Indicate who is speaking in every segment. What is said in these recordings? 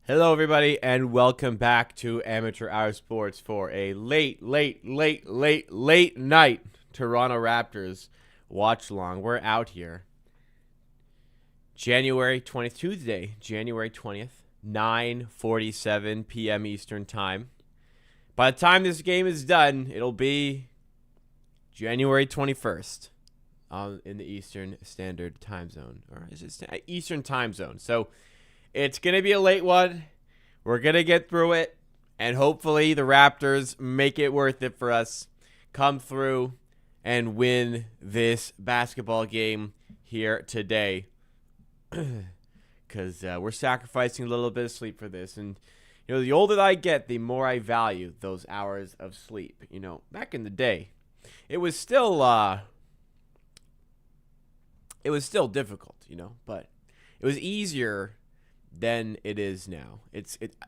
Speaker 1: Hello, everybody, and welcome back to Amateur Hour Sports for a late night Toronto Raptors watch along. We're out here January 20th, Tuesday, January 20th, 9:47 p.m. Eastern Time. By the time this game is done, it'll be January 21st in the Eastern Standard Time Zone. Or is it Eastern Time Zone? So it's going to be a late one. We're going to get through it, and hopefully the Raptors make it worth it for us, come through, and win this basketball game here today. Because we're sacrificing a little bit of sleep for this. And, the older I get, the more I value those hours of sleep. Back in the day, it was still difficult, but it was easier than it is now.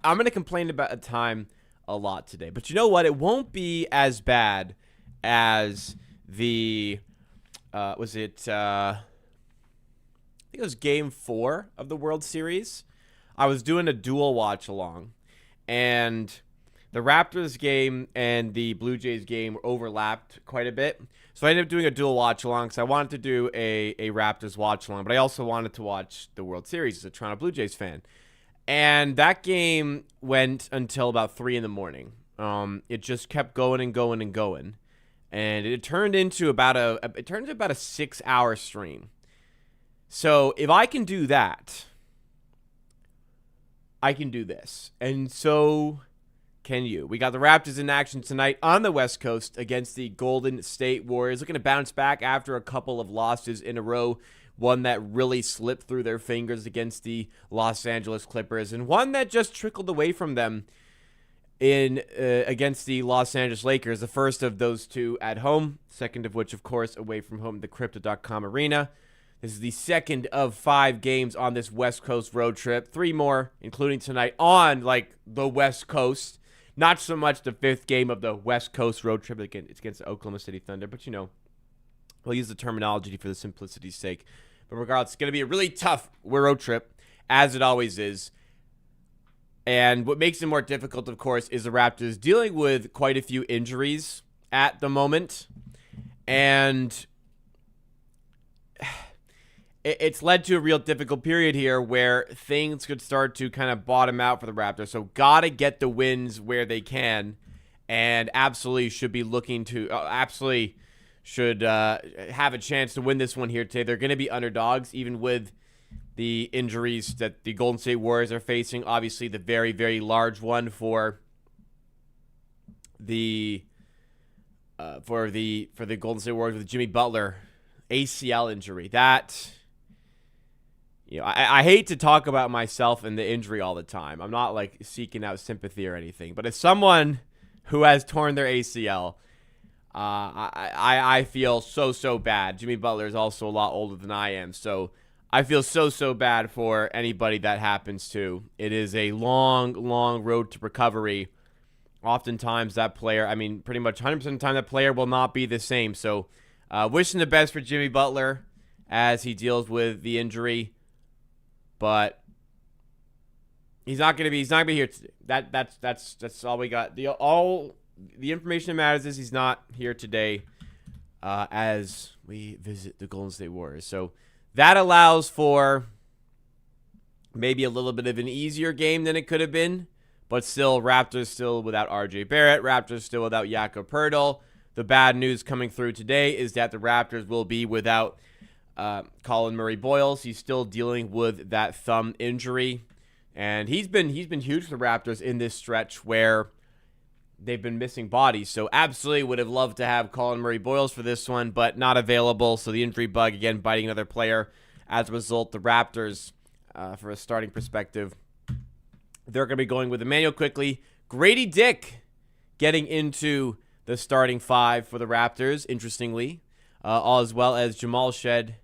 Speaker 1: I'm going to complain about a time a lot today. But you know what? It won't be as bad as the I think it was game 4 of the World Series. I was doing a dual watch along, and the Raptors game and the Blue Jays game overlapped quite a bit. So I ended up doing a dual watch along because I wanted to do a Raptors watch along, but I also wanted to watch the World Series as a Toronto Blue Jays fan. And that game went until about 3 in the morning. It just kept going and going and going. And it turned into about a 6-hour stream. So if I can do that, I can do this. And so can you. We got the Raptors in action tonight on the West Coast against the Golden State Warriors. Looking to bounce back after a couple of losses in a row. One that really slipped through their fingers against the Los Angeles Clippers, and one that just trickled away from them against the Los Angeles Lakers. The first of those two at home, second of which, of course, away from home, the Crypto.com Arena. This is the second of 5 games on this West Coast road trip. 3 more, including tonight, on the West Coast. Not so much the 5th game of the West Coast road trip. It's against the Oklahoma City Thunder, but we'll use the terminology for the simplicity's sake. But regardless, it's going to be a really tough road trip, as it always is. And what makes it more difficult, of course, is the Raptors dealing with quite a few injuries at the moment. And it's led to a real difficult period here where things could start to kind of bottom out for the Raptors. So got to get the wins where they can, and absolutely should be looking to should have a chance to win this one here today. They're going to be underdogs, even with the injuries that the Golden State Warriors are facing. Obviously, the very, very large one for the Golden State Warriors with Jimmy Butler ACL injury. That, I hate to talk about myself and the injury all the time. I'm not seeking out sympathy or anything, but as someone who has torn their ACL, I feel so bad. Jimmy Butler is also a lot older than I am, so I feel so bad for anybody that happens to. It is a long road to recovery. Oftentimes that player, pretty much 100% of the time, that player will not be the same. So wishing the best for Jimmy Butler as he deals with the injury, but he's not gonna be here today. That's all we got. The information that matters is he's not here today as we visit the Golden State Warriors. So that allows for maybe a little bit of an easier game than it could have been, but still, Raptors still without R.J. Barrett. Raptors still without Jakob Poeltl. The bad news coming through today is that the Raptors will be without Colin Murray-Boyles. He's still dealing with that thumb injury, and he's been huge for the Raptors in this stretch where they've been missing bodies. So absolutely would have loved to have Colin Murray-Boyles for this one, but not available. So the injury bug, again, biting another player. As a result, the Raptors, for a starting perspective, they're going to be going with Emmanuel Quickley, Grady Dick getting into the starting 5 for the Raptors, interestingly, all as well as Jamal Shed,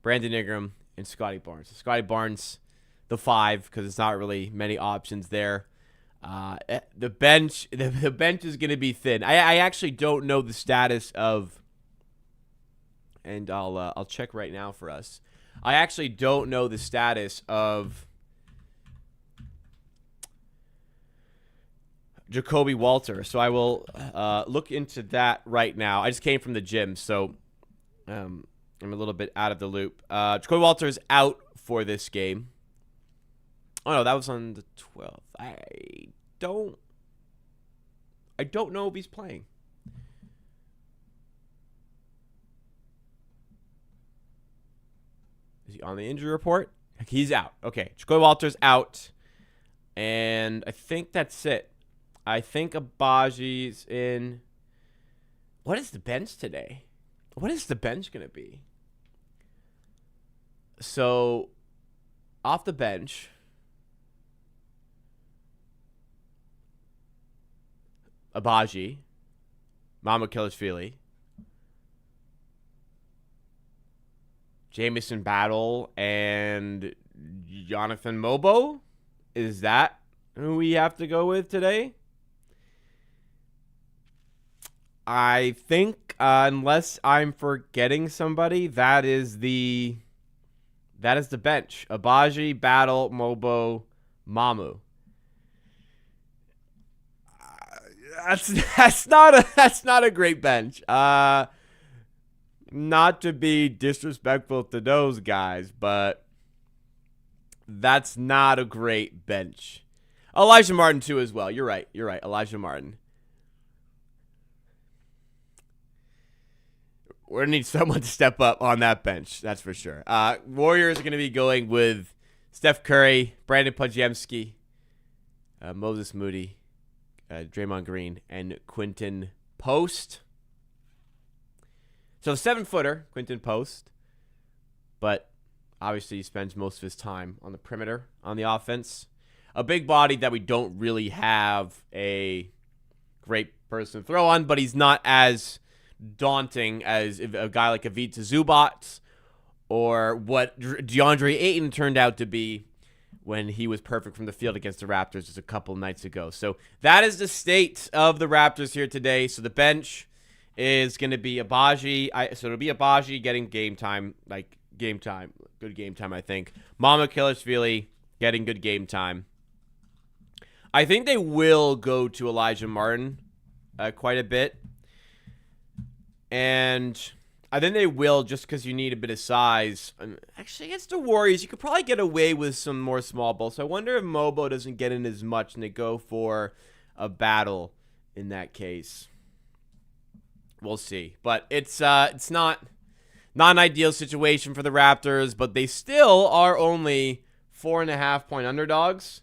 Speaker 1: Brandon Ingram, and Scotty Barnes. So Scotty Barnes, the 5, because it's not really many options there. The bench is going to be thin. I actually don't know the status of, and I'll check right now for us. I actually don't know the status of Jacoby Walter. So I will look into that right now. I just came from the gym, so I'm a little bit out of the loop. Jacoby Walter is out for this game. Oh no, that was on the 12th. I don't know if he's playing. Is he on the injury report? He's out. Okay, Jacoby Walter's out. And I think that's it. I think Abaji's in. What is the bench today? What is the bench going to be? So, off the bench, Abaji, Mamukilashvili, Jamison Battle, and Jonathan Mobo? Is that who we have to go with today? I think, unless I'm forgetting somebody, that is the bench. Abaji, Battle, Mobo, Mamu. That's not a great bench. Not to be disrespectful to those guys, but that's not a great bench. Elijah Martin too as well. You're right. Elijah Martin. We're going to need someone to step up on that bench. That's for sure. Warriors are going to be going with Steph Curry, Brandon Podziemski, Moses Moody, Draymond Green, and Quinton Post. So 7-footer, Quinton Post. But obviously he spends most of his time on the perimeter on the offense. A big body that we don't really have a great person to throw on, but he's not as daunting as a guy like Ivica Zubac or what DeAndre Ayton turned out to be when he was perfect from the field against the Raptors just a couple nights ago. So that is the state of the Raptors here today. So the bench is going to be Abaji. So it'll be Abaji getting good game time, I think. Mamukilashvili getting good game time. I think they will go to Elijah Martin quite a bit. And I think they will just because you need a bit of size. Actually, against the Warriors, you could probably get away with some more small ball. So I wonder if Mobo doesn't get in as much and they go for a Battle in that case. We'll see. But it's not an ideal situation for the Raptors, but they still are only 4.5-point underdogs.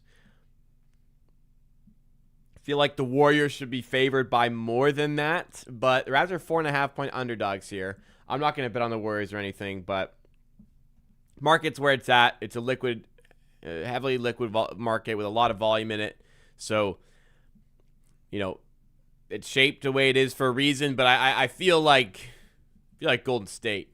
Speaker 1: Feel like the Warriors should be favored by more than that, but the Raptors are 4.5-point underdogs here. I'm not going to bet on the Warriors or anything, but market's where it's at. It's a heavily liquid market with a lot of volume in it. So, it's shaped the way it is for a reason, but I feel like Golden State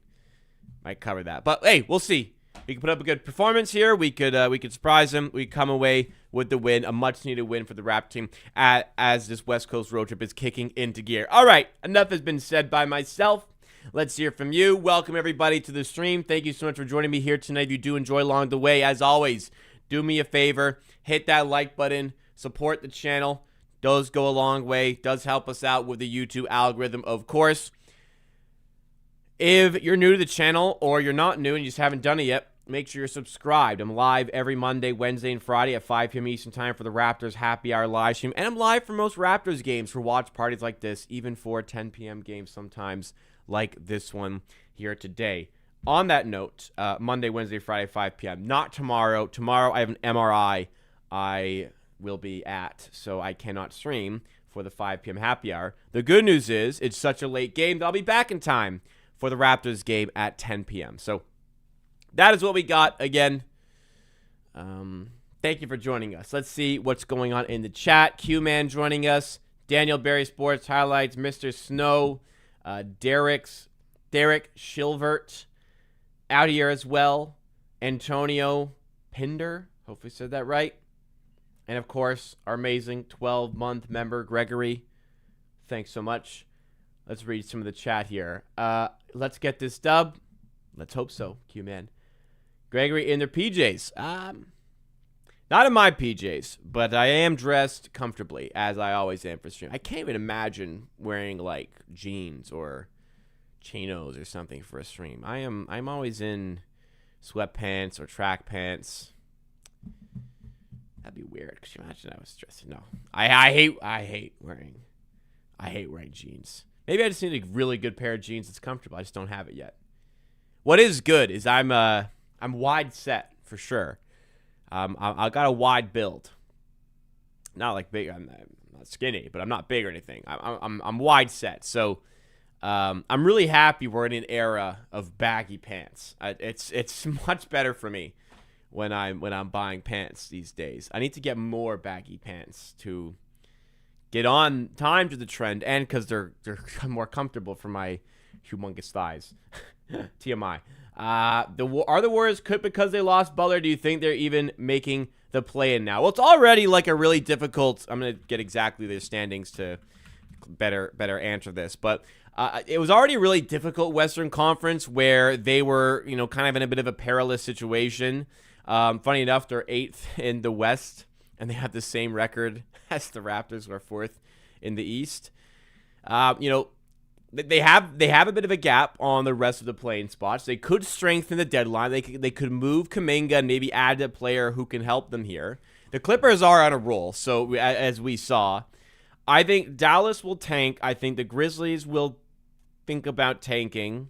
Speaker 1: might cover that. But hey, we'll see. We can put up a good performance here. We could surprise them. We come away with the win, a much-needed win for the Raptors team as this West Coast road trip is kicking into gear. All right, enough has been said by myself. Let's hear from you. Welcome, everybody, to the stream. Thank you so much for joining me here tonight. If you do enjoy along the way, as always, do me a favor. Hit that like button. Support the channel. Does go a long way. Does help us out with the YouTube algorithm, of course. If you're new to the channel or you're not new and you just haven't done it yet, make sure you're subscribed. I'm live every Monday, Wednesday, and Friday at 5 p.m. Eastern Time for the Raptors Happy Hour live stream. And I'm live for most Raptors games for watch parties like this, even for 10 p.m. games sometimes like this one here today. On that note, Monday, Wednesday, Friday, 5 p.m. Not tomorrow. Tomorrow I have an MRI I will be at, so I cannot stream for the 5 p.m. Happy Hour. The good news is it's such a late game that I'll be back in time for the Raptors game at 10 p.m. So that is what we got. Again, thank you for joining us. Let's see what's going on in the chat. Q-Man joining us. Daniel Berry Sports Highlights. Mr. Snow. Derek Shilvert out here as well. Antonio Pinder. Hopefully said that right. And, of course, our amazing 12-month member, Gregory. Thanks so much. Let's read some of the chat here. Let's get this dub. Let's hope so, Q-Man. Gregory in their PJs. Not in my PJs, but I am dressed comfortably, as I always am for stream. I can't even imagine wearing, like, jeans or chinos or something for a stream. I'm always in sweatpants or track pants. That'd be weird. Could you imagine I was dressed? No. I hate wearing jeans. Maybe I just need a really good pair of jeans that's comfortable. I just don't have it yet. What is good is I'm wide set for sure. I got a wide build. Not like big. I'm not skinny, but I'm not big or anything. I'm wide set. So I'm really happy we're in an era of baggy pants. It's much better for me when I'm buying pants these days. I need to get more baggy pants to get on time to the trend, and because they're more comfortable for my humongous thighs. TMI. Are the Warriors cooked because they lost Butler? Do you think they're even making the play-in now? Well, it's already like a really difficult. I'm gonna get exactly their standings to better answer this, but it was already a really difficult Western Conference where they were, kind of in a bit of a perilous situation. Funny enough, they're 8th in the West, and they have the same record as the Raptors, who are 4th in the East. They have a bit of a gap on the rest of the play-in spots. They could strengthen the deadline. They could move Gramegna and maybe add a player who can help them here. The Clippers are on a roll, so as we saw. I think Dallas will tank. I think the Grizzlies will think about tanking.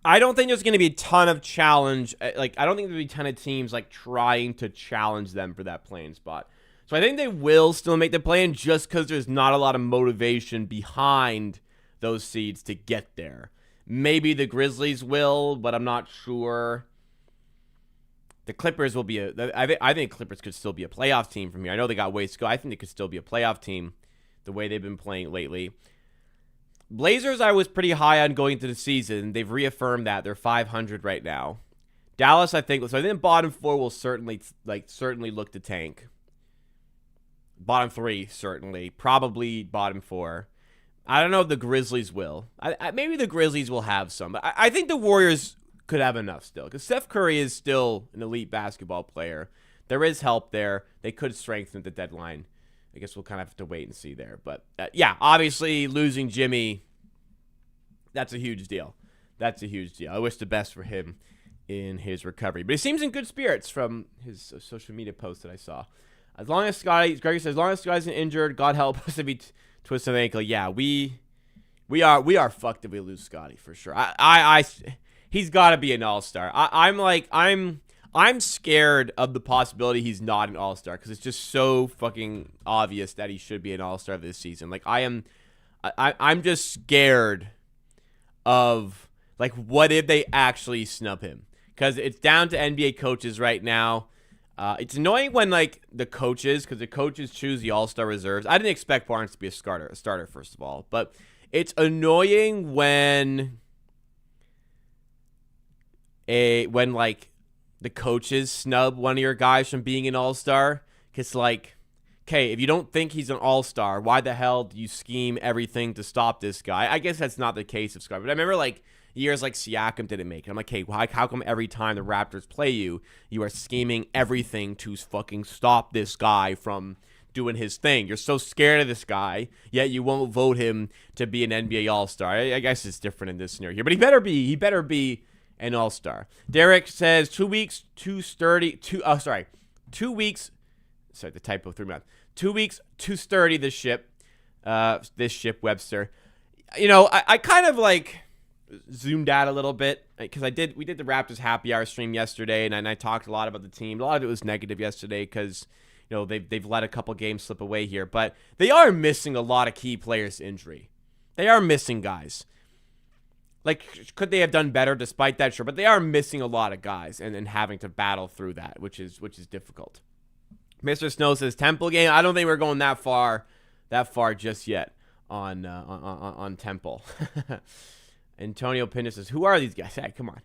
Speaker 1: I don't think there's going to be a ton of challenge. I don't think there'll be a ton of teams trying to challenge them for that play-in spot. So I think they will still make the play-in just because there's not a lot of motivation behind those seeds to get there. Maybe the Grizzlies will, but I'm not sure. The Clippers will be I think Clippers could still be a playoff team from here. I know they got ways to go. I think they could still be a playoff team the way they've been playing lately. Blazers, I was pretty high on going into the season. They've reaffirmed that. They're 500 right now. Dallas, I think bottom 4 will certainly look to tank. Bottom 3, certainly. Probably bottom 4. I don't know if the Grizzlies will. Maybe the Grizzlies will have some. But I think the Warriors could have enough still. Because Steph Curry is still an elite basketball player. There is help there. They could strengthen the deadline. I guess we'll kind of have to wait and see there. But, yeah, obviously losing Jimmy, that's a huge deal. That's a huge deal. I wish the best for him in his recovery. But he seems in good spirits from his social media post that I saw. As long as Gregory says, as long as Scotty's injured, God help us if he twists an ankle. Yeah, we are fucked if we lose Scotty for sure. He's got to be an all-star. I'm scared of the possibility he's not an all-star because it's just so fucking obvious that he should be an all-star this season. I'm just scared of what if they actually snub him? Because it's down to NBA coaches right now. It's annoying when the coaches, because the coaches choose the all-star reserves. I didn't expect Barnes to be a starter first of all, but it's annoying when the coaches snub one of your guys from being an all-star. Because okay, if you don't think he's an all-star, why the hell do you scheme everything to stop this guy? I guess that's not the case of Scott, but I remember years Siakam didn't make it. I'm hey, how come every time the Raptors play you, you are scheming everything to fucking stop this guy from doing his thing? You're so scared of this guy, yet you won't vote him to be an NBA All-Star. I guess it's different in this scenario here, but he better be an All-Star. Derek says 2 weeks, 2 weeks. Sorry, the typo threw me off. 2 weeks, 2 sturdy. This ship, Webster. I kind of zoomed out a little bit because we did the Raptors Happy Hour stream yesterday, and I talked a lot about the team. A lot of it was negative yesterday because they've let a couple games slip away here, but they are missing a lot of key players to injury. They are missing guys. Could they have done better despite that? Sure, but they are missing a lot of guys and having to battle through that, which is difficult. Mr. Snow says Temple game. I don't think we're going that far just yet on Temple. Antonio Pinda says, who are these guys? Hey, come on.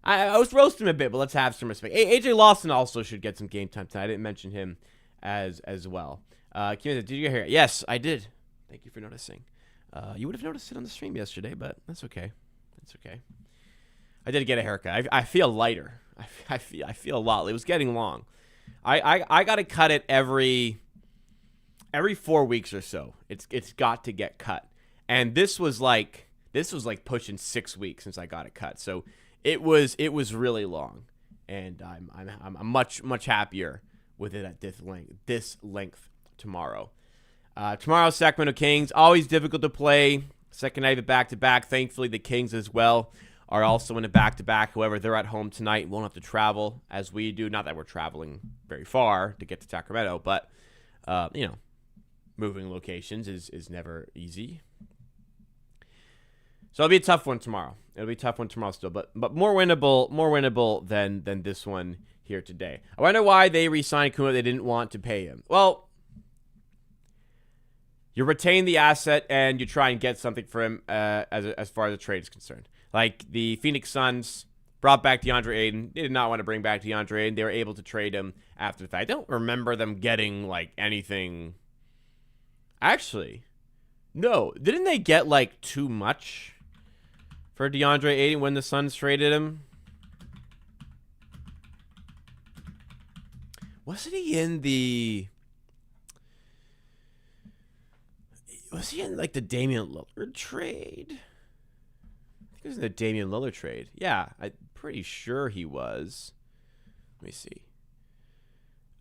Speaker 1: I was roasting him a bit, but let's have some respect. AJ Lawson also should get some game time tonight. I didn't mention him as well. Kim, did you get here? Yes, I did. Thank you for noticing. You would have noticed it on the stream yesterday, but that's okay. That's okay. I did get a haircut. I feel lighter. I feel a lot. It was getting long. I got to cut it every 4 weeks or so. It's got to get cut. And this was like pushing 6 weeks since I got it cut. So it was really long, and I'm much happier with it at this length tomorrow. Tomorrow, Sacramento Kings, always difficult to play. Second night of a back-to-back. Thankfully, the Kings as well are also in a back-to-back. However, they're at home tonight and won't have to travel as we do. Not that we're traveling very far to get to Sacramento, but, moving locations is never easy. So it'll be a tough one tomorrow. Still, but more winnable than this one here today. I wonder why they re-signed Kuma. They didn't want to pay him. Well, you retain the asset and you try and get something for him as far as the trade is concerned. Like the Phoenix Suns brought back DeAndre Ayton. They did not want to bring back DeAndre Ayton. They were able to trade him after the fact. I don't remember them getting like anything. Actually, no. Didn't they get like too much for DeAndre Ayton when the Suns traded him? Wasn't he in the... Was he in, like, the Damian Lillard trade? I think he was in the Damian Lillard trade. Yeah, I'm pretty sure he was. Let me see.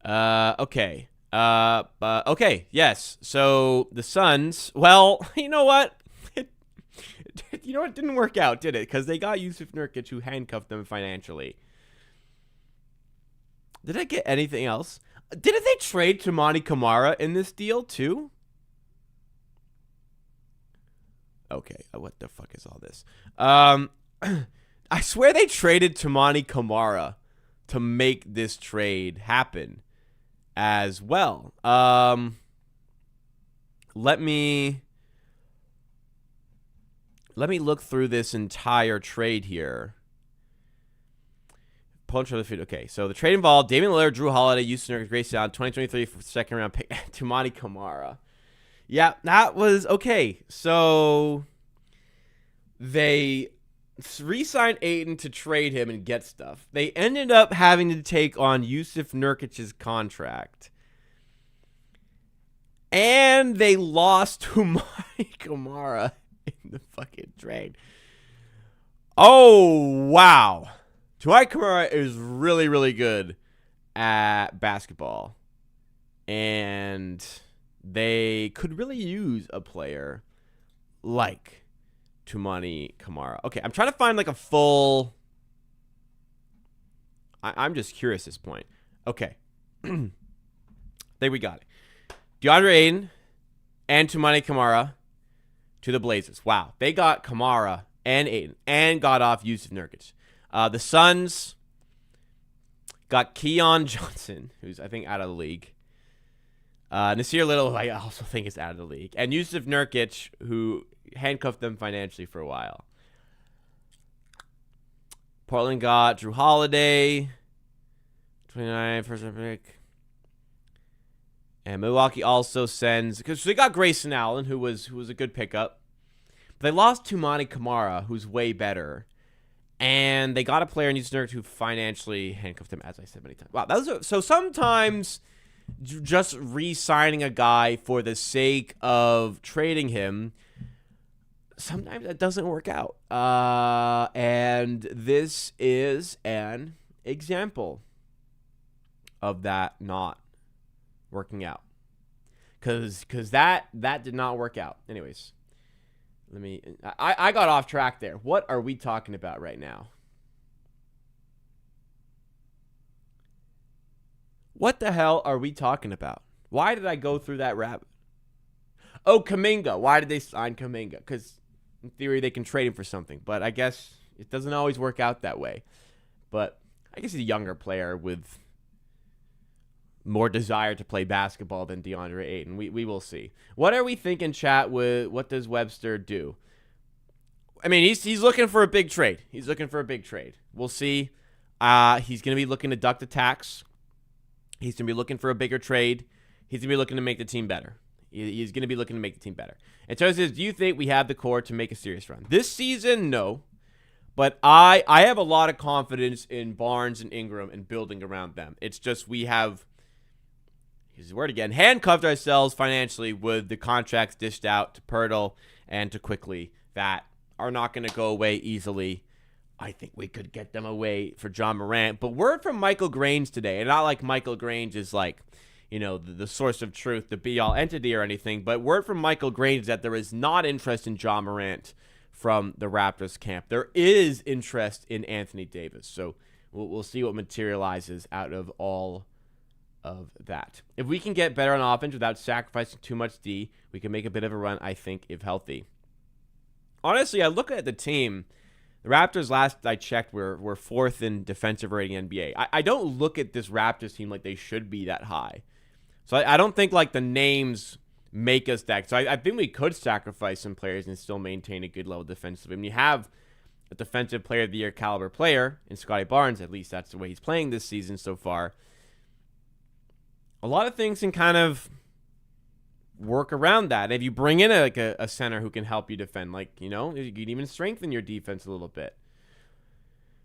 Speaker 1: Okay. Okay, yes. So, the Suns, well, you know what? It didn't work out, did it? Because they got Yusuf Nurkic, who handcuffed them financially. Did I get anything else? Didn't they trade Toumani Camara in this deal, too? Okay, what the fuck is all this? I swear they traded Toumani Camara to make this trade happen as well. Let me look through this entire trade here. Okay, so the trade involved Damian Lillard, Drew Holiday, Yusuf Nurkic, Grace Allen, 2023 for second round pick, Toumani Camara. Yeah, that was okay. So they re-signed Ayton to trade him and get stuff. They ended up having to take on Yusuf Nurkic's contract. And they lost Toumani Camara in the fucking trade. Oh, wow. Toumani Camara is really, really good at basketball. And they could really use a player like Toumani Camara. Okay, I'm trying to find like a full... I'm just curious at this point. Okay. There we got it. DeAndre Ayton and Toumani Camara to the Blazers. Wow. They got Camara and Ayton and got off Yusuf Nurkic. The Suns got Keon Johnson, who's, I think, out of the league. Nasir Little, who I also think is out of the league. And Yusuf Nurkic, who handcuffed them financially for a while. Portland got Drew Holiday, 29, first round pick. And Milwaukee also sends, because they got Grayson Allen, who was a good pickup. But they lost Toumani Camara, who's way better. And they got a player in Yusuf Nurkic who financially handcuffed them, as I said many times. Wow, so sometimes just re-signing a guy for the sake of trading him, sometimes that doesn't work out. And this is an example of that not working out. Because that did not work out. Anyways, I got off track there. What are we talking about right now? What the hell are we talking about? Why did I go through that rabbit? Oh, Kuminga. Why did they sign Kuminga? Because in theory they can trade him for something. But I guess it doesn't always work out that way. But I guess he's a younger player with more desire to play basketball than DeAndre Ayton. We will see. What are we thinking, chat? With what does Webster do? I mean, he's looking for a big trade. We'll see. He's going to be looking to duck the tax. He's going to be looking for a bigger trade. He's going to be looking to make the team better. He's going to be looking to make the team better. And so he says, do you think we have the core to make a serious run? This season, no. But I have a lot of confidence in Barnes and Ingram and building around them. It's just we have, here's the word again, handcuffed ourselves financially with the contracts dished out to Pirtle and to Quickly that are not going to go away easily. I think we could get them away for John Morant. But word from Michael Grange today, and not like Michael Grange is like, the source of truth, the be-all entity or anything, but word from Michael Grange is that there is not interest in John Morant from the Raptors camp. There is interest in Anthony Davis. So we'll see what materializes out of all of that. If we can get better on offense without sacrificing too much D, we can make a bit of a run, I think, if healthy. Honestly, I look at the team. The Raptors, last I checked, were fourth in defensive rating NBA. I don't look at this Raptors team like they should be that high. So I don't think like the names make us that. So I think we could sacrifice some players and still maintain a good level defensively. When you have a defensive player of the year caliber player in Scotty Barnes, at least that's the way he's playing this season so far, a lot of things can kind of work around that. And if you bring in a center who can help you defend, you can even strengthen your defense a little bit.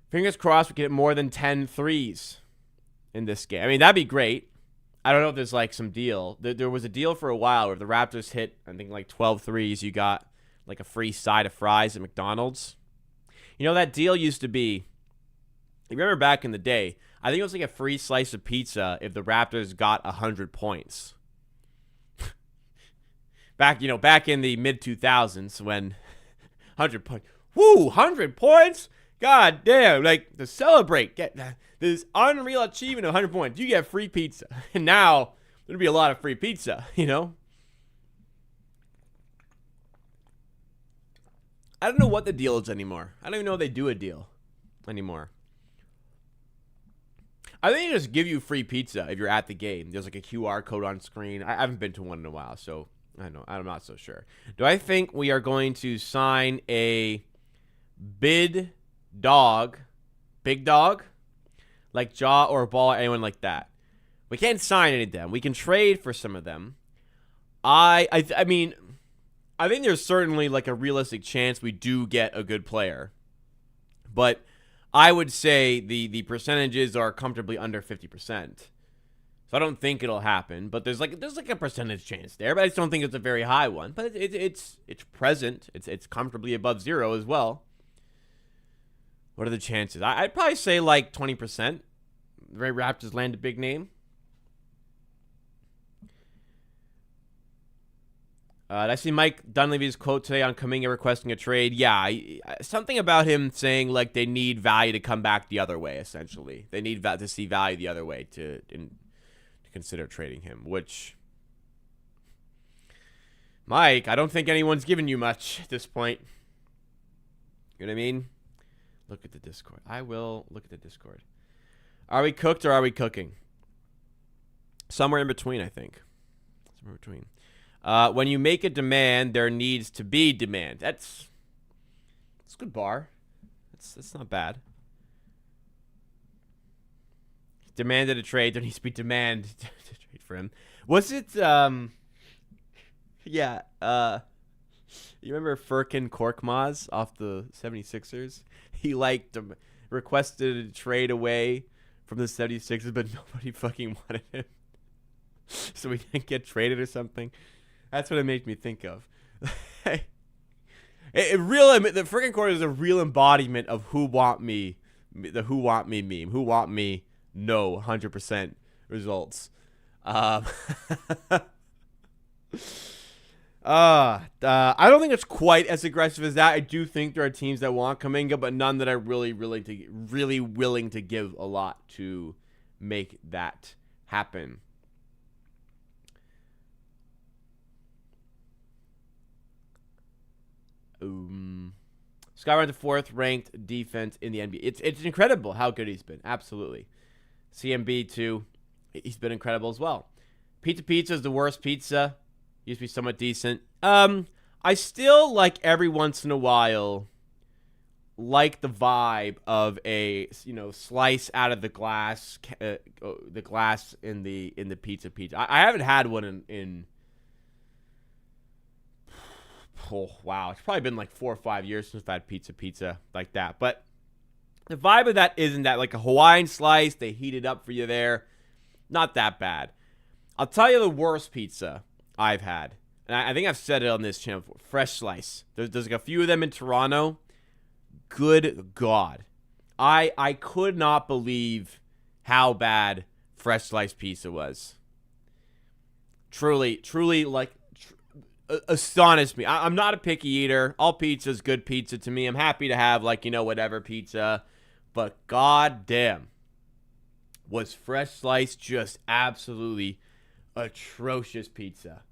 Speaker 1: Fingers crossed we get more than 10 threes in this game. I mean, that'd be great. I don't know if there's some deal. There was a deal for a while where if the Raptors hit, I think 12 threes, you got a free side of fries at McDonald's. That deal used to be, you remember back in the day, I think it was a free slice of pizza if the Raptors got 100 points. Back in the mid-2000s when 100 points. Woo, 100 points? God damn, to celebrate, get this unreal achievement of 100 points, you get free pizza. And now, there'll be a lot of free pizza, I don't know what the deal is anymore. I don't even know if they do a deal anymore. I think they just give you free pizza if you're at the game. There's a QR code on screen. I haven't been to one in a while, so I'm not so sure. Do I think we are going to sign a big dog, like Jaw or Ball or anyone like that? We can't sign any of them. We can trade for some of them. I mean, I think there's certainly a realistic chance we do get a good player, but I would say the percentages are comfortably under 50%. So I don't think it'll happen, but there's a percentage chance there, but I just don't think it's a very high one. But it's present. It's comfortably above zero as well. What are the chances? I'd probably say 20%. The Raptors land a big name. I see Mike Dunleavy's quote today on Kuminga requesting a trade. Yeah, something about him saying they need value to come back the other way. Essentially, they need to see value the other way to consider trading him. Which, Mike, I don't think anyone's given you much at this point. You know what I mean? Look at the Discord. I will look at the Discord. Are we cooked or are we cooking? Somewhere in between, I think. Somewhere in between. When you make a demand, there needs to be demand. That's a good bar. That's not bad. Demanded a trade. There needs to be demand to trade for him. Was it? Yeah. You remember Furkan Korkmaz off the 76ers? He requested a trade away from the 76ers, but nobody fucking wanted him. So he didn't get traded or something. That's what it made me think of. The Furkan Korkmaz is a real embodiment of who want me, the who want me meme. Who want me? No, 100% results. I don't think it's quite as aggressive as that. I do think there are teams that want Kuminga, but none that are really willing to give a lot to make that happen. Sky runs the fourth-ranked defense in the NBA. It's incredible how good he's been. Absolutely. CMB too. He's been incredible as well. Pizza is the worst pizza. Used to be somewhat decent. I still every once in a while the vibe of a slice out of the glass in the pizza. I haven't had one in Oh, wow. It's probably been like 4 or 5 years since I've had pizza like that. But the vibe of that isn't that like a Hawaiian slice. They heat it up for you there. Not that bad. I'll tell you the worst pizza I've had. And I think I've said it on this channel before. Fresh slice. There's like a few of them in Toronto. Good God. I could not believe how bad fresh slice pizza was. Truly, like, astonished me. I'm not a picky eater. All pizza is good pizza to me. I'm happy to have, like, whatever pizza. But goddamn, was fresh slice just absolutely atrocious pizza.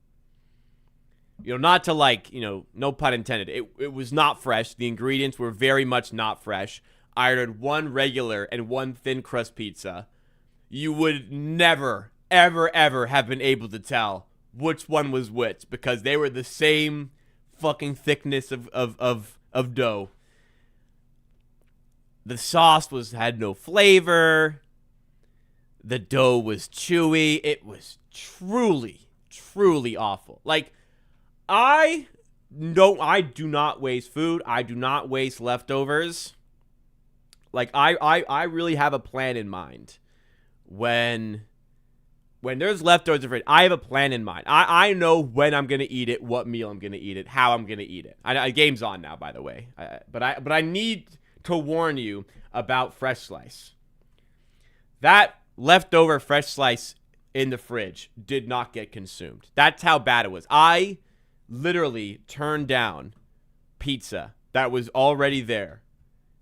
Speaker 1: Not to like, no pun intended. It was not fresh. The ingredients were very much not fresh. I ordered one regular and one thin crust pizza. You would never, ever have been able to tell which one was which because they were the same fucking thickness of dough. The sauce had no flavor. The dough was chewy. It was truly awful. Like, I do not waste food. I do not waste leftovers. Like, I really have a plan in mind. When there's leftovers, I have a plan in mind. I know when I'm going to eat it, what meal I'm going to eat it, how I'm going to eat it. Game's on now, by the way. But I need to warn you about fresh slice. That leftover fresh slice in the fridge did not get consumed. That's how bad it was. I literally turned down pizza that was already there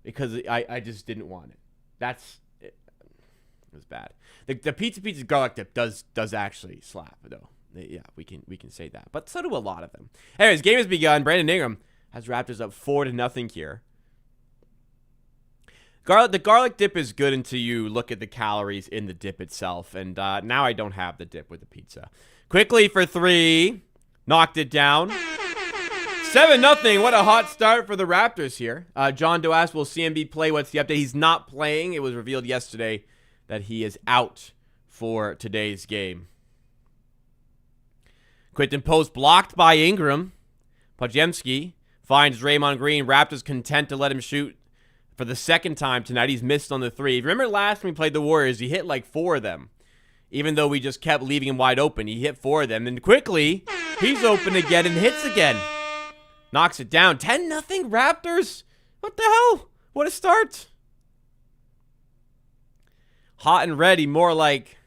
Speaker 1: because I just didn't want it. It was bad. The pizza garlic dip does actually slap though. Yeah, we can say that. But so do a lot of them. Anyways, game has begun. Brandon Ingram has Raptors up 4-0 here. The garlic dip is good until you look at the calories in the dip itself. And now I don't have the dip with the pizza. Quickly for 3. Knocked it down. 7-0. What a hot start for the Raptors here. John Doe asked, will CMB play? What's the update? He's not playing. It was revealed yesterday that he is out for today's game. Quinton Post blocked by Ingram. Podziemski finds Draymond Green. Raptors content to let him shoot for the second time tonight. He's missed on the 3. Remember last when we played the Warriors, he hit like 4 of them. Even though we just kept leaving him wide open, he hit 4 of them. And quickly, he's open again and hits again. Knocks it down. 10-0 Raptors? What the hell? What a start. Hot and ready. More like,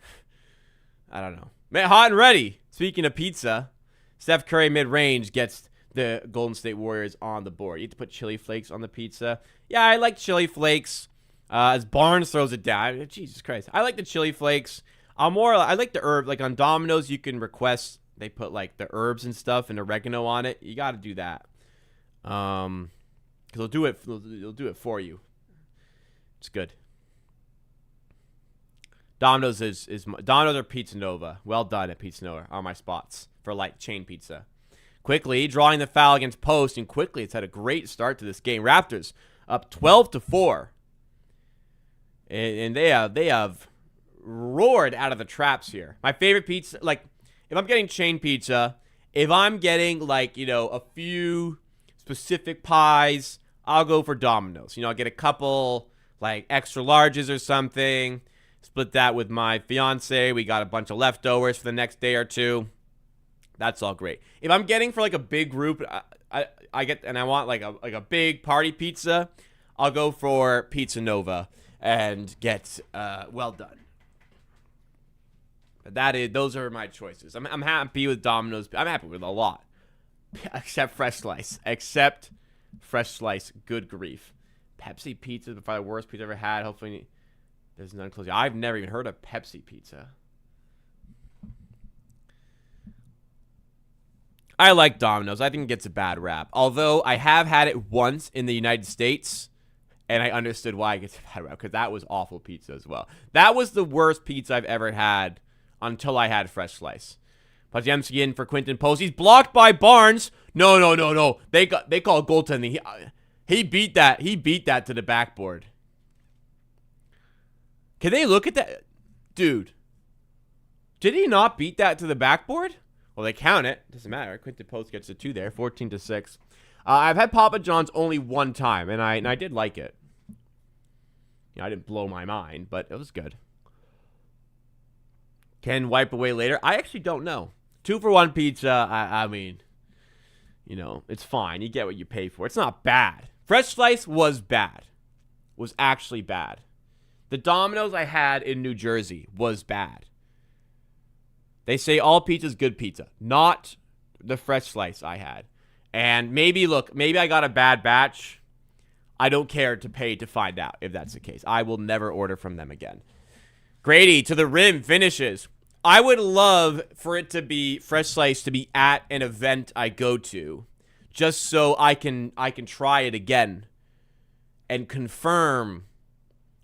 Speaker 1: I don't know. Man, hot and ready. Speaking of pizza, Steph Curry mid-range gets the Golden State Warriors on the board. You have to put chili flakes on the pizza. Yeah, I like chili flakes. As Barnes throws it down. Jesus Christ. I like the chili flakes. I like the herb. Like on Domino's, you can request they put like the herbs and stuff and oregano on it. You got to do that. Because they'll do it for you. It's good. Domino's Domino's or Pizza Nova. Well done at Pizza Nova are my spots for like chain pizza. Quickly drawing the foul against Post, and quickly it's had a great start to this game. Raptors up 12-4, and they have roared out of the traps here. My favorite pizza, like if I'm getting chain pizza, if I'm getting like a few specific pies, I'll go for Domino's. I'll get a couple like extra larges or something. Split that with my fiance. We got a bunch of leftovers for the next day or two. That's all great. If I'm getting for like a big group, I want like a big party pizza, I'll go for Pizza Nova and get well done. But those are my choices. I'm happy with Domino's. I'm happy with a lot, except fresh slice. Good grief. Pepsi pizza is probably the worst pizza I've ever had. Hopefully there's none close. I've never even heard of Pepsi pizza. I like Domino's. I think it gets a bad rap. Although I have had it once in the United States, and I understood why it gets a bad rap, because that was awful pizza as well. That was the worst pizza I've ever had until I had fresh slice. Podziemski in for Quinton Post. He's blocked by Barnes. No. They call goaltending. He beat that. He beat that to the backboard. Can they look at that? Dude. Did he not beat that to the backboard? Well, they count it. Doesn't matter. Quinton Post gets a 2 there, 14-6. I've had Papa John's only one time, and I did like it. I didn't blow my mind, but it was good. Can wipe away later? I actually don't know. 2-for-1 pizza, I mean, it's fine. You get what you pay for. It's not bad. Fresh slice was bad. Was actually bad. The Domino's I had in New Jersey was bad. They say all pizza is good pizza. Not the fresh slice I had. And maybe I got a bad batch. I don't care to pay to find out if that's the case. I will never order from them again. Grady to the rim finishes. I would love for it to be fresh slice to be at an event I go to, just so I can try it again and confirm.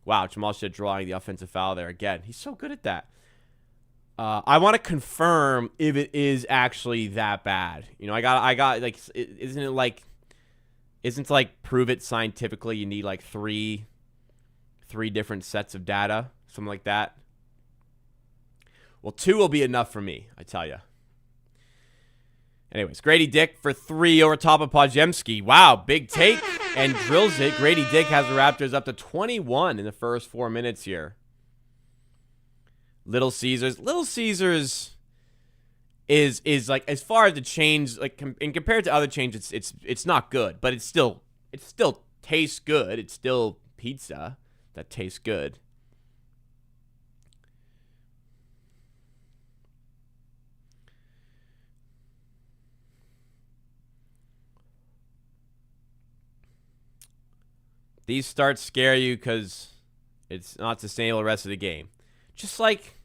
Speaker 1: Wow, Jamal Shead drawing the offensive foul there again. He's so good at that. I want to confirm if it is actually that bad. I got like, isn't it like prove it scientifically? You need like three different sets of data, something like that. Well, 2 will be enough for me, I tell you. Anyways, Grady Dick for 3 over top of Podziemski. Wow, big take and drills it. Grady Dick has the Raptors up to 21 in the first 4 minutes here. Little Caesars is like, as far as the change, like in compared to other changes, it's not good, but it still tastes good. It's still pizza that tastes good. These starts scare you because it's not sustainable the rest of the game. Just like,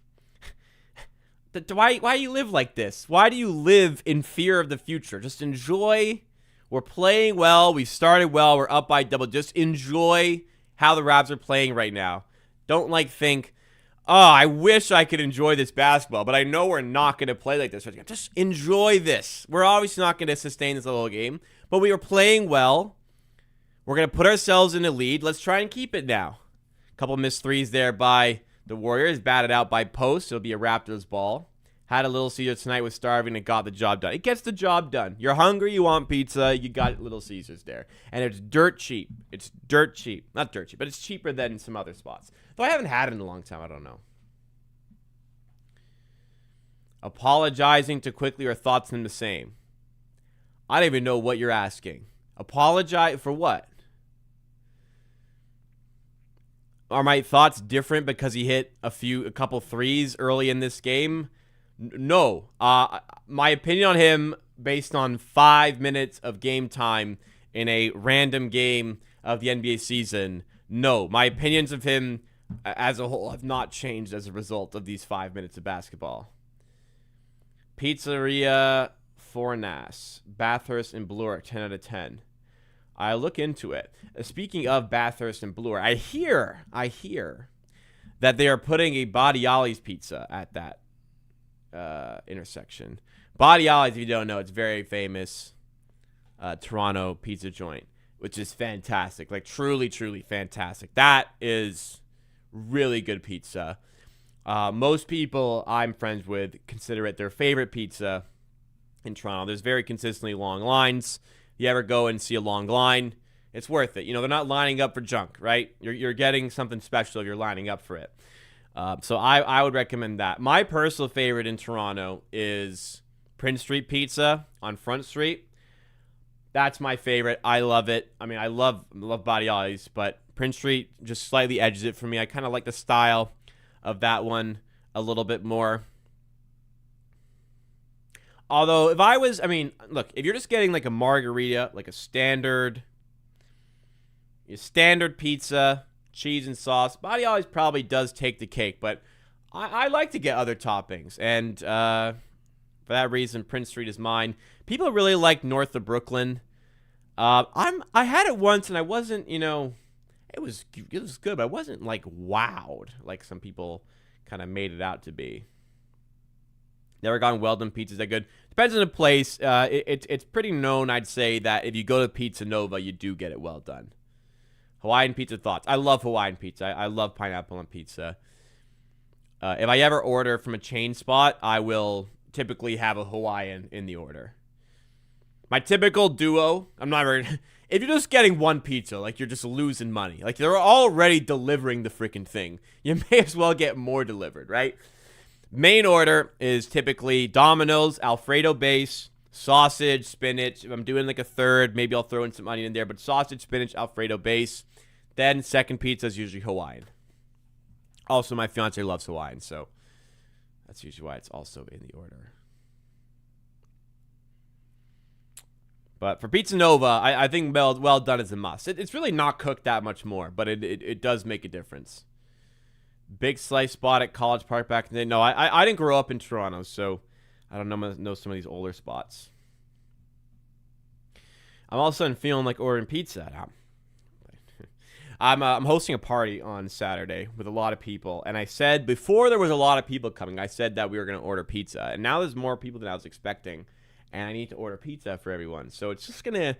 Speaker 1: why do you live like this? Why do you live in fear of the future? Just enjoy. We're playing well. We started well. We're up by double. Just enjoy how the Raps are playing right now. Don't think, oh, I wish I could enjoy this basketball, but I know we're not going to play like this. Just enjoy this. We're obviously not going to sustain this little game, but we were playing well. We're going to put ourselves in the lead. Let's try and keep it now. A couple missed threes there by the Warriors. Batted out by Post. It'll be a Raptors ball. Had a Little Caesar tonight with starving and got the job done. It gets the job done. You're hungry, you want pizza, you got Little Caesars there. And it's dirt cheap. It's dirt cheap. Not dirt cheap, but it's cheaper than some other spots. Though I haven't had it in a long time, I don't know. Apologizing to Quickly or thoughts on the same? I don't even know what you're asking. Apologize for what? Are my thoughts different because he hit a couple threes early in this game? No. My opinion on him based on 5 minutes of game time in a random game of the NBA season, no. My opinions of him as a whole have not changed as a result of these 5 minutes of basketball. Pizzeria Fornas, Bathurst and Bloor, 10 out of 10. I look into it. Speaking of Bathurst and Bloor, I hear that they are putting a Badiali's pizza at that intersection. Badiali's, if you don't know, it's very famous Toronto pizza joint, which is fantastic. Like truly, truly fantastic. That is really good pizza. Most people I'm friends with consider it their favorite pizza in Toronto. There's very consistently long lines. You ever go and see a long line, it's worth it. They're not lining up for junk, right? You're getting something special if you're lining up for it. So I would recommend that. My personal favorite in Toronto is Prince Street Pizza on Front Street. That's my favorite. I love it. I mean, I love Badiali's, but Prince Street just slightly edges it for me. I kind of like the style of that one a little bit more. Although, look, if you're just getting like a margarita, like a standard pizza, cheese and sauce, Badiali's probably does take the cake, but I like to get other toppings, and for that reason, Prince Street is mine. People really like north of Brooklyn. I had it once, and I wasn't, it was good, but I wasn't like wowed like some people kind of made it out to be. Never gotten well done pizzas that good. Depends on the place. It's pretty known, I'd say, that if you go to Pizza Nova, you do get it well done. Hawaiian pizza thoughts. I love Hawaiian pizza. I love pineapple on pizza. If I ever order from a chain spot, I will typically have a Hawaiian in the order. My typical duo, I'm not very... If you're just getting one pizza, like, you're just losing money. Like, they're already delivering the freaking thing. You may as well get more delivered, right? Main order is typically Domino's, Alfredo base, sausage, spinach. If I'm doing like a third, maybe I'll throw in some onion in there. But sausage, spinach, Alfredo base. Then second pizza is usually Hawaiian. Also, my fiance loves Hawaiian, so that's usually why it's also in the order. But for Pizza Nova, I think well done is a must. It's really not cooked that much more, but it does make a difference. Big slice spot at College Park back in the day. No, I didn't grow up in Toronto, so I don't know some of these older spots. I'm all of a sudden feeling like ordering pizza now. I'm hosting a party on Saturday with a lot of people, and I said before there was a lot of people coming, I said that we were going to order pizza, and now there's more people than I was expecting, and I need to order pizza for everyone. So it's just gonna,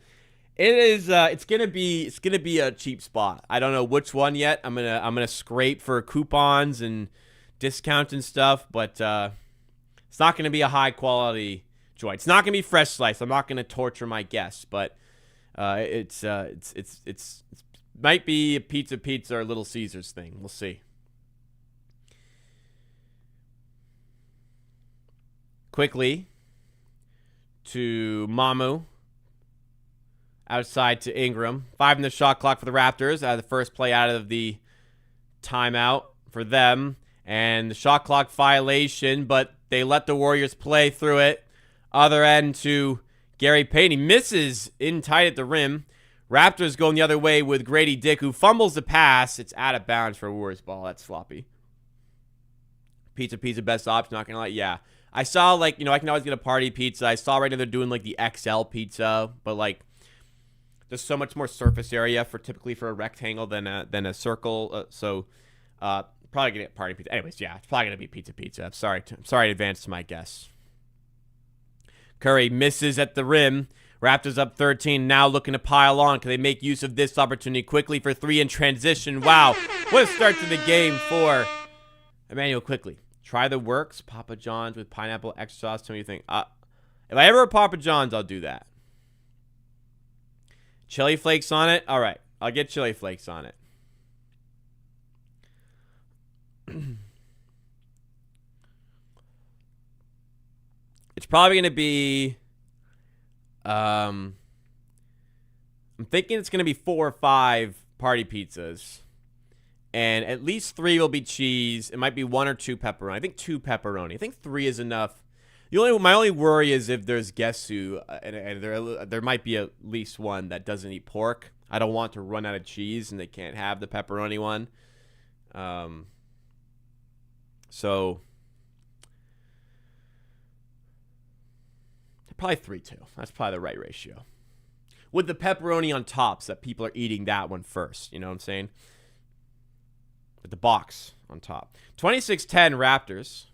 Speaker 1: it's gonna be a cheap spot. I don't know which one yet. I'm gonna scrape for coupons and discounts and stuff, but it's not gonna be a high quality joint. It's not gonna be fresh slice. I'm not gonna torture my guests, but it's might be a pizza or Little Caesars thing. We'll see. Quickly to Mamu. Outside to Ingram. 5 in the shot clock for the Raptors. The first play out of the timeout for them. And the shot clock violation, but they let the Warriors play through it. Other end to Gary Payton. He misses in tight at the rim. Raptors going the other way with Grady Dick, who fumbles the pass. It's out of bounds for a Warriors ball. That's sloppy. Pizza, best option. Not going to lie. Yeah. I saw, like, I can always get a party pizza. I saw right now they're doing, like, the XL pizza. But, like, there's so much more surface area typically for a rectangle than a circle. So, probably going to get party pizza. Anyways, yeah. It's probably going to be pizza. I'm sorry in advance to my guests. Curry misses at the rim. Raptors up 13, now looking to pile on. Can they make use of this opportunity quickly for 3 in transition? Wow, what a start to the game for Emmanuel Quickly. Try the works, Papa John's with pineapple extra sauce. Tell me you think. If I ever have Papa John's, I'll do that. Chili flakes on it? All right, I'll get chili flakes on it. It's probably going to be... I'm thinking it's going to be 4 or 5 party pizzas. And at least 3 will be cheese. It might be 1 or 2 pepperoni. I think 2 pepperoni. I think 3 is enough. My only worry is if there's guests who, and there might be at least one that doesn't eat pork. I don't want to run out of cheese and they can't have the pepperoni one. So... probably 3-2. That's probably the right ratio. With the pepperoni on top so that people are eating that one first. You know what I'm saying? With the box on top. 26-10 Raptors.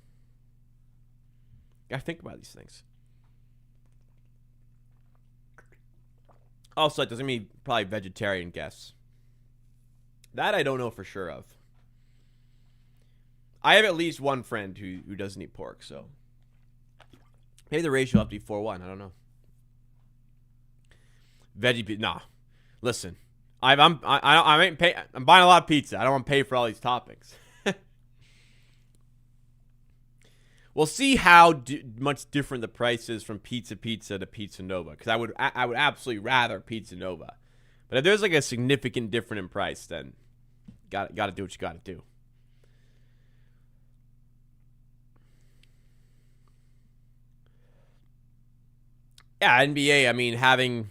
Speaker 1: Gotta think about these things. Also, it doesn't mean probably vegetarian guests. That I don't know for sure of. I have at least one friend who doesn't eat pork, so... maybe the ratio will have to be 4-1. I don't know. Veggie pizza. Nah. Listen. I'm buying a lot of pizza. I don't want to pay for all these toppings. We'll see how much different the price is from Pizza to Pizza Nova. Because I would absolutely rather Pizza Nova. But if there's like a significant difference in price, then got to do what you got to do. Yeah, NBA, I mean, having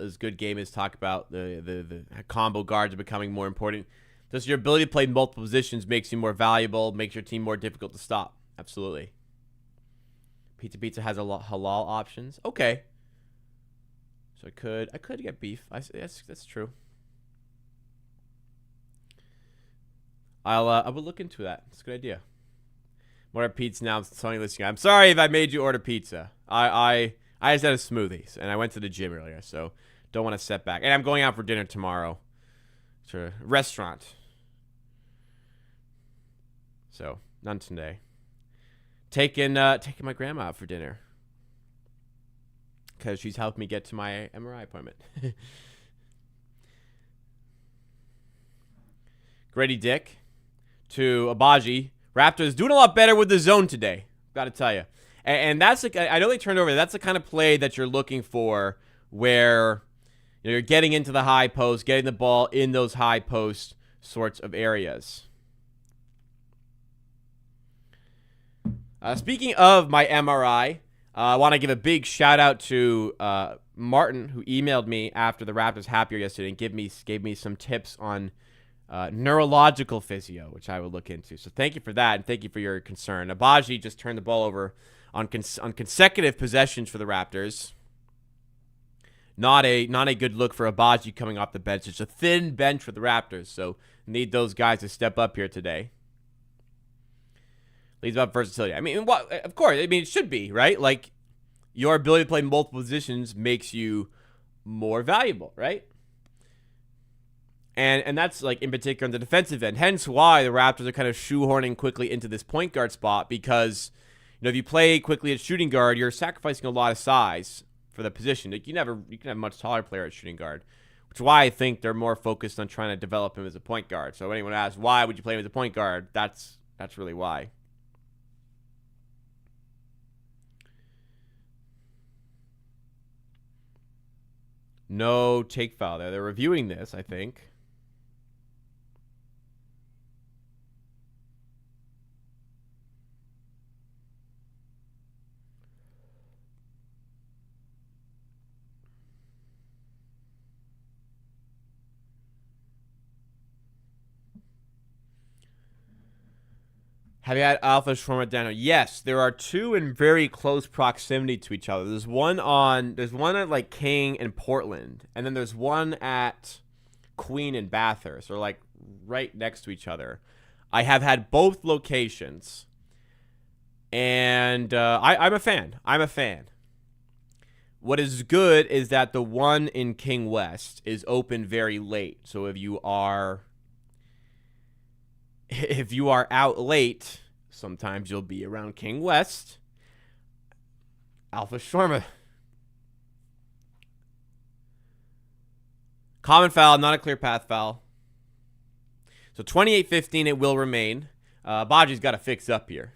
Speaker 1: as good game as talk about the combo guards are becoming more important. Does your ability to play multiple positions makes you more valuable, makes your team more difficult to stop? Absolutely. Pizza has a lot halal options. Okay. So I could get beef. That's true. I will look into that. It's a good idea. Order pizza now. I'm sorry if I made you order pizza. I just had a smoothie, and I went to the gym earlier, so don't want to set back. And I'm going out for dinner tomorrow to a restaurant. So, none today. taking my grandma out for dinner because she's helped me get to my MRI appointment. Grady Dick to Abaji. Raptors doing a lot better with the zone today. Got to tell you. And that's I know they turned over. That's the kind of play that you're looking for where you're getting into the high post, getting the ball in those high post sorts of areas. Speaking of my MRI, I want to give a big shout out to Martin, who emailed me after the Raptors Happy Hour yesterday and gave me some tips on neurological physio, which I will look into. So thank you for that, and thank you for your concern. Abaji just turned the ball over on consecutive possessions for the Raptors. Not a good look for Abaji coming off the bench. It's a thin bench for the Raptors, so need those guys to step up here today. Leads about versatility. I mean, of course. I mean, it should be, right? Like, your ability to play multiple positions makes you more valuable, right? And that's, like, in particular on the defensive end. Hence why the Raptors are kind of shoehorning quickly into this point guard spot because, if you play quickly at shooting guard, you're sacrificing a lot of size for the position. Like, you can have a much taller player at shooting guard, which is why I think they're more focused on trying to develop him as a point guard. So when anyone asks, why would you play him as a point guard? That's really why. No take foul there. They're reviewing this, I think. Have you had Alpha Shawarma Dano? Yes, there are two in very close proximity to each other. There's one at like King and Portland, and then there's one at Queen and Bathurst, or like right next to each other. I have had both locations, and I'm a fan. What is good is that the one in King West is open very late. So if you are out late, sometimes you'll be around King West. Alpha Shawarma. Common foul, not a clear path foul. So 28-15, it will remain. Baji's got to fix up here.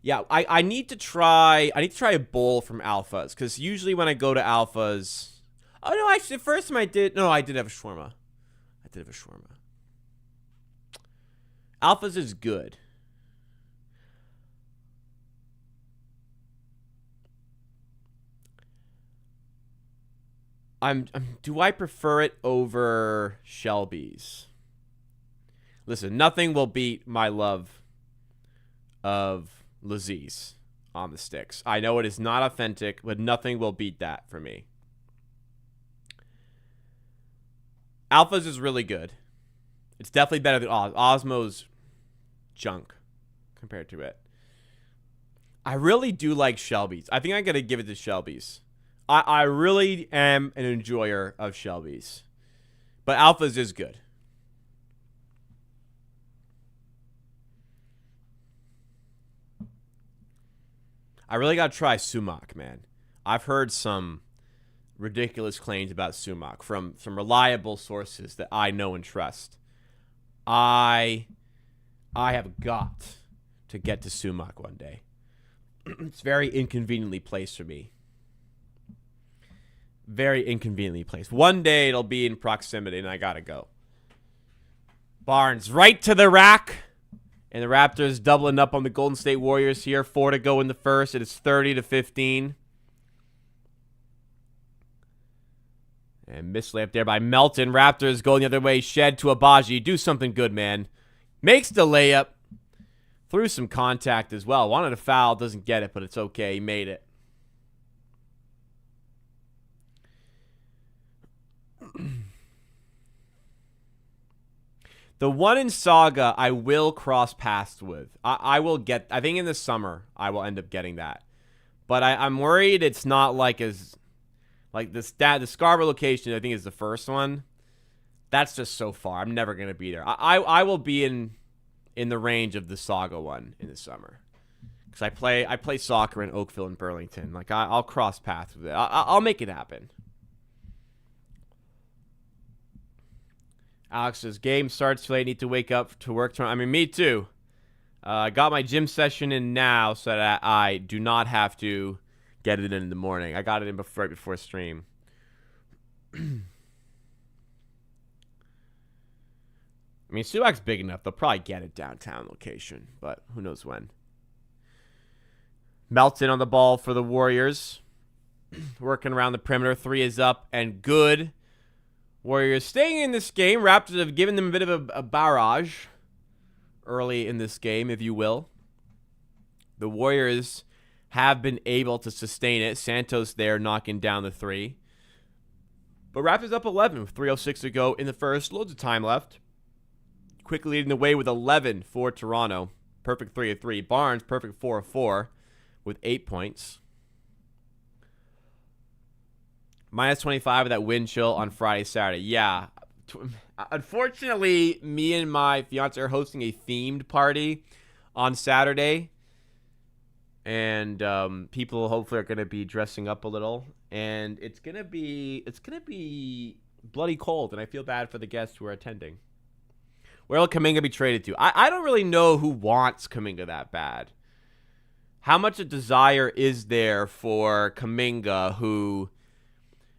Speaker 1: Yeah, I need to try a bowl from Alphas, because usually when I go to Alphas... Oh, no, actually, the first time I did have a shawarma. Alphas is good. Do I prefer it over Shelby's? Listen, nothing will beat my love of Laziz on the sticks. I know it is not authentic, but nothing will beat that for me. Alphas is really good. It's definitely better than Osmo's junk compared to it. I really do like Shelby's. I think I'm going to give it to Shelby's. I really am an enjoyer of Shelby's. But Alpha's is good. I really got to try sumac, man. I've heard some ridiculous claims about sumac from reliable sources that I know and trust. I have got to get to sumac one day. It's very inconveniently placed for me. Very inconveniently placed. One day it'll be in proximity and I gotta go. Barnes right to the rack. And the Raptors doubling up on the Golden State Warriors here. 4 to go in the first. It is 30-15. And missed layup there by Melton. Raptors going the other way. Shed to Abaji. Do something good, man. Makes the layup. Threw some contact as well. Wanted a foul. Doesn't get it, but it's okay. He made it. The one in Saga, I will cross paths with. I will get... I think in the summer, I will end up getting that. But I'm worried it's not like as... Like the Scarborough location, I think, is the first one. That's just so far. I'm never going to be there. I will be in the range of the Saga one in the summer. Because I play soccer in Oakville and Burlington. Like, I'll cross paths with it. I'll make it happen. Alex says, game starts too late. Need to wake up to work tomorrow. I mean, me too. I got my gym session in now so that I do not have to get it in the morning. I got it in right before stream. I mean, Suwak's big enough. They'll probably get it downtown location, but who knows when. Melton on the ball for the Warriors. Working around the perimeter. 3 is up and good. Warriors staying in this game. Raptors have given them a bit of a barrage early in this game, if you will. The Warriors have been able to sustain it. Santos there knocking down the 3. But Raptors up 11 with 3:06 to go in the first. Loads of time left. Quickly leading the way with 11 for Toronto. Perfect 3 of 3. Barnes, perfect 4 of 4 with 8 points. Minus 25 with that wind chill on Friday, Saturday. Yeah. Unfortunately, me and my fiance are hosting a themed party on Saturday. And people hopefully are going to be dressing up a little. And it's going to be bloody cold. And I feel bad for the guests who are attending. Where will Kuminga be traded to? I don't really know who wants Kuminga that bad. How much a desire is there for Kuminga, who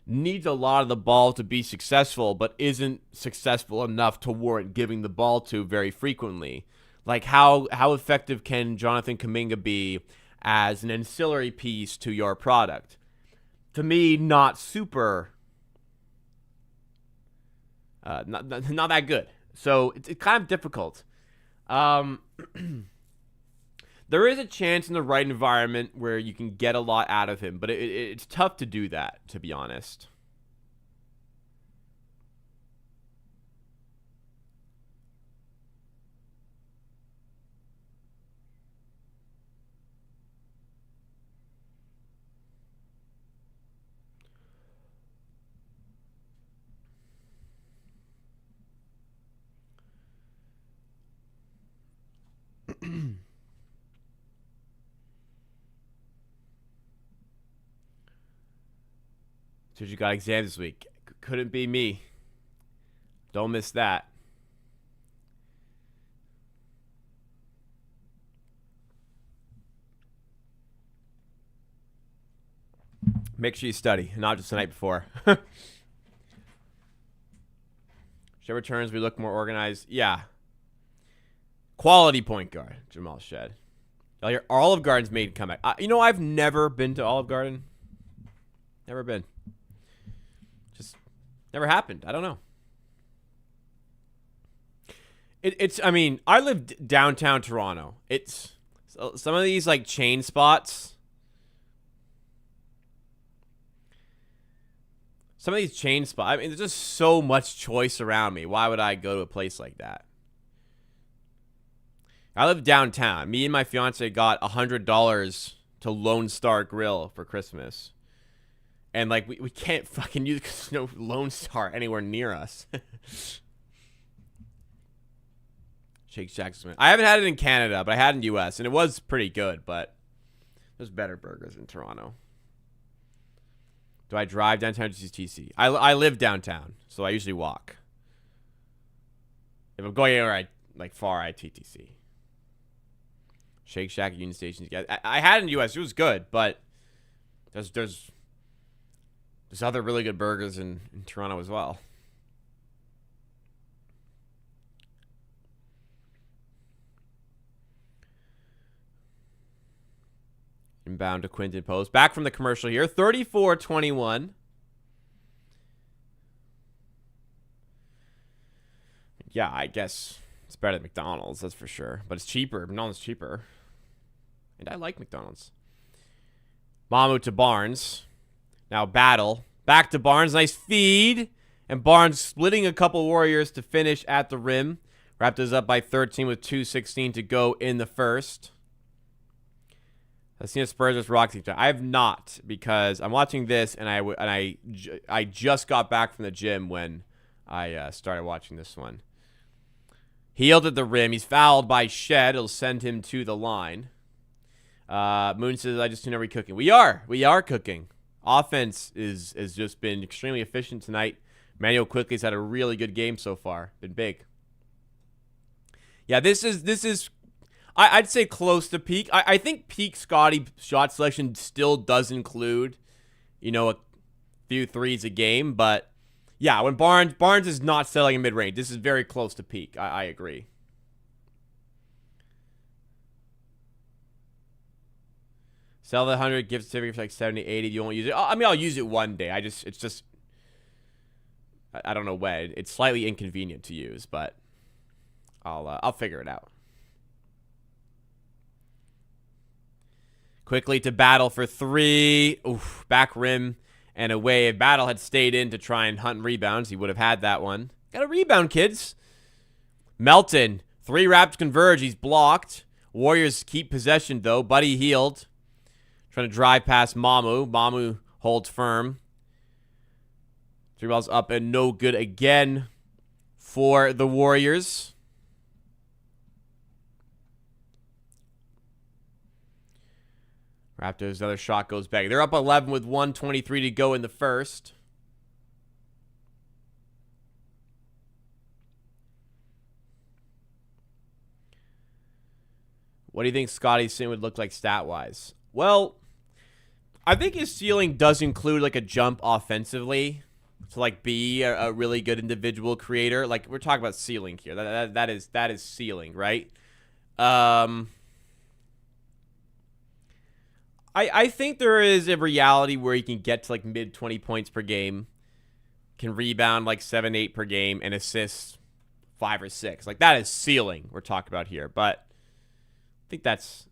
Speaker 1: needs a lot of the ball to be successful, but isn't successful enough to warrant giving the ball to very frequently? Like, how effective can Jonathan Kuminga be as an ancillary piece to your product? To me, not super, not that good. So it's kind of difficult. There is a chance in the right environment where you can get a lot out of him, but it's tough to do that, to be honest. So you got exams this week. Couldn't be me. Don't miss that. Make sure you study, not just the night before. Shed returns, we look more organized. Yeah. Quality point guard, Jamal Shed. Olive Garden's made a comeback. I've never been to Olive Garden. Never been. Just never happened. I don't know. I live downtown Toronto. It's some of these like chain spots. Some of these chain spots. I mean, there's just so much choice around me. Why would I go to a place like that? I live downtown. Me and my fiance got $100 to Lone Star Grill for Christmas. And, like, we can't fucking use it because there's no Lone Star anywhere near us. Shake Shack. I haven't had it in Canada, but I had it in the U.S., and it was pretty good, but there's better burgers in Toronto. Do I drive downtown to TTC? I live downtown, so I usually walk. If I'm going anywhere far, I TTC. Shake Shack, Union Station. I had it in the U.S. It was good, but there's other really good burgers in Toronto as well. Inbound to Quinton Post. Back from the commercial here. 34-21. Yeah, I guess it's better than McDonald's, that's for sure. But it's cheaper. McDonald's is cheaper. And I like McDonald's. Mamu to Barnes. Now battle. Back to Barnes. Nice feed. And Barnes splitting a couple Warriors to finish at the rim. Raptors up by 13 with 2:16 to go in the first. I've seen a Spurs vs. Rockets. I have not, because I'm watching this, and I just got back from the gym when I started watching this one. Healed at the rim. He's fouled by Shed. It'll send him to the line. Moon says, I just tune every cooking. We are cooking. Offense is just been extremely efficient tonight. Manuel Quickly's had a really good game so far. Been big. Yeah, this is I'd say close to peak. I think peak Scotty shot selection still does include, a few threes a game, but yeah, when Barnes is not selling in mid-range, this is very close to peak. I agree. Sell the 100, give certificate for like 70, 80. You won't use it. I'll use it one day. It's just, I don't know when. It's slightly inconvenient to use, but I'll figure it out. Quickly to Battle for 3. Oof, back rim and away. If Battle had stayed in to try and hunt rebounds, he would have had that one. Got a rebound, kids. Melton. 3 Raptors converge. He's blocked. Warriors keep possession, though. Buddy healed. Trying to drive past Mamu. Mamu holds firm. 3 balls up and no good again for the Warriors. Raptors, another shot goes back. They're up 11 with 1:23 to go in the first. What do you think Scotty's ceiling would look like stat-wise? Well, I think his ceiling does include like a jump offensively to like be a really good individual creator. Like we're talking about ceiling here. That is ceiling, right? I think there is a reality where he can get to like mid 20 points per game, can rebound like 7, 8 per game, and assist 5 or 6. Like that is ceiling we're talking about here. But I think that's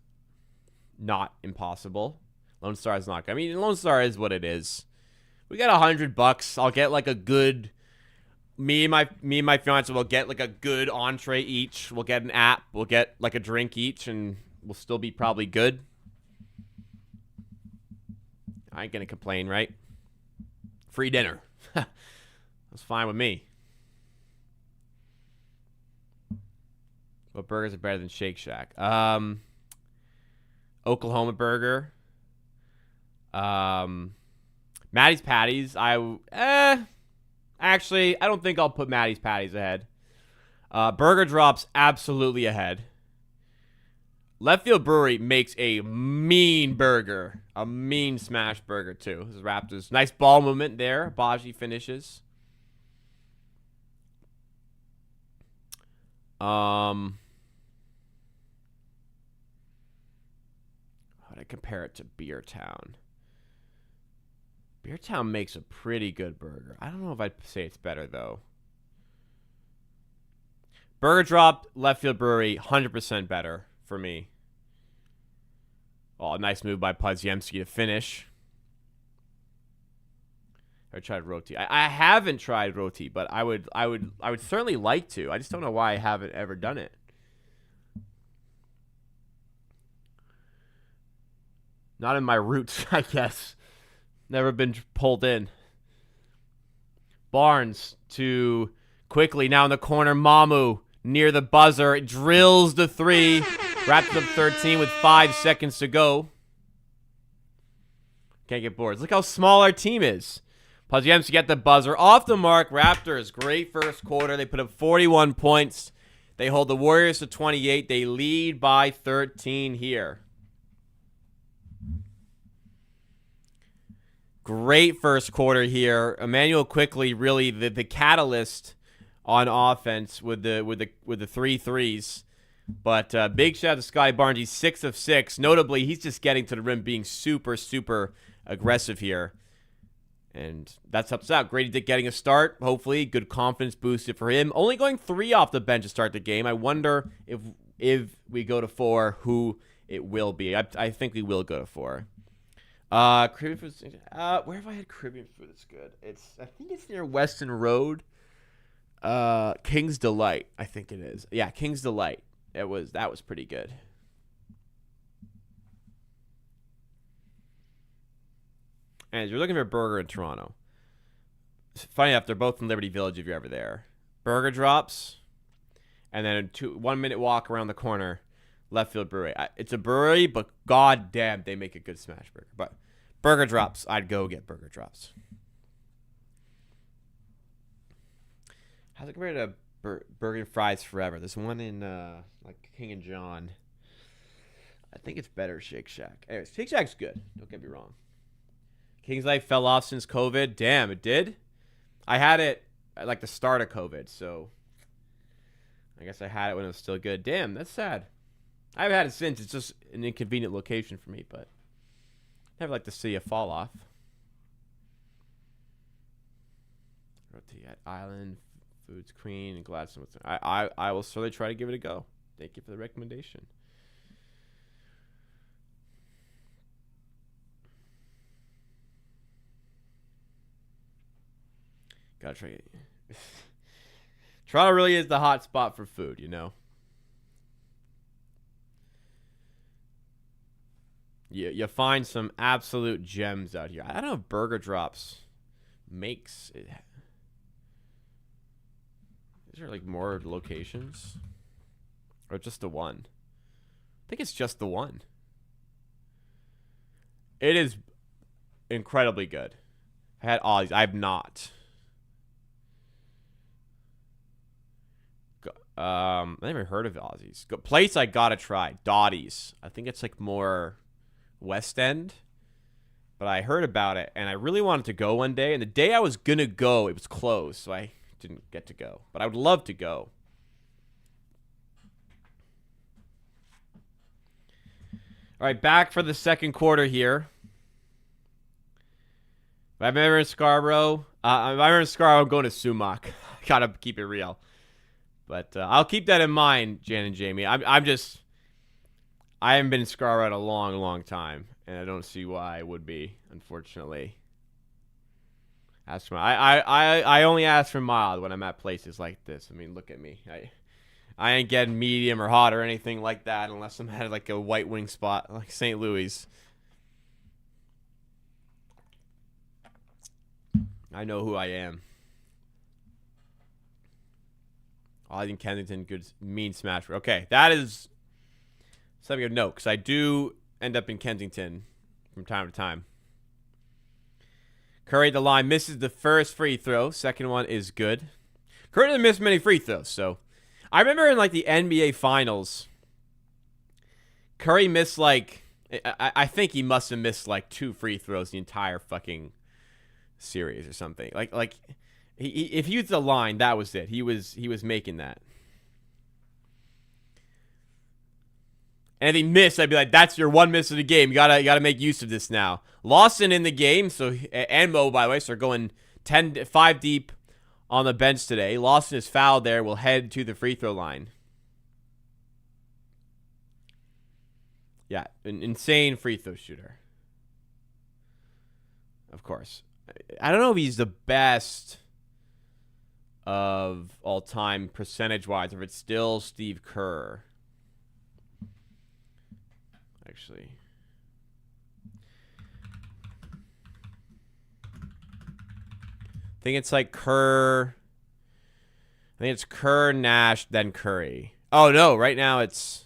Speaker 1: not impossible. Lone Star is not. I mean, Lone Star is what it is. We got $100. I'll get like a good. Me and my fiance will get like a good entree each. We'll get an app. We'll get like a drink each, and we'll still be probably good. I ain't gonna complain, right? Free dinner. That's fine with me. What burgers are better than Shake Shack? Oklahoma burger. Maddie's Patties. Actually, I don't think I'll put Maddie's Patties ahead. Burger Drops absolutely ahead. Left Field Brewery makes a mean burger. A mean smash burger, too. This is Raptors. Nice ball movement there. Baji finishes. How would I compare it to Beer Town? Beer Town makes a pretty good burger. I don't know if I'd say it's better, though. Burger Drop, Left Field Brewery, 100% better for me. Oh, nice move by Podziemski to finish. I tried roti. I haven't tried roti, but I would certainly like to. I just don't know why I haven't ever done it. Not in my roots, I guess. Never been pulled in. Barnes to Quickly now in the corner. Mamu near the buzzer. It drills the 3. Raptors up 13 with 5 seconds to go. Can't get boards. Look how small our team is. Podziemski get the buzzer. Off the mark. Raptors, great first quarter. They put up 41 points. They hold the Warriors to 28. They lead by 13 here. Great first quarter here. Emmanuel Quickly really the catalyst on offense with the 3 threes. But big shout out to Scotty Barnes. He's 6 of 6. Notably, he's just getting to the rim, being super, super aggressive here. And that's helps out. Grady Dick getting a start. Hopefully, good confidence boosted for him. Only going 3 off the bench to start the game. I wonder if we go to 4, who it will be. I think we will go to 4. Caribbean food. Where have I had Caribbean food that's good? I think it's near Weston Road. King's Delight, I think it is. Yeah, King's Delight. That was pretty good. And if you're looking for a burger in Toronto, funny enough, they're both in Liberty Village if you're ever there. Burger Drops, and then a 1 minute walk around the corner. Left Field Brewery. It's a brewery, but goddamn, they make a good smash burger. But burger drops, I'd go get burger drops. How's it compared to Burger and Fries Forever? There's one in like King and John. I think it's better Shake Shack. Anyways, Shake Shack's good. Don't get me wrong. King's Life fell off since COVID. Damn, it did. I had it at like the start of COVID, so I guess I had it when it was still good. Damn, that's sad. I haven't had it since. It's just an inconvenient location for me, but never like to see a fall off. Roti at Island, Foods Queen, and Gladstone. I will certainly try to give it a go. Thank you for the recommendation. Gotta try it. Toronto really is the hot spot for food, you know. You find some absolute gems out here. I don't know if Burger Drops makes it. Is there like more locations? Or just the one? I think it's just the one. It is incredibly good. I had Ollie's. I have not. I never heard of Aussies. Place I gotta try. Dottie's. I think it's like more West End. But I heard about it, and I really wanted to go one day. And the day I was gonna go, it was closed, so I didn't get to go. But I would love to go. All right, back for the second quarter here. If I'm ever in Scarborough, I'm going to Sumac. Gotta keep it real. But I'll keep that in mind, Jan and Jamie. I haven't been in Scarborough in a long, long time, and I don't see why I would be, unfortunately. I only ask for mild when I'm at places like this. I mean, look at me. I ain't getting medium or hot or anything like that unless I'm at like a white wing spot like St. Louis. I know who I am. Ollie's in Kensington, good, mean smash. Okay, that is something of note because I do end up in Kensington from time to time. Curry at the line misses the first free throw. Second one is good. Curry doesn't miss many free throws, so I remember in like the NBA Finals, Curry missed like I think he must have missed like 2 free throws the entire fucking series or something. Like. If he used the line, that was it. He was making that. And if he missed, I'd be like, "That's your one miss of the game. You gotta make use of this now." Lawson in the game, and Mo, by the way, so they're going 5 deep on the bench today. Lawson is fouled there. Will head to the free throw line. Yeah, an insane free throw shooter. Of course, I don't know if he's the best of all time percentage-wise, if it's still Steve Kerr. Actually. I think it's like Kerr. I think it's Kerr, Nash, then Curry. Oh, no. Right now it's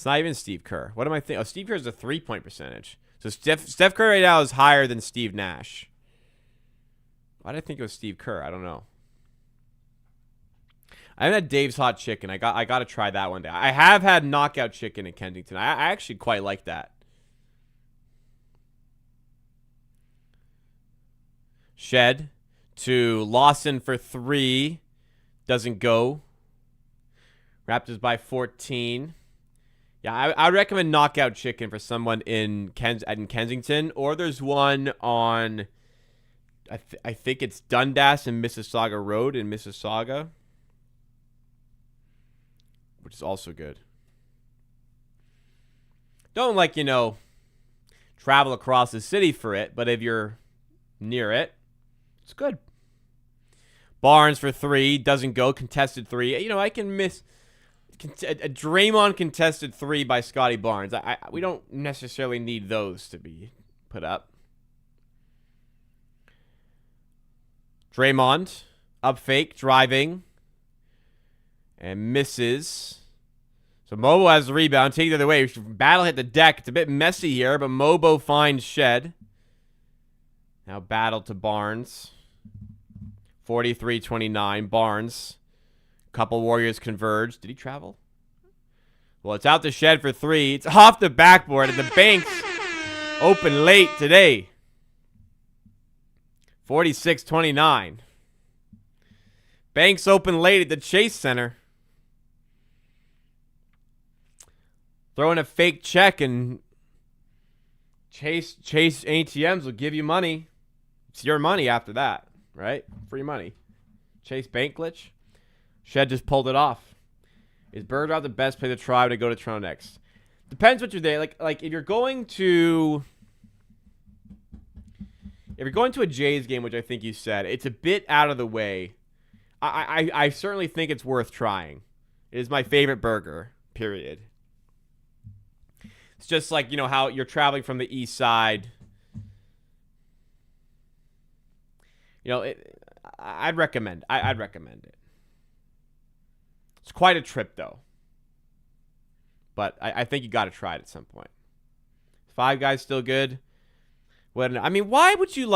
Speaker 1: not even Steve Kerr. What am I thinking? Oh, Steve Kerr's a 3-point percentage. So Steph Curry right now is higher than Steve Nash. Why did I think it was Steve Kerr? I don't know. I haven't had Dave's Hot Chicken. I got to try that one day. I have had Knockout Chicken in Kensington. I actually quite like that. Shed to Lawson for 3. Doesn't go. Raptors by 14. Yeah, I would recommend Knockout Chicken for someone in Kensington. Or there's one on... I think it's Dundas and Mississauga Road in Mississauga, which is also good. Don't travel across the city for it, but if you're near it, it's good. Barnes for 3, doesn't go, contested 3. I can miss a Draymond contested 3 by Scotty Barnes. We don't necessarily need those to be put up. Draymond, up fake, driving. And misses. So Mobo has the rebound. Take it the other way. Battle hit the deck. It's a bit messy here, but Mobo finds Shed. Now Battle to Barnes. 43-29. Barnes. Couple Warriors converge. Did he travel? Well, it's out to Shed for 3. It's off the backboard, and the Banks open late today. 46-29. Banks open late at the Chase Center. Throw in a fake check, and Chase ATMs will give you money. It's your money after that, right? Free money. Chase bank glitch. Shed just pulled it off. Is Bergeron the best play to try to go to Toronto next? Depends what you're there. Like if you're going to a Jays game, which I think you said, it's a bit out of the way. I certainly think it's worth trying. It is my favorite burger, period. It's just like, how you're traveling from the east side. I'd recommend it. It's quite a trip, though. But I think you got to try it at some point. Five Guys still good. Why would you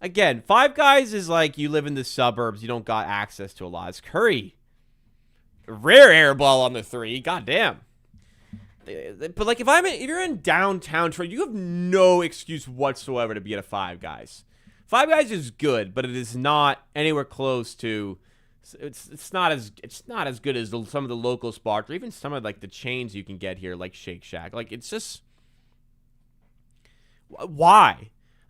Speaker 1: Again, Five Guys is like you live in the suburbs. You don't got access to a lot. It's Curry. Rare air ball on the 3. Goddamn. But if you're in downtown Toronto, you have no excuse whatsoever to be at a Five Guys. Five Guys is good, but it is not anywhere close to. It's not as good as some of the local spots or even some of the chains you can get here, like Shake Shack. It's just why?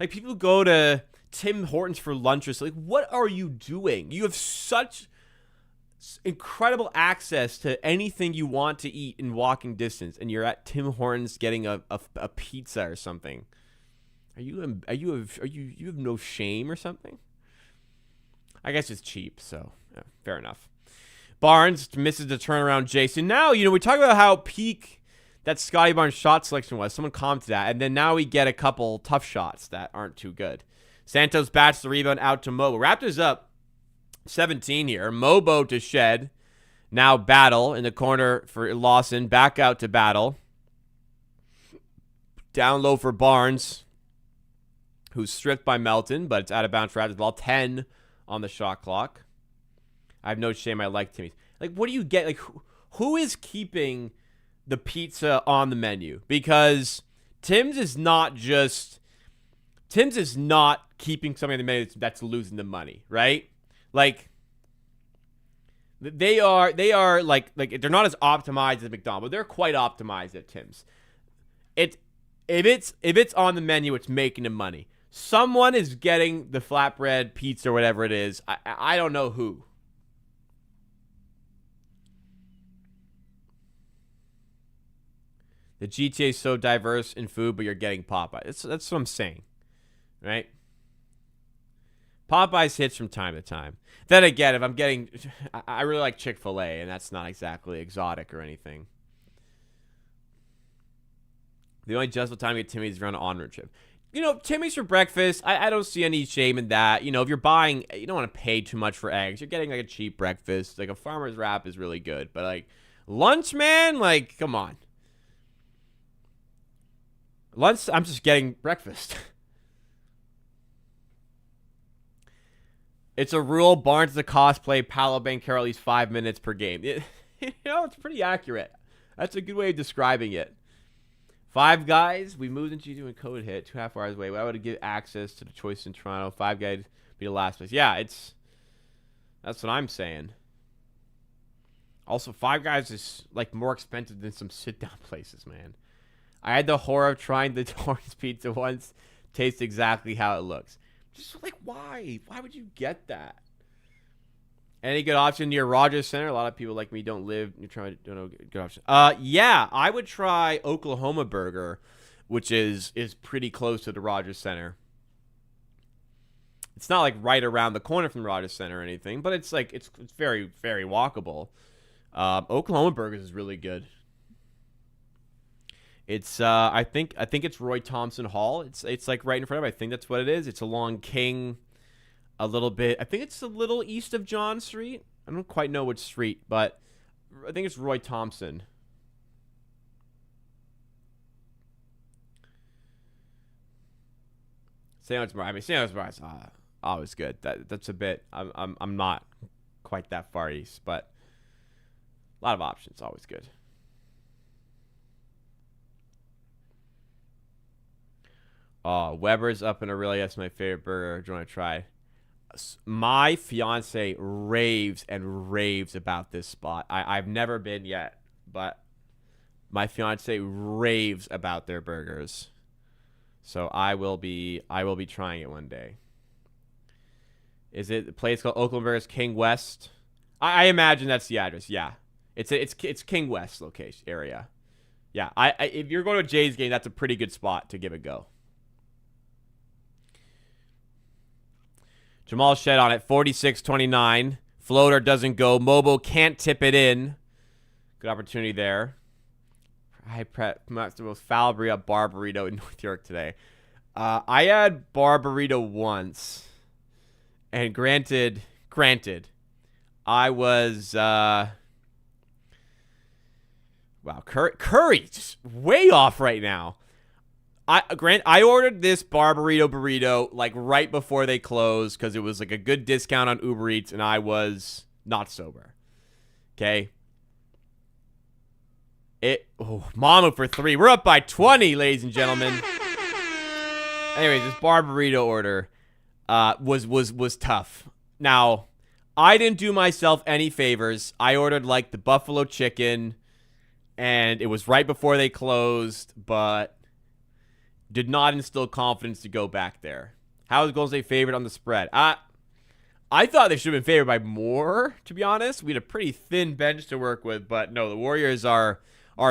Speaker 1: People go to Tim Hortons for lunch or something. What are you doing? You have such incredible access to anything you want to eat in walking distance, and you're at Tim Hortons getting a pizza or something. You have no shame or something? I guess it's cheap, so yeah, fair enough. Barnes misses the turnaround. Jason. Now, we talk about how peak that Scotty Barnes shot selection was. Someone commented that, and then now we get a couple tough shots that aren't too good. Santos bats the rebound out to Mobo. Raptors up 17 here. Mobo to Shed. Now Battle in the corner for Lawson. Back out to Battle. Down low for Barnes, who's stripped by Melton, but it's out of bounds for Raptors ball. 10 on the shot clock. I have no shame. I like Timmy's. What do you get? Who is keeping the pizza on the menu? Because Tim's is not keeping something on the menu that's losing the money, right? They are they're not as optimized as McDonald's, but they're quite optimized at Tim's. If it's on the menu, it's making them money. Someone is getting the flatbread pizza or whatever it is. I don't know who. The GTA is so diverse in food, but you're getting Popeyes. That's what I'm saying, right? Popeyes hits from time to time. Then again, if I'm getting, I really like Chick-fil-A, and that's not exactly exotic or anything. The only justifiable time to get Timmy's is around an on-road trip. Timmy's for breakfast, I don't see any shame in that. If you're buying, you don't want to pay too much for eggs. You're getting a cheap breakfast. A farmer's wrap is really good. But lunch, man, come on. Lunch, I'm just getting breakfast. It's a rule. Barnes is a cosplay. Paolo Banchero at least 5 minutes per game. It's pretty accurate. That's a good way of describing it. Five Guys, we moved into doing code hit 2.5 hours away. I would give access to the choice in Toronto. Five Guys be the last place. Yeah, that's what I'm saying. Also, Five Guys is more expensive than some sit-down places, man. I had the horror of trying the Torrance pizza once. Tastes exactly how it looks. Just why? Why would you get that? Any good option near Rogers Center? A lot of people like me don't know good option. Yeah, I would try Oklahoma Burger, which is pretty close to the Rogers Center. It's not right around the corner from the Rogers Center or anything, but it's very, very walkable. Oklahoma Burgers is really good. It's I think it's Roy Thompson Hall. It's right in front of it. I think that's what it is. It's along King. A little bit. I think it's a little east of John Street. I don't quite know which street, but I think it's Roy Thompson. Sandwich bar. I mean, sandwich bars always good. That's a bit. I'm not quite that far east, but a lot of options, always good. Oh, Weber's up in Aurelia. That's my favorite burger. Do you want to try? My fiance raves and raves about this spot. I've never been yet, but my fiance raves about their burgers. So I will be trying it one day. Is it a place called Oakland Burgers King West? I imagine that's the address. Yeah, it's King West location area. Yeah, if you're going to a Jays game, that's a pretty good spot to give a go. Jamal Shed on it, 46-29. Floater doesn't go. Mobo can't tip it in. Good opportunity there. I prep the most foul burrito, bar burrito in North York today. I had bar burrito once, and granted, I was wow, Curry just way off right now. I ordered this bar burrito like right before they closed because it was like a good discount on Uber Eats, and I was not sober. Okay. Mama for 3. We're up by 20, ladies and gentlemen. Anyways, this bar burrito order was tough. Now, I didn't do myself any favors. I ordered like the buffalo chicken, and it was right before they closed, but did not instill confidence to go back there. How is Golden State favored on the spread? I thought they should have been favored by more, to be honest. We had a pretty thin bench to work with, but no, the Warriors are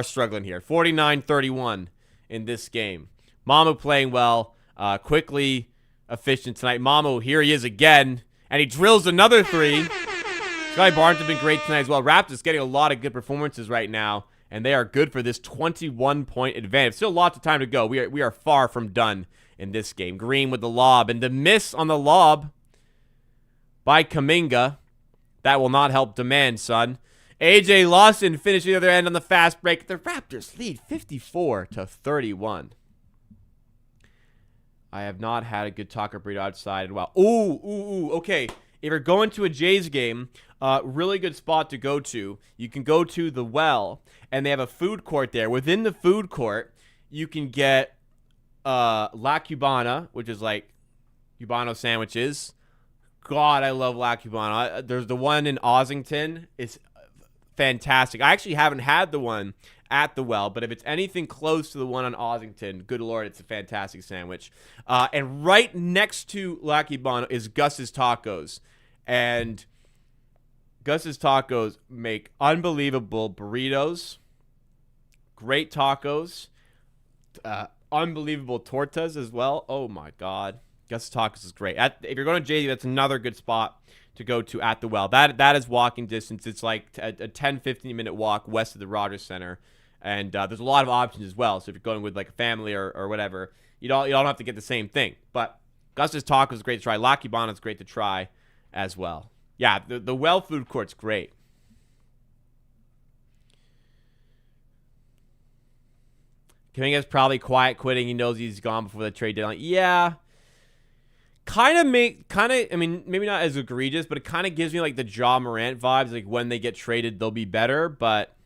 Speaker 1: struggling here. 49-31 in this game. Mamu playing well, quickly efficient tonight. Mamu, here he is again, and he drills another 3. Sky Barnes have been great tonight as well. Raptors getting a lot of good performances right now, and they are good for this 21-point advantage. Still lots of time to go. We are far from done in this game. Green with the lob, and the miss on the lob by Kuminga. That will not help demand, son. A.J. Lawson finished the other end on the fast break. The Raptors lead 54-31. I have not had a good taco burrito outside in a while. Ooh, okay. If you're going to a Jays game, really good spot to go to. You can go to the Well, and they have a food court there. Within the food court, you can get La Cubana, which is like Cubano sandwiches. God, I love La Cubana. There's the one in Ossington. It's fantastic. I actually haven't had the one at the Well, but if it's anything close to the one on Ossington, good Lord, it's a fantastic sandwich. And right next to La Cubana is Gus's Tacos. And Gus's Tacos make unbelievable burritos, great tacos, unbelievable tortas as well. Oh, my God. Gus's Tacos is great. If you're going to JD, that's another good spot to go to at the Well. That is walking distance. It's like a 10-15 minute walk west of the Rogers Center. And there's a lot of options as well. So if you're going with like a family or whatever, you don't have to get the same thing. But Gus's Tacos is great to try. La Cubana is great to try as well. Yeah, the Well food court's great. Kuminga's probably quiet quitting. He knows he's gone before the trade deadline. Yeah. I mean, maybe not as egregious, but it kind of gives me like the Ja Morant vibes. Like when they get traded, they'll be better. But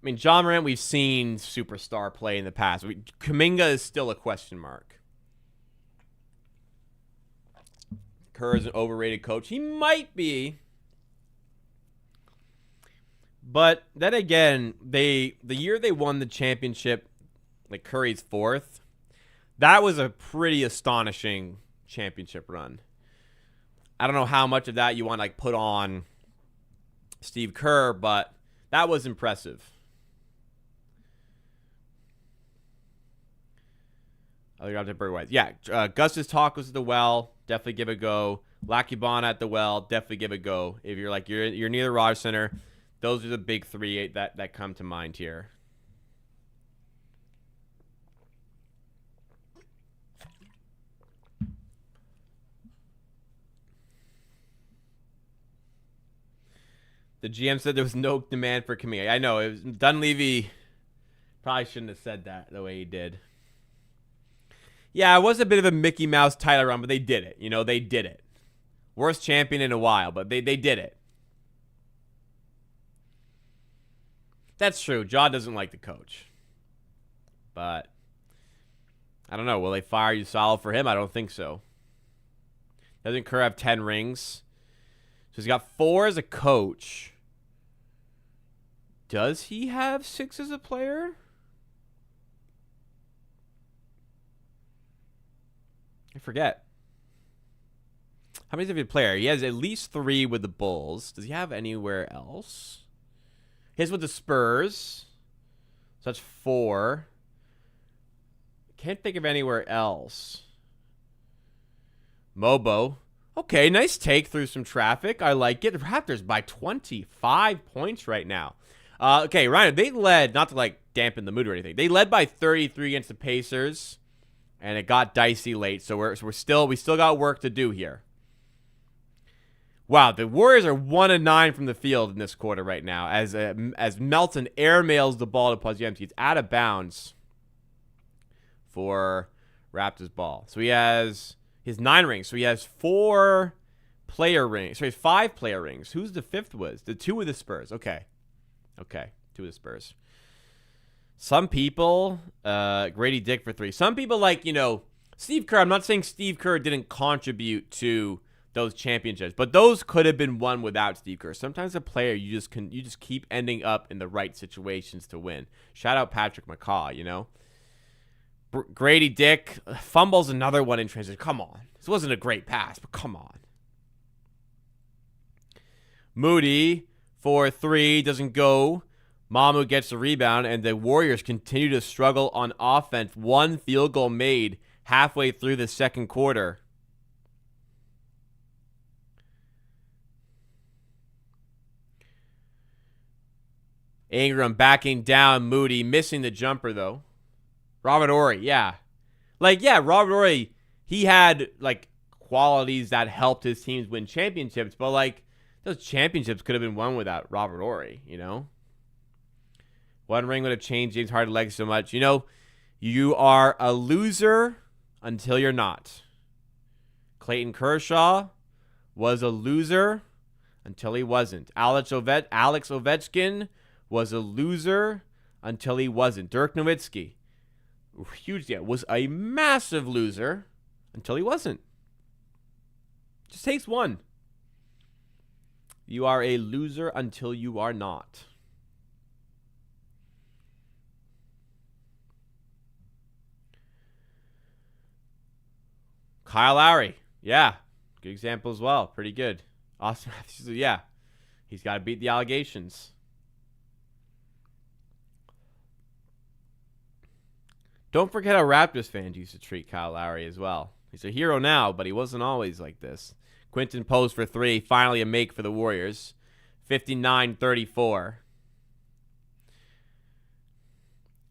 Speaker 1: I mean, Ja Morant, we've seen superstar play in the past. Kuminga is still a question mark. Kerr is an overrated coach. He might be. But then again, the year they won the championship, like Curry's 4th, that was a pretty astonishing championship run. I don't know how much of that you want to like put on Steve Kerr, but that was impressive. Yeah, Gus's Tacos at the Well, definitely give it a go. La Cubana at the Well, definitely give it a go. If you're like you're near the Rogers Center, those are the big 3 that come to mind here. The GM said there was no demand for Kuminga. I know. It was, Dunleavy probably shouldn't have said that the way he did. Yeah, it was a bit of a Mickey Mouse title run, but they did it. They did it. Worst champion in a while, but they did it. That's true. Ja doesn't like the coach. But I don't know. Will they fire Usala for him? I don't think so. Doesn't Kerr have 10 rings? So he's got 4 as a coach. Does he have 6 as a player? I forget. How many does he have a player? He has at least 3 with the Bulls. Does he have anywhere else? He has with the Spurs. So that's 4. Can't think of anywhere else. Mobo. Okay, nice take through some traffic. I like it. The Raptors by 25 points right now. Okay, Ryan, they led, not to dampen the mood or anything. They led by 33 against the Pacers, and it got dicey late. So we still got work to do here. Wow, the Warriors are 1-9 from the field in this quarter right now as Melton airmails the ball to Podziemski. It's out of bounds for Raptors ball. So he has his 9 rings. So he has 4 player rings. So he has 5 player rings. Who's the 5th was? The 2 with the Spurs. Okay, 2 with the Spurs. Some people, Grady Dick for 3. Some people Steve Kerr. I'm not saying Steve Kerr didn't contribute to those championships, but those could have been won without Steve Kerr. Sometimes a player you just keep ending up in the right situations to win. Shout out Patrick McCaw. Grady Dick fumbles another one in transition. Come on, this wasn't a great pass, but come on. Moody for 3 doesn't go. Mamu gets the rebound, and the Warriors continue to struggle on offense. 1 field goal made halfway through the second quarter. Ingram backing down. Moody missing the jumper, though. Robert Horry, yeah. Robert Horry, he had, qualities that helped his teams win championships, but, those championships could have been won without Robert Horry, 1 ring would have changed James Harden's legs so much. You are a loser until you're not. Clayton Kershaw was a loser until he wasn't. Alex Ovechkin was a loser until he wasn't. Dirk Nowitzki, huge deal, was a massive loser until he wasn't. Just takes 1. You are a loser until you are not. Kyle Lowry, yeah, good example as well. Pretty good. Austin Matthews, yeah, he's got to beat the allegations. Don't forget how Raptors fans used to treat Kyle Lowry as well. He's a hero now, but he wasn't always like this. Quinton Post for 3, finally a make for the Warriors. 59-34.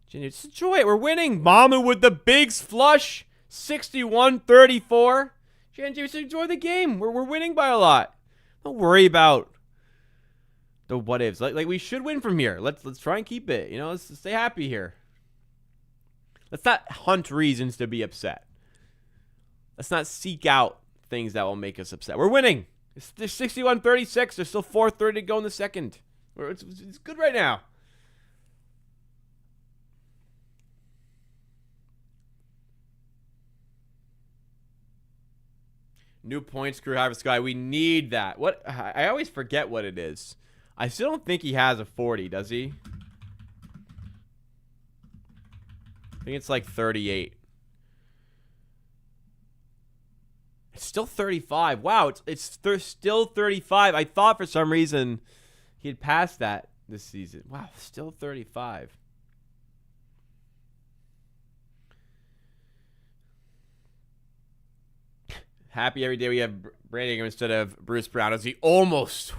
Speaker 1: Just enjoy it. We're winning. Mamu with the big flush. 61-34. Just enjoy the game. We're winning by a lot. Don't worry about the what ifs. We should win from here. Let's try and keep it. Let's stay happy here. Let's not hunt reasons to be upset. Let's not seek out things that will make us upset. We're winning. It's 61-36. There's still 4:30 to go in the second. It's good right now. New points crew, Harvest Sky. We need that. What? I always forget what it is. I still don't think he has a 40, does he? I think it's 38. It's still 35. Wow, it's still 35. I thought for some reason he had passed that this season. Wow, still 35. Happy every day we have Brandon Ingram instead of Bruce Brown, as he almost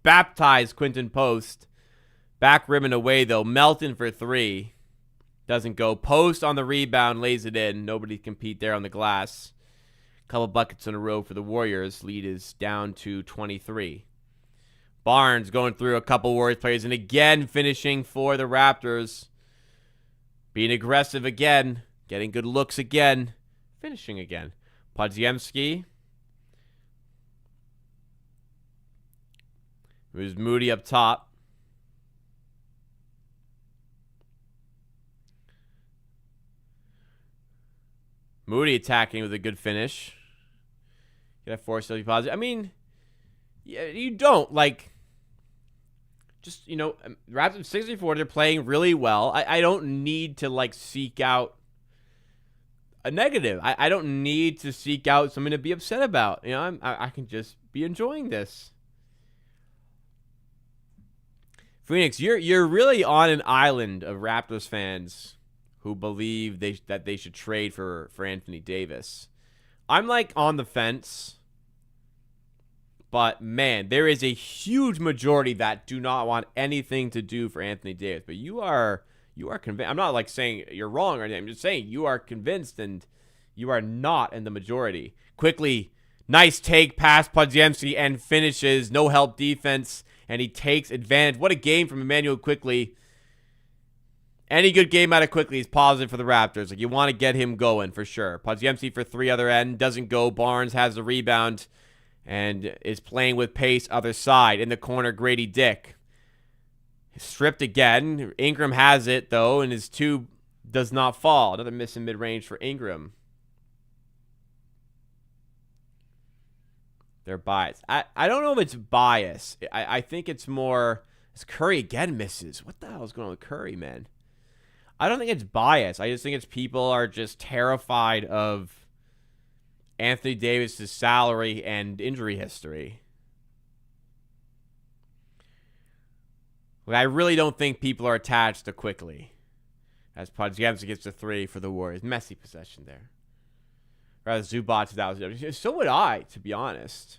Speaker 1: baptized Quinton Post. Back rimming away, though. Melton for 3. Doesn't go. Post on the rebound, lays it in. Nobody can compete there on the glass. Couple buckets in a row for the Warriors. Lead is down to 23. Barnes going through a couple Warriors players and again finishing for the Raptors. Being aggressive again. Getting good looks again. Finishing again. Podziemski. Moves Moody up top. Moody attacking with a good finish. Get a force to be positive. I mean, yeah, you don't like. Just, you know, Raptors 64, they're playing really well. I don't need to, like, seek out a negative. I don't need to seek out something to be upset about. You know, I can just be enjoying this. Phoenix, you're really on an island of Raptors fans who believe that they should trade for Anthony Davis. I'm, like, on the fence. But, man, there is a huge majority that do not want anything to do for Anthony Davis. But you are convinced. I'm not, like, saying you're wrong or anything. I'm just saying you are convinced and you are not in the majority. Quickly, nice take past Podziemski and finishes. No help defense. And he takes advantage. What a game from Emmanuel Quickly. Any good game out of Quickly is positive for the Raptors. Like, you want to get him going for sure. Podziemski for three other end. Doesn't go. Barnes has the rebound. And is playing with pace other side. In the corner, Grady Dick. Stripped again. Ingram has it, though, and his two does not fall. Another miss in mid-range for Ingram. They're biased. I don't know if it's bias. I think it's more... As Curry again misses. What the hell is going on with Curry, man? I don't think it's bias. I just think it's people are just terrified of Anthony Davis' salary and injury history. Like, I really don't think people are attached to Quickly. As Podziemski gets the three for the Warriors. Messy possession there. Rather Zubac, that was... So would I, to be honest.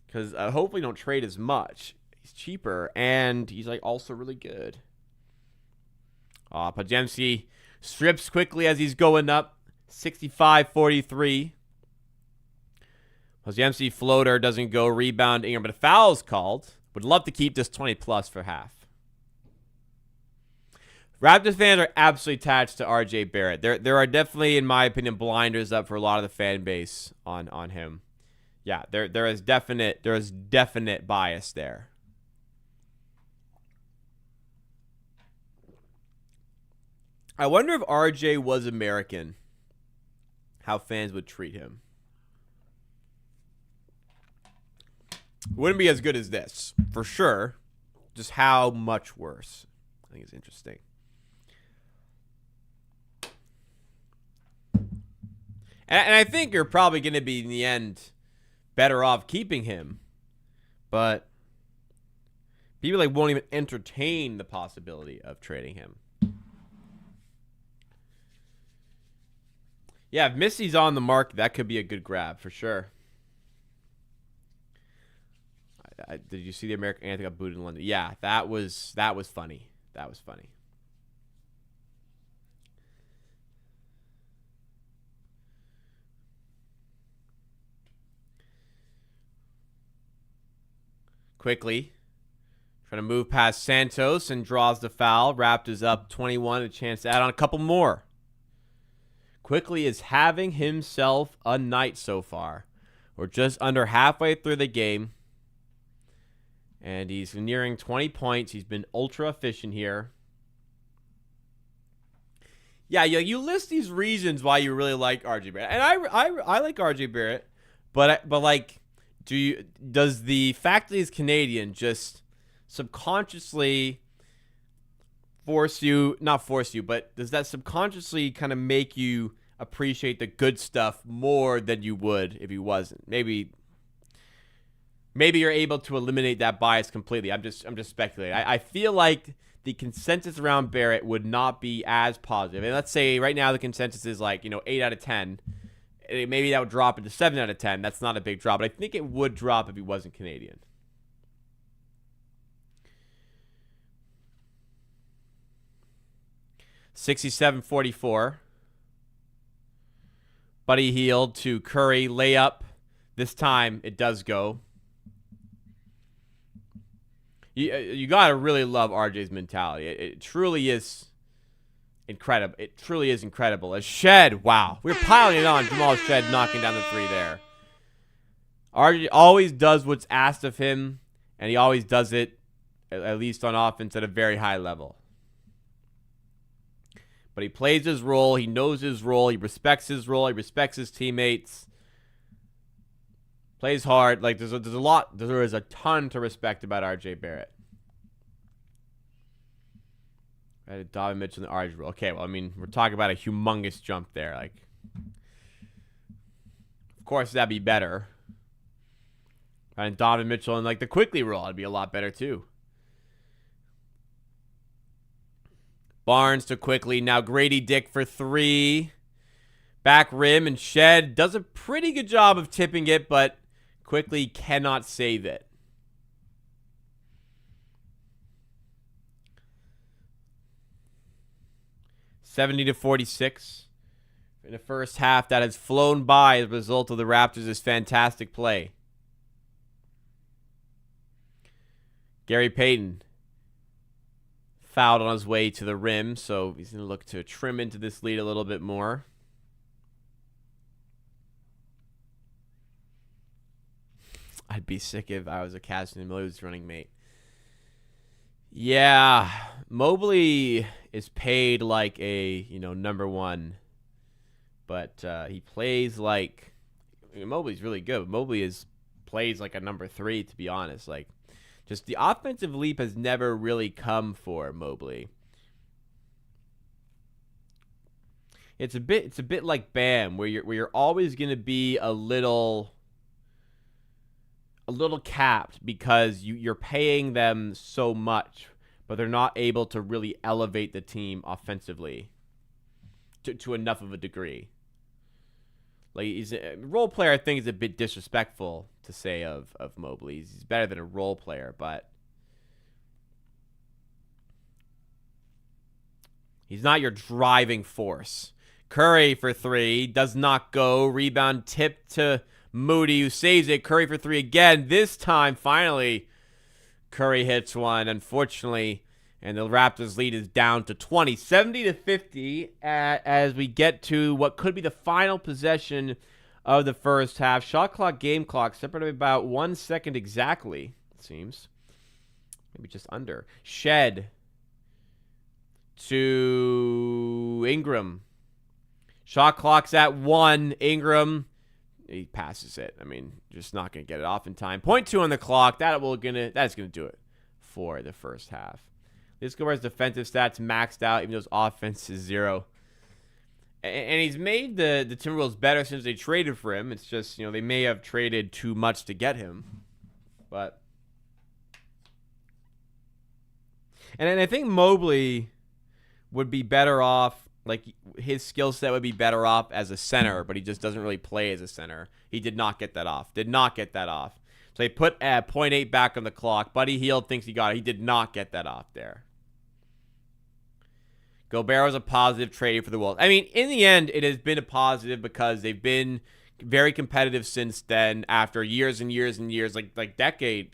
Speaker 1: Because hopefully don't trade as much. He's cheaper, and he's like also really good. Podziemski strips Quickly as he's going up. 65-43. Podziemski floater doesn't go. Rebound Ingram, but a foul's called. Would love to keep this 20-plus for half. Raptors fans are absolutely attached to R.J. Barrett. There are definitely, in my opinion, blinders up for a lot of the fan base on him. Yeah, there is definite bias there. I wonder if R.J. was American, how fans would treat him. Wouldn't be as good as this, for sure. Just how much worse. I think it's interesting. And I think you're probably going to be, in the end, better off keeping him. But people like won't even entertain the possibility of trading him. Yeah, if Missy's on the market, that could be a good grab, for sure. Did you see the American Anthem got booed in London? Yeah, that was funny. That was funny. Quickly trying to move past Santos and draws the foul. Raptors up 21, a chance to add on a couple more. Quickly is having himself a night so far. We're just under halfway through the game. And he's nearing 20 points. He's been ultra efficient here. Yeah, you list these reasons why you really like RJ Barrett. And I like RJ Barrett, but like, does the fact that he's Canadian just subconsciously not force you, but does that subconsciously kind of make you appreciate the good stuff more than you would if he wasn't? Maybe you're able to eliminate that bias completely. I'm just speculating. I feel like the consensus around Barrett would not be as positive. And let's say right now the consensus is like, 8 out of 10. Maybe that would drop into 7 out of 10. That's not a big drop, but I think it would drop if he wasn't Canadian. $67-44. Buddy Hield to Curry. Layup. This time it does go. You got to really love RJ's mentality. It truly is incredible. It truly is incredible. A Shed, wow. We're piling it on. Jamal Shed knocking down the three there. RJ always does what's asked of him, and he always does it, at least on offense, at a very high level. But he plays his role. He knows his role. He respects his role. He respects his teammates. Plays hard. Like, there is a ton to respect about RJ Barrett. Right, Donovan Mitchell and the RJ role. Okay, well, I mean, we're talking about a humongous jump there. Like, of course, that'd be better. And Donovan Mitchell and, like, the Quickly role would be a lot better, too. Barnes to Quickly. Now Grady Dick for three. Back rim, and Shed does a pretty good job of tipping it, but Quickly cannot save it. $70-46 in the first half. That has flown by as a result of the Raptors' fantastic play. Gary Payton fouled on his way to the rim, so he's going to look to trim into this lead a little bit more. I'd be sick if I was a Cashman Blues running mate. Yeah, Mobley is paid like a, number one, but he plays like, Mobley's really good. Mobley plays like a number three, to be honest. Like, just the offensive leap has never really come for Mobley. It's a bit like Bam, where you're always going to be a little capped because you're paying them so much, but they're not able to really elevate the team offensively to enough of a degree. Like, he's a role player, I think, is a bit disrespectful to say of Mobley. He's better than a role player, but he's not your driving force. Curry for three, does not go. Rebound tip to Moody, who saves it. Curry for three again. This time, finally, Curry hits one, unfortunately, and the Raptors lead is down to 20. 70-50 as we get to what could be the final possession of the first half. Shot clock, game clock, separated about 1 second exactly, it seems. Maybe just under. Shed to Ingram. Shot clock's at 1. Ingram, he passes it. I mean, just not going to get it off in time. 0.2 on the clock. That's going to do it for the first half. This Gobert's defensive stats maxed out, even though his offense is 0. And he's made the Timberwolves better since they traded for him. It's just, they may have traded too much to get him. But, and I think Mobley would be better off, like, his skill set would be better off as a center, but he just doesn't really play as a center. He did not get that off. So they put 0.8 back on the clock. Buddy Hield thinks he got it. He did not get that off there. Gobert was a positive trade for the Wolves. I mean, in the end, it has been a positive because they've been very competitive since then after years and years and years, like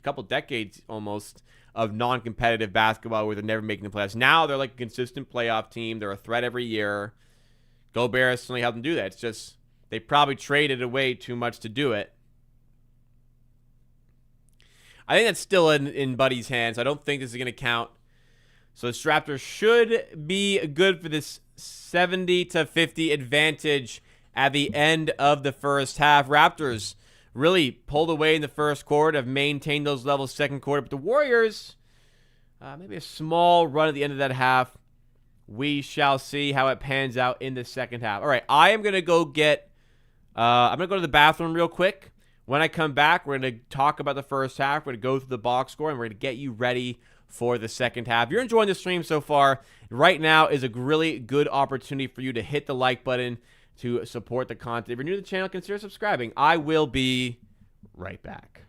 Speaker 1: couple decades almost of non-competitive basketball where they're never making the playoffs. Now they're like a consistent playoff team. They're a threat every year. Gobert has certainly helped them do that. It's just they probably traded away too much to do it. I think that's still in Buddy's hands. I don't think this is going to count. So the Raptors should be good for this 70-50 advantage at the end of the first half. Raptors really pulled away in the first quarter, have maintained those levels second quarter. But the Warriors, maybe a small run at the end of that half. We shall see how it pans out in the second half. All right, I am going to go I'm going to go to the bathroom real quick. When I come back, we're going to talk about the first half. We're going to go through the box score, and we're going to get you ready for the second half. If you're enjoying the stream so far, right now is a really good opportunity for you to hit the like button to support the content. If you're new to the channel, consider subscribing. I will be right back.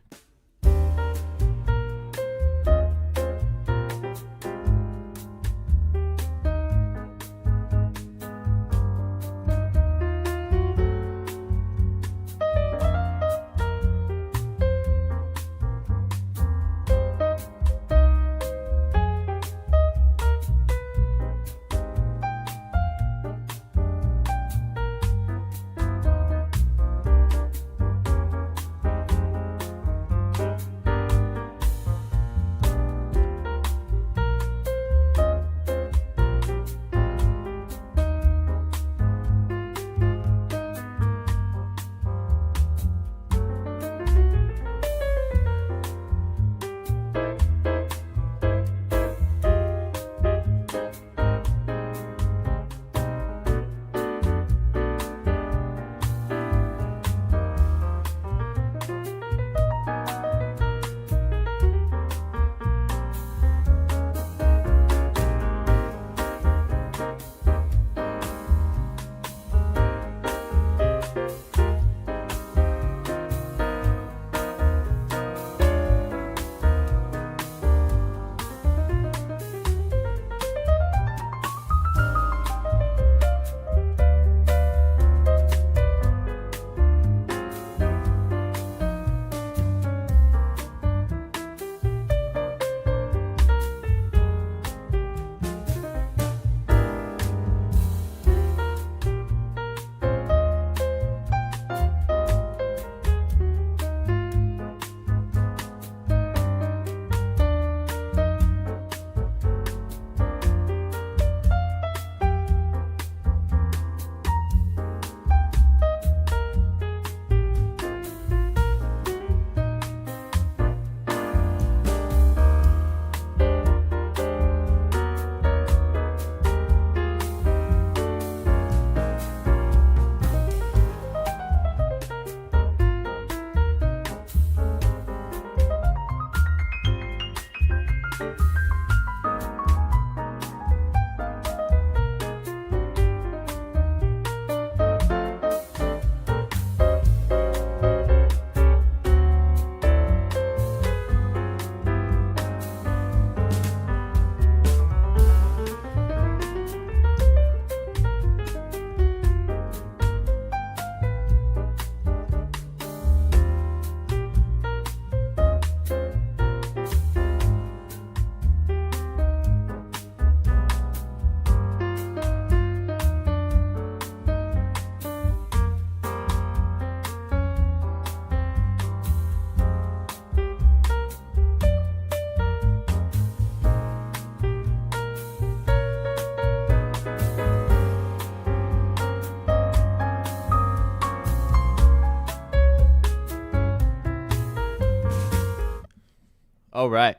Speaker 1: All right.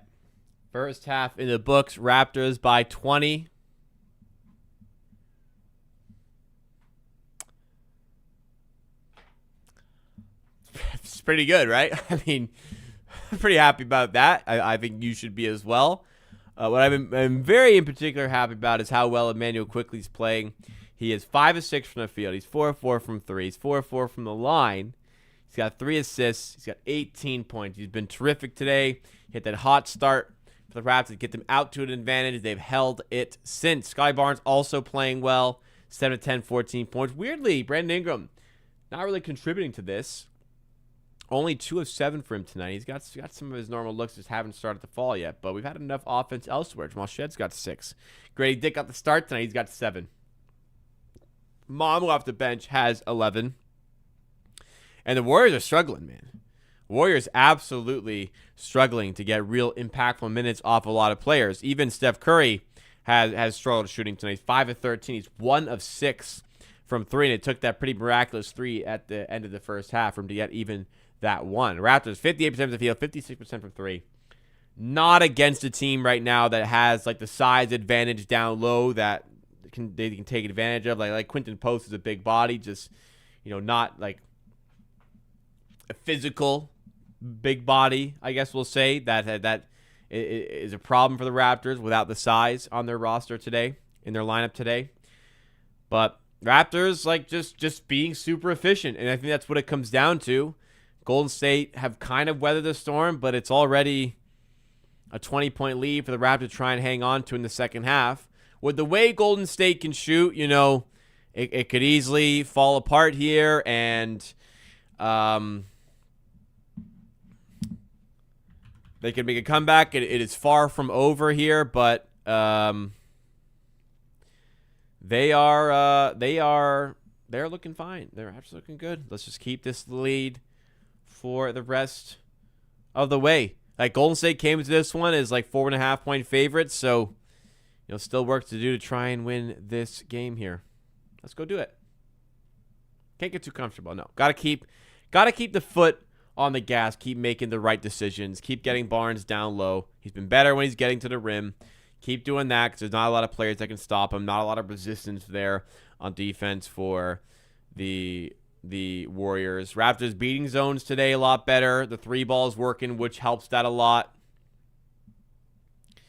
Speaker 1: First half in the books. Raptors by 20. It's pretty good, right? I mean, I'm pretty happy about that. I think you should be as well. What I'm very in particular happy about is how well Emmanuel Quickley's playing. He is 5 of 6 from the field. He's 4 of 4 from 3. He's 4 of 4 from the line. He's got 3 assists. He's got 18 points. He's been terrific today. He hit that hot start for the Raptors to get them out to an advantage. They've held it since. Sky Barnes also playing well. 7 of 10, 14 points. Weirdly, Brandon Ingram not really contributing to this. Only 2 of 7 for him tonight. He's got some of his normal looks, just haven't started to fall yet. But we've had enough offense elsewhere. Jamal Shedd's got 6. Grady Dick got the start tonight. He's got 7. Mamu off the bench has 11. And the Warriors are struggling, man. Warriors absolutely struggling to get real impactful minutes off a lot of players. Even Steph Curry has struggled shooting tonight. He's 5 of 13. He's 1 of 6 from 3. And it took that pretty miraculous 3 at the end of the first half for him to get even that one. Raptors 58% of the field, 56% from 3. Not against a team right now that has like the size advantage down low that they can take advantage of. Like Quinton Post is a big body, just not like a physical big body. I guess we'll say that is a problem for the Raptors without the size on their roster today, in their lineup today. But Raptors like just being super efficient, and I think that's what it comes down to. Golden State have kind of weathered the storm, but it's already a 20-point lead for the Raptors to try and hang on to in the second half. With the way Golden State can shoot, it could easily fall apart here, and they could make a comeback. It is far from over here, but they're looking fine. They're actually looking good. Let's just keep this lead for the rest of the way. Like Golden State came to this one as like 4.5-point favorites, so still work to do to try and win this game here. Let's go do it. Can't get too comfortable. No, gotta keep the foot on the gas. Keep making the right decisions. Keep getting Barnes down low. He's been better when he's getting to the rim. Keep doing that because there's not a lot of players that can stop him. Not a lot of resistance there on defense for the Warriors. Raptors beating zones today a lot better. The 3 ball's working, which helps that a lot.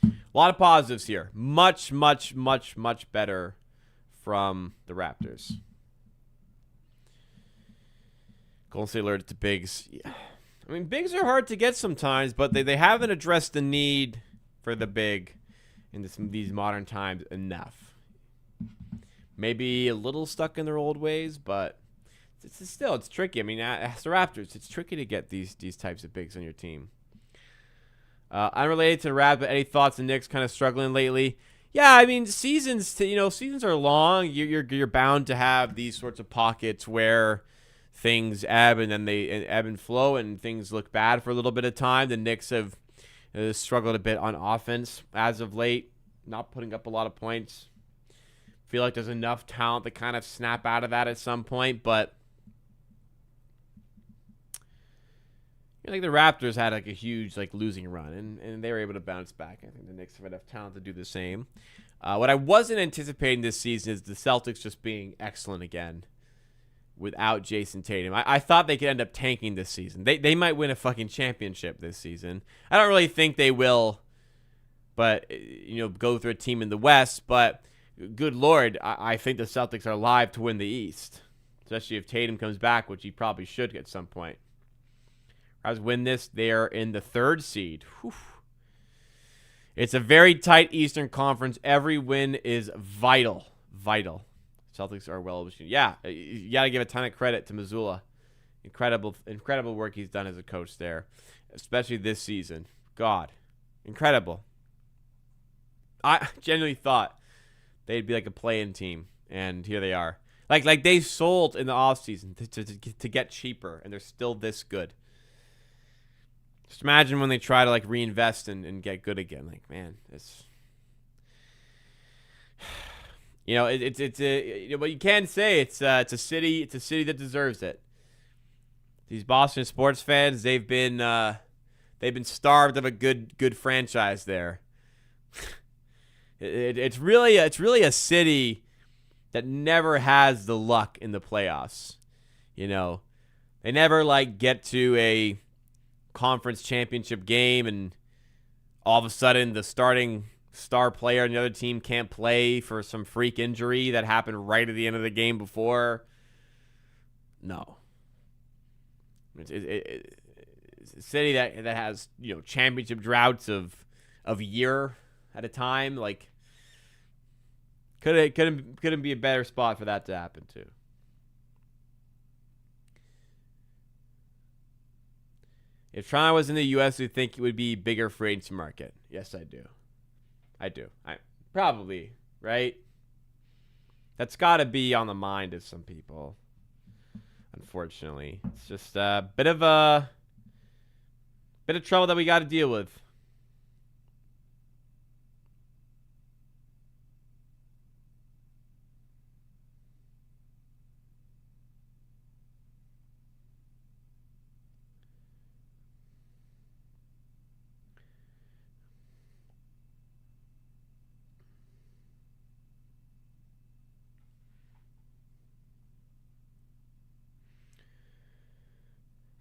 Speaker 1: A lot of positives here. Much, much, much, much better from the Raptors. Golden State alerted to bigs. Yeah. I mean, bigs are hard to get sometimes, but they haven't addressed the need for the big in these modern times enough. Maybe a little stuck in their old ways, but it's tricky. I mean, as the Raptors, it's tricky to get these types of bigs on your team. Unrelated to the Raptors, but any thoughts on Knicks kind of struggling lately? Yeah, I mean, seasons are long. You're bound to have these sorts of pockets where things ebb and then they ebb and flow and things look bad for a little bit of time. The Knicks have struggled a bit on offense as of late, not putting up a lot of points. Feel like there's enough talent to kind of snap out of that at some point, but I think the Raptors had like a huge losing run, and they were able to bounce back. I think the Knicks have enough talent to do the same. What I wasn't anticipating this season is the Celtics just being excellent again without Jason Tatum. I thought they could end up tanking this season. They might win a fucking championship this season. I don't really think they will, but go through a team in the West. But good Lord, I think the Celtics are live to win the East, especially if Tatum comes back, which he probably should at some point. Raptors win this. They're in the 3rd seed. Whew. It's a very tight Eastern Conference. Every win is vital. Vital. Celtics are well positioned. Yeah, you got to give a ton of credit to Mazzulla. Incredible work he's done as a coach there, especially this season. God, incredible. I genuinely thought they'd be like a play-in team, and here they are. Like they sold in the offseason to get cheaper, and they're still this good. Just imagine when they try to reinvest and get good again. Like, man, it's but you can say it's a city that deserves it. These Boston sports fans, they've been They've been starved of a good franchise there. It's really a city that never has the luck in the playoffs. You know, they never like get to a conference championship game and all of a sudden the starting star player on the other team can't play for some freak injury that happened right at the end of the game before. No. It's a city that has, championship droughts of a year at a time. Like, couldn't be a better spot for that to happen too. If Toronto was in the U.S., you think it would be bigger free agency market? Yes, I do. Probably, right? That's got to be on the mind of some people. Unfortunately, it's just a bit of trouble that we got to deal with.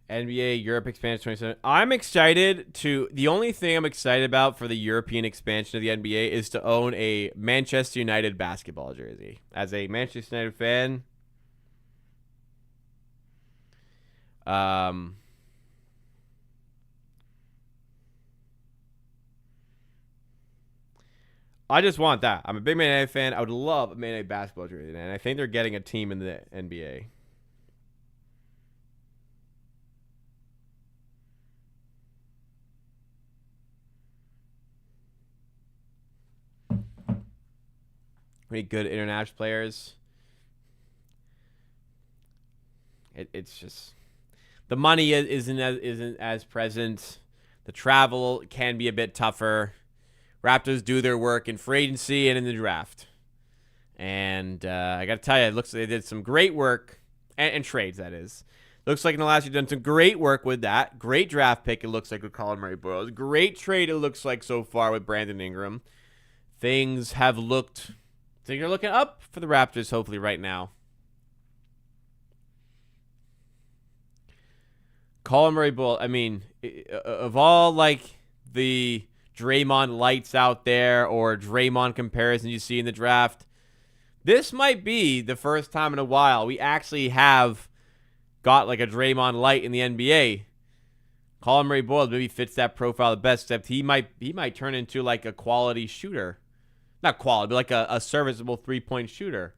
Speaker 1: NBA Europe expansion 27. I'm excited to. The only thing I'm excited about for the European expansion of the NBA is to own a Manchester United basketball jersey. As a Manchester United fan, I just want that. I'm a big Man United fan. I would love a Man United basketball jersey, and I think they're getting a team in the NBA. Many good international players. It's just the money isn't as present. The travel can be a bit tougher. Raptors do their work in free agency and in the draft. And I got to tell you, it looks like they did some great work, and trades, that is. Looks like in the last year, done some great work with that. Great draft pick, it looks like, with Colin Murray-Boyles. Great trade, it looks like, so far with Brandon Ingram. Things are looking up for the Raptors, hopefully, right now. Colin Murray-Boyles, I mean, of all, like, the Draymond lights out there or Draymond comparisons you see in the draft, this might be the first time in a while we actually have got like a Draymond light in the NBA. Colin Murray-Boyles maybe fits that profile the best, except he might turn into like a quality shooter. Not quality, but like a serviceable three-point shooter.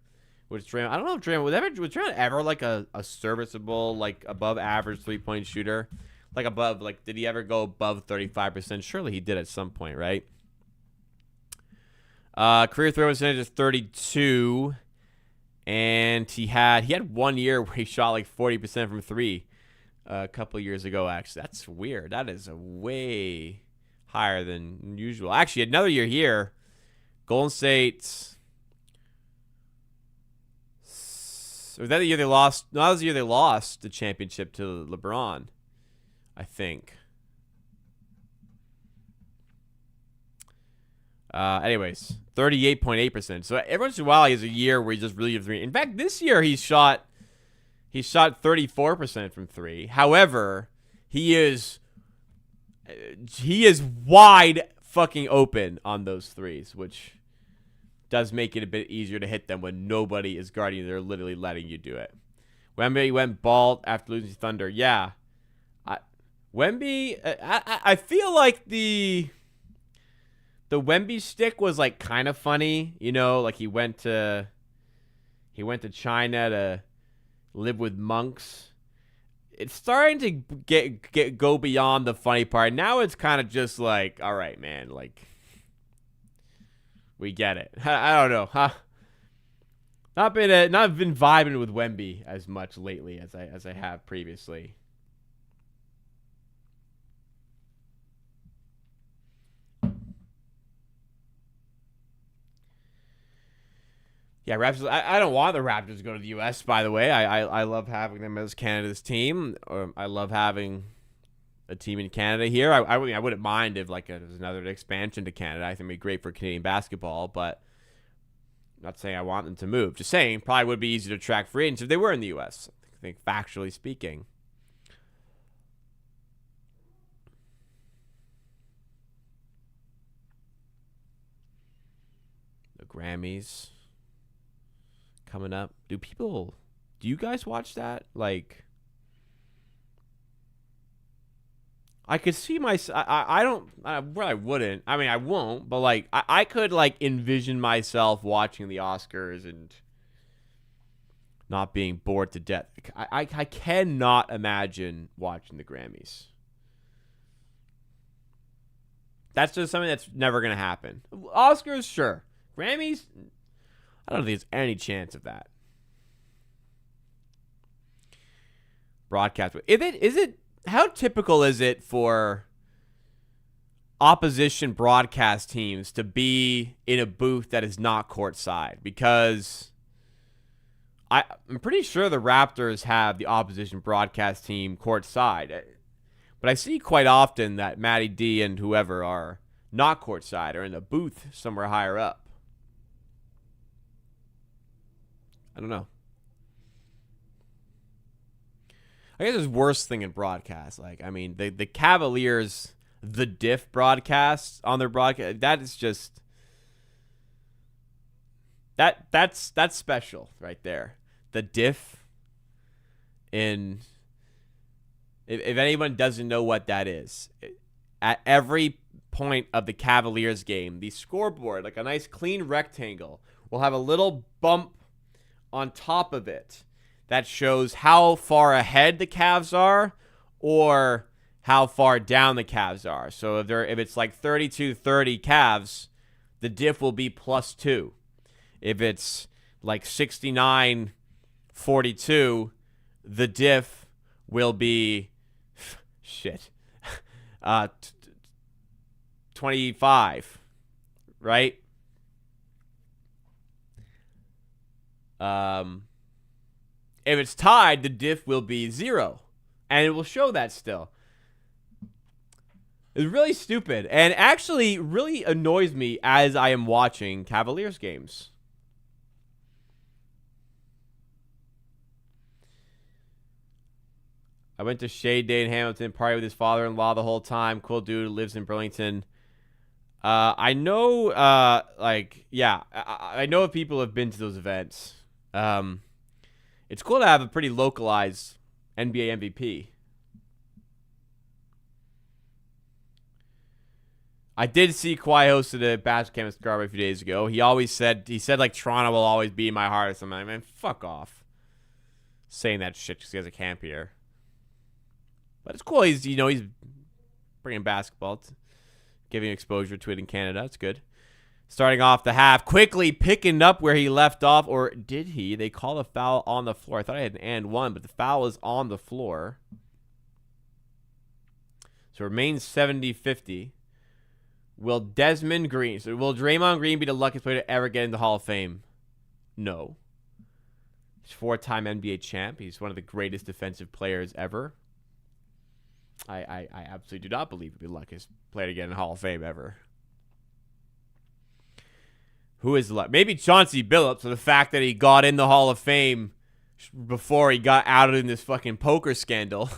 Speaker 1: Which Draymond, I don't know if Draymond was Draymond ever like a serviceable, like above average three-point shooter? Like above, like did he ever go above 35%? Surely he did at some point, right? Career throw percentage is 32, and he had 1 year where he shot like 40% from three a couple years ago. Actually, that's weird. That is a way higher than usual. Actually, another year here, Golden State. Was that the year they lost? No, that was the year they lost the championship to LeBron, I think. Anyways, 38.8%. So every once in a while, he has a year where he just really gives three. In fact, this year he shot 34% from three. However, he is wide fucking open on those threes, which does make it a bit easier to hit them when nobody is guarding you. They're literally letting you do it. Wemby went bald after losing to Thunder. Yeah. Wemby, I feel like the Wemby stick was like kind of funny, like he went to China to live with monks. It's starting to go beyond the funny part. Now it's kind of just like, all right, man, like we get it. I don't know, huh? Not been vibing with Wemby as much lately as I have previously. Yeah, Raptors. I don't want the Raptors to go to the U.S., by the way. I love having them as Canada's team. I love having a team in Canada here. I wouldn't mind if like there's another expansion to Canada. I think it'd be great for Canadian basketball, but I'm not saying I want them to move. Just saying, probably would be easier to track free agents if they were in the U.S. I think factually speaking. The Grammys coming up. Do you guys watch that? Like, I could see I wouldn't. I mean, I won't, but like, I could like envision myself watching the Oscars and not being bored to death. I cannot imagine watching the Grammys. That's just something that's never going to happen. Oscars, sure. Grammys, I don't think there's any chance of that. Broadcast. Is it how typical is it for opposition broadcast teams to be in a booth that is not courtside? Because I'm pretty sure the Raptors have the opposition broadcast team courtside. But I see quite often that Matty D and whoever are not courtside or in a booth somewhere higher up. I don't know. I guess there's worse thing in broadcast. Like, I mean, the Cavaliers, the diff broadcasts on their broadcast, that is just that's special right there. The diff in if anyone doesn't know what that is, at every point of the Cavaliers game, the scoreboard, like a nice clean rectangle, will have a little bump on top of it that shows how far ahead the Cavs are or how far down the Cavs are. So if it's like 32-30 Cavs, the diff will be +2. If it's like 69-42, the diff will be 25, right? If it's tied, the diff will be 0, and it will show that still. It's really stupid, and actually really annoys me as I am watching Cavaliers games. I went to Shade Day in Hamilton, party with his father-in-law the whole time. Cool dude, lives in Burlington. I know, I know if people have been to those events. It's cool to have a pretty localized NBA MVP. I did see Kawhi hosted a basketball camp with Scarborough a few days ago. He said like Toronto will always be in my heart or something. Man, fuck off. Saying that shit just because he has a camp here. But it's cool. He's bringing basketball, giving exposure to it in Canada. It's good. Starting off the half, quickly picking up where he left off, or did he? They call a foul on the floor. I thought I had an and one, but the foul is on the floor. So it remains 70-50. Will Draymond Green be the luckiest player to ever get in the Hall of Fame? No. He's 4-time NBA champ. He's one of the greatest defensive players ever. I absolutely do not believe he'd be the luckiest player to get in the Hall of Fame ever. Who is luck? Maybe Chauncey Billups, for the fact that he got in the Hall of Fame before he got outed in this fucking poker scandal.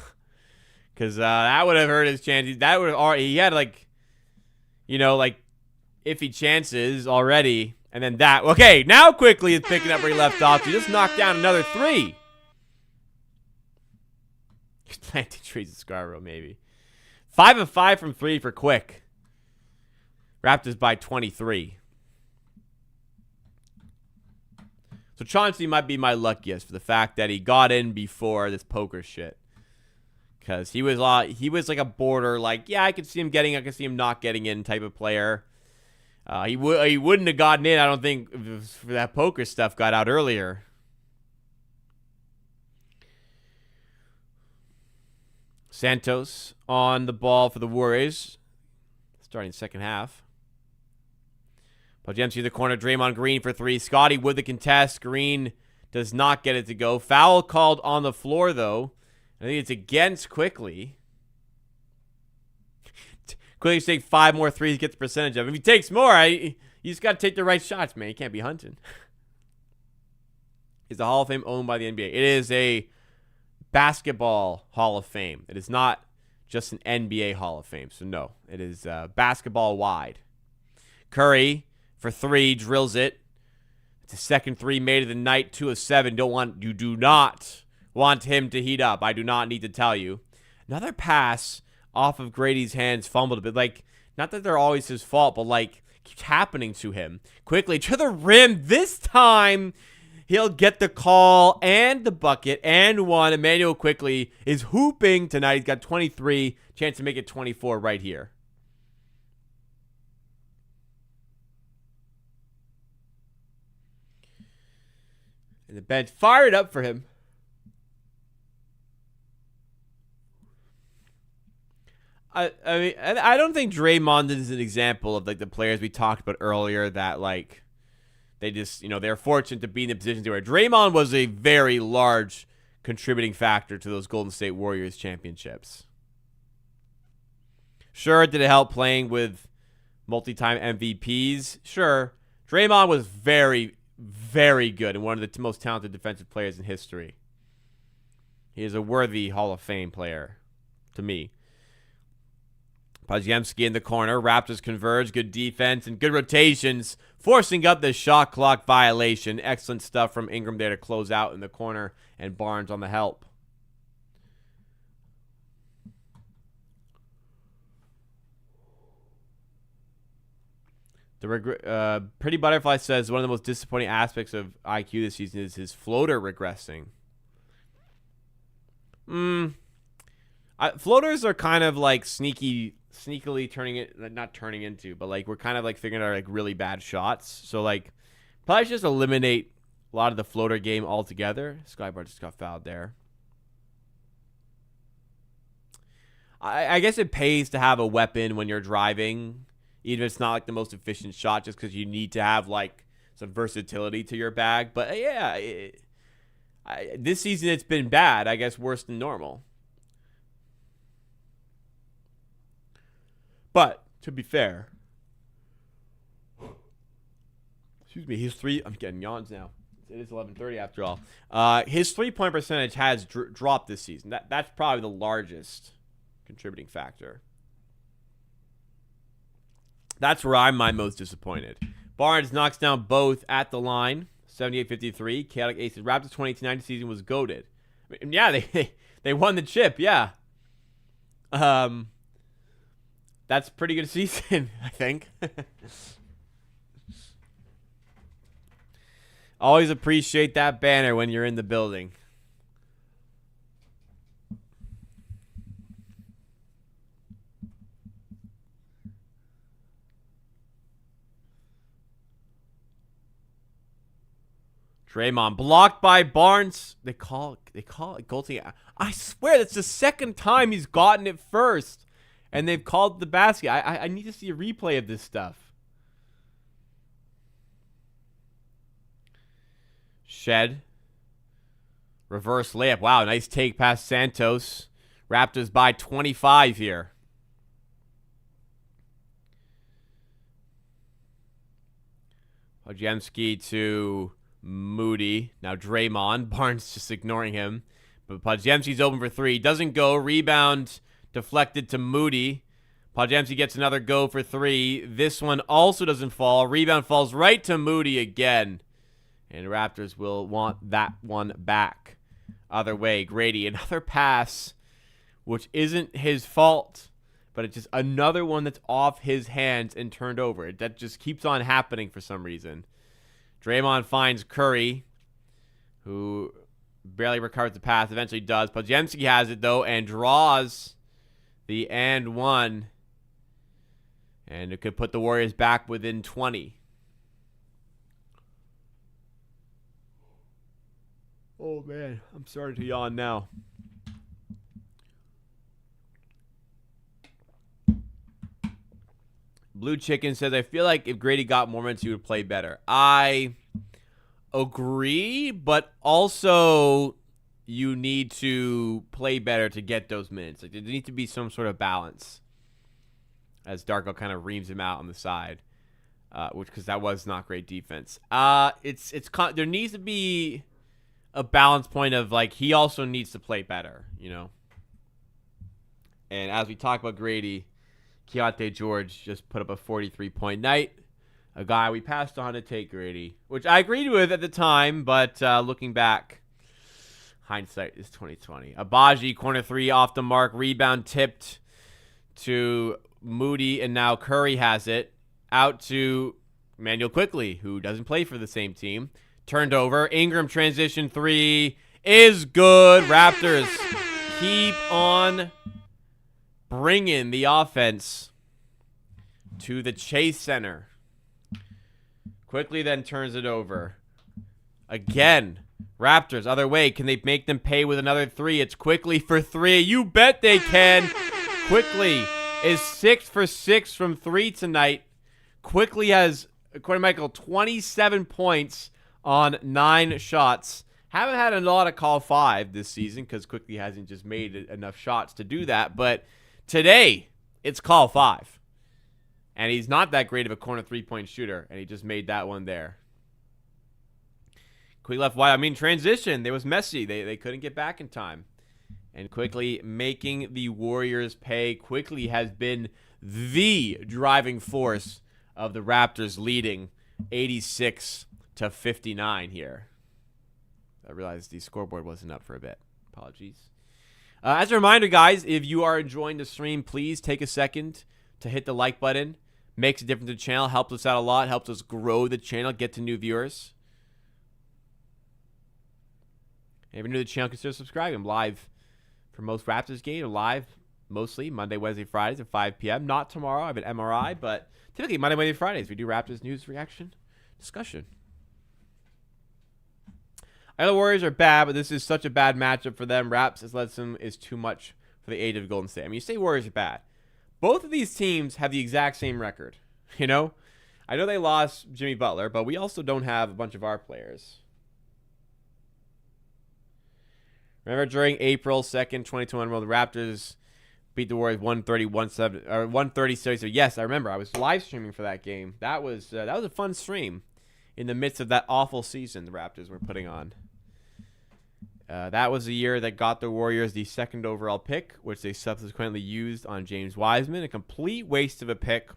Speaker 1: Because that would have hurt his chances. That would have he had iffy chances already. And then that. Okay, now quickly is picking up where he left off. He just knocked down another 3. He's planting trees in Scarborough, maybe. 5 of 5 from 3 for Quick. Raptors by 23. So Chauncey might be my luckiest for the fact that he got in before this poker shit. Because he was like a border, like, yeah, I could see him getting, I could see him not getting in type of player. He wouldn't have gotten in, I don't think, if that poker stuff got out earlier. Santos on the ball for the Warriors. Starting second half. Podziemski in the corner. Draymond Green for 3. Scotty with the contest. Green does not get it to go. Foul called on the floor, though. I think it's against Quickly. Quickly take 5 more threes, get the percentage of it. If he takes more, you just got to take the right shots, man. You can't be hunting. Is the Hall of Fame owned by the NBA? It is a basketball Hall of Fame. It is not just an NBA Hall of Fame. So, no, it is basketball-wide. Curry, for 3, drills it. It's a second 3 made of the night, 2 of 7. You do not want him to heat up. I do not need to tell you. Another pass off of Grady's hands, fumbled a bit. Like, not that they're always his fault, but, like, keeps happening to him. Quickly to the rim. This time, he'll get the call and the bucket and one. Emmanuel Quickly is hooping tonight. He's got 23. Chance to make it 24 right here. And the bench fired up for him. I mean, I don't think Draymond is an example of, like, the players we talked about earlier that, like, they just, they're fortunate to be in the position they were. Draymond was a very large contributing factor to those Golden State Warriors championships. Sure, did it help playing with multi-time MVPs? Sure. Draymond was very, very good and one of the most talented defensive players in history. He is a worthy Hall of Fame player, to me. Podziemski in the corner. Raptors converge. Good defense and good rotations, forcing up the shot clock violation. Excellent stuff from Ingram there to close out in the corner, and Barnes on the help. The Pretty Butterfly says one of the most disappointing aspects of IQ this season is his floater regressing. Floaters are kind of like sneakily turning it, not turning into, but like we're kind of like figuring out like really bad shots. So like probably just eliminate a lot of the floater game altogether. Skybar just got fouled there. I guess it pays to have a weapon when you're driving, even if it's not like the most efficient shot, just because you need to have like some versatility to your bag. But yeah, this season it's been bad. I guess worse than normal. But to be fair, excuse me, I'm getting yawns now. It is 11:30 after all. His 3-point percentage has dropped this season. That's probably the largest contributing factor. That's where I'm my most disappointed. Barnes knocks down both at the line, 78-53. Chaotic Aces. Raptors 2018-19 season was goated. I mean, yeah, they won the chip. Yeah. That's a pretty good season, I think. Always appreciate that banner when you're in the building. Draymond blocked by Barnes. They call it goaltending. I swear that's the second time he's gotten it first. And they've called the basket. I need to see a replay of this stuff. Shed. Reverse layup. Wow, nice take past Santos. Raptors by 25 here. Podziemski to Moody. Now Draymond. Barnes just ignoring him. But Podziemski's open for 3. Doesn't go. Rebound deflected to Moody. Podziemski gets another go for 3. This one also doesn't fall. Rebound falls right to Moody again. And the Raptors will want that one back. Other way, Grady, another pass, which isn't his fault, but it's just another one that's off his hands and turned over. That just keeps on happening for some reason. Draymond finds Curry, who barely recovers the pass. Eventually does. Podziemski has it, though, and draws the and one. And it could put the Warriors back within 20. Oh, man. I'm starting to yawn now. Blue Chicken says, I feel like if Grady got more minutes, he would play better. I agree, but also you need to play better to get those minutes. Like, there needs to be some sort of balance. as Darko kind of reams him out on the side, because that was not great defense. There needs to be a balance point of, like, he also needs to play better, you know. And as we talk about Grady, Keontae George just put up a 43-point night. A guy we passed on to take Grady, which I agreed with at the time, but looking back, hindsight is 2020. Abaji, corner three off the mark, rebound tipped to Moody, and now Curry has it. Out to Manuel Quickly, who doesn't play for the same team. Turned over. Ingram transition three is good. Raptors keep on bringing the offense to the Chase Center. Quickly then turns it over. Again, Raptors, other way. Can they make them pay with another three? It's Quickly for three. You bet they can. Quickly is 6 for 6 from three tonight. Quickly has, according to Michael, 27 points on 9 shots. Haven't had a lot of call 5 this season because Quickly hasn't just made enough shots to do that. But today, it's call 5. And he's not that great of a corner three-point shooter, and he just made that one there. Quickly left wide. I mean, transition. It was messy. They couldn't get back in time. And Quickly making the Warriors pay. Quickly has been the driving force of the Raptors leading 86-59 here. I realized the scoreboard wasn't up for a bit. Apologies. As a reminder, guys, if you are enjoying the stream, please take a second to hit the like button. Makes a difference to the channel. Helps us out a lot. Helps us grow the channel. Get to new viewers. And if you're new to the channel, consider subscribing. I'm live for most Raptors games. Live mostly Monday, Wednesday, Fridays at 5 p.m. Not tomorrow. I have an MRI, but typically Monday, Wednesday, Fridays we do Raptors news, reaction, discussion. I know the Warriors are bad, but this is such a bad matchup for them. Raps is too much for the age of Golden State. I mean, you say Warriors are bad. Both of these teams have the exact same record. You know? I know they lost Jimmy Butler, but we also don't have a bunch of our players. Remember during April 2nd, 2021, the Raptors beat the Warriors 130-76. Yes, I remember. I was live streaming for that game. That was a fun stream in the midst of that awful season the Raptors were putting on. That was the year that got the Warriors the 2nd overall pick, which they subsequently used on James Wiseman. A complete waste of a pick.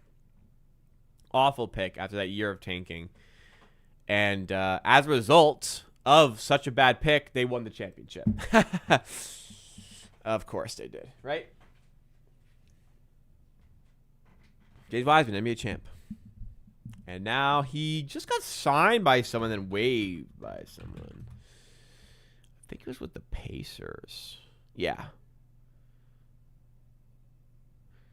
Speaker 1: Awful pick after that year of tanking. And as a result of such a bad pick, they won the championship. Of course they did, right? James Wiseman, NBA champ. And now he just got signed by someone, then waived by someone. I think it was with the Pacers. Yeah.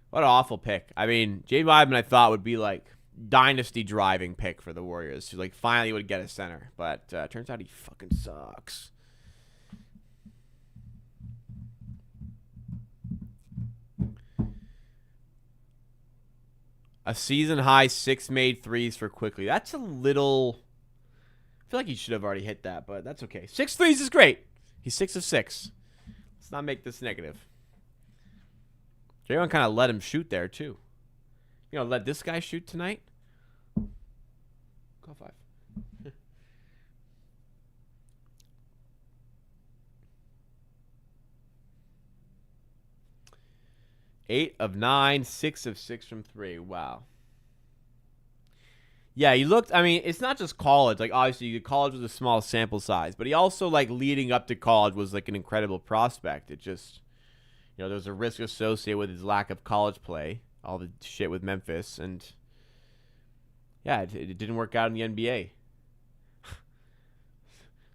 Speaker 1: What an awful pick. I mean, James Wiseman I thought would be like dynasty driving pick for the Warriors. So like finally would get a center. But turns out he fucking sucks. A season high 6 made threes for Quickly. That's a little... I feel like he should have already hit that, but that's okay. 6 threes is great. He's 6 of 6. Let's not make this negative. Draymond kind of let him shoot there, too. You know, let this guy shoot tonight. Call 5. 8 of 9, 6 of 6 from 3. Wow. Yeah, he looked, I mean, it's not just college. Like, obviously, college was a small sample size. But he also, like, leading up to college was, like, an incredible prospect. It just, you know, there was a risk associated with his lack of college play. All the shit with Memphis. And, yeah, it didn't work out in the NBA.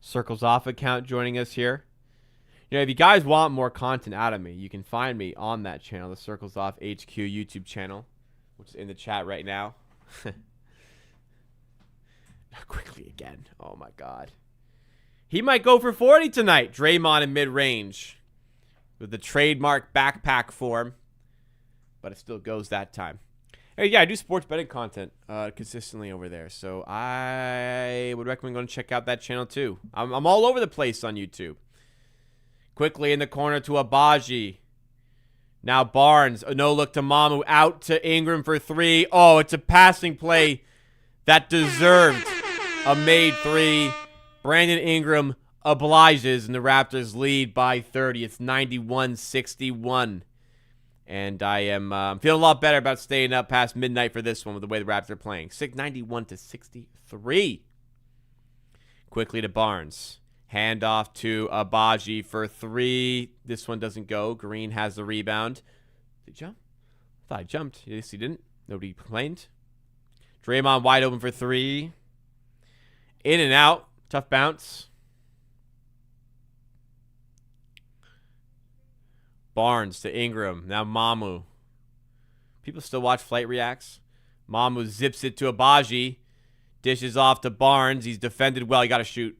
Speaker 1: Circles Off account joining us here. You know, if you guys want more content out of me, you can find me on that channel, the Circles Off HQ YouTube channel, which is in the chat right now. Quickly again. Oh, my God. He might go for 40 tonight. Draymond in mid-range with the trademark backpack form. But it still goes that time. Hey, yeah, I do sports betting content consistently over there. So I would recommend going to check out that channel, too. I'm all over the place on YouTube. Quickly in the corner to Abaji. Now Barnes, a no-look to Mamu, out to Ingram for three. Oh, it's a passing play that deserved a made three. Brandon Ingram obliges, and the Raptors lead by 30. It's 91-61. And I am feeling a lot better about staying up past midnight for this one with the way the Raptors are playing. 91-63. Quickly to Barnes. Handoff to Abaji for three. This one doesn't go. Green has the rebound. Did he jump? I thought I jumped. Yes, he didn't. Nobody complained. Draymond wide open for three. In and out. Tough bounce. Barnes to Ingram. Now Mamu. People still watch Flight Reacts. Mamu zips it to Abaji. Dishes off to Barnes. He's defended well. You got to shoot.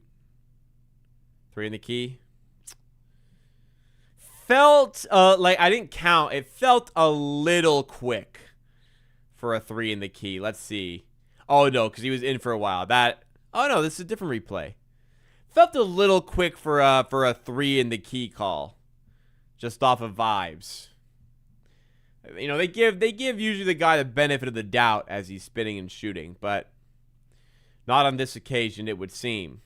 Speaker 1: Three in the key. Felt like I didn't count. It felt a little quick for a three in the key. Let's see. Oh, no, because he was in for a while. Oh, no, this is a different replay. Felt a little quick for a three in the key call. Just off of vibes. You know, they give usually the guy the benefit of the doubt as he's spinning and shooting, but not on this occasion, it would seem.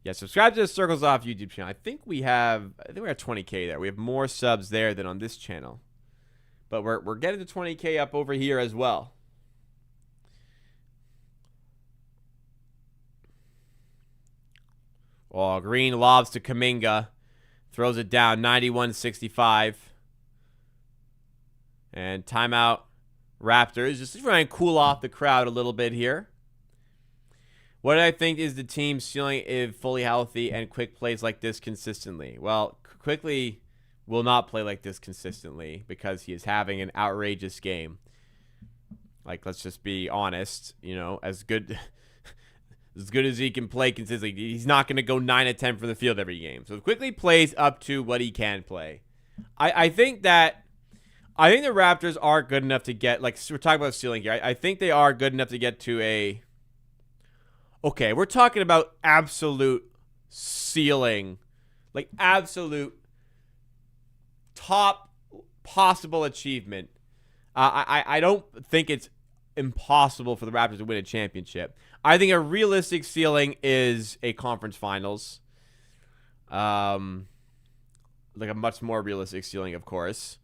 Speaker 1: Yeah, subscribe to the Circles Off YouTube channel. I think we're at 20K there. We have more subs there than on this channel. But we're getting to 20K up over here as well. Oh, Green lobs to Kuminga. Throws it down, 91-65. And timeout Raptors. Just trying to cool off the crowd a little bit here. What I think is the team's ceiling if fully healthy and Quick plays like this consistently. Well, Quickly will not play like this consistently because he is having an outrageous game. Like, let's just be honest. You know, as good as he can play consistently, he's not going to go 9 of 10 for the field every game. So Quickly plays up to what he can play. I think the Raptors are good enough to get, like, we're talking about ceiling here. I think they are good enough to get to a. Okay, we're talking about absolute ceiling, like absolute top possible achievement. I don't think it's impossible for the Raptors to win a championship. I think a realistic ceiling is a conference finals. Like a much more realistic ceiling, of course.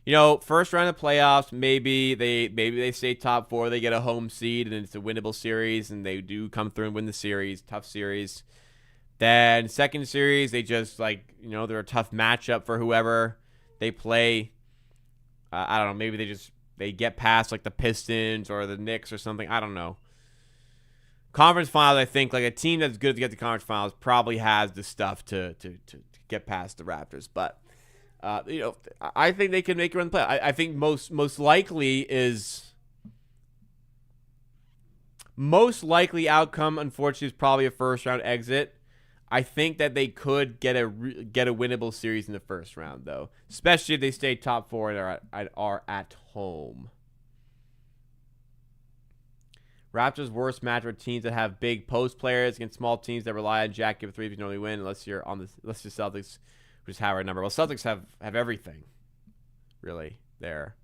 Speaker 1: You know, first round of playoffs, maybe they stay top 4, they get a home seed, and it's a winnable series, and they do come through and win the series, tough series. Then second series, they just, like, you know, they're a tough matchup for whoever they play. I don't know, maybe they get past, like, the Pistons or the Knicks or something. I don't know. Conference finals, I think, like, a team that's good to get to conference finals probably has the stuff to get past the Raptors, but you know, I think they can make a run play. I think most likely outcome, unfortunately, is probably a first round exit. I think that they could get a winnable series in the first round, though, especially if they stay top 4 and are at home. Raptors' worst match are teams that have big post players against small teams that rely on Jack give threes. You normally win unless you're on the Celtics, which is our number. Well, Celtics have everything, really, there.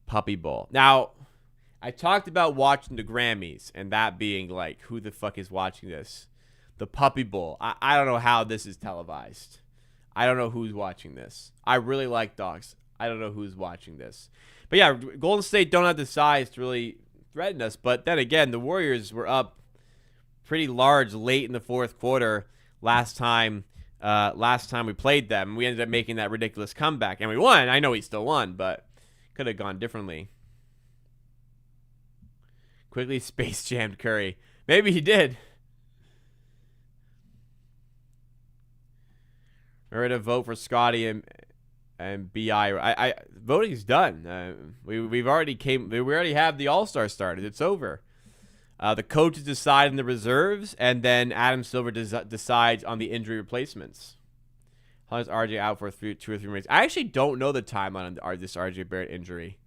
Speaker 1: Puppy Bowl. Now, I talked about watching the Grammys and that being like, who the fuck is watching this? The Puppy Bowl. I don't know how this is televised. I don't know who's watching this. I really like dogs. I don't know who's watching this. But yeah, Golden State don't have the size to really threaten us. But then again, the Warriors were up pretty large late in the fourth quarter last time we played them. We ended up making that ridiculous comeback, and we won. I know we still won, but could have gone differently. Quickly space jammed Curry. Maybe he did. Remember to vote for Scotty and BI. Voting's done. We already have the All-Star started. It's over. The coaches decide on the reserves, and then Adam Silver decides on the injury replacements. How is RJ out for 2 or 3 minutes? I actually don't know the timeline on this RJ Barrett injury.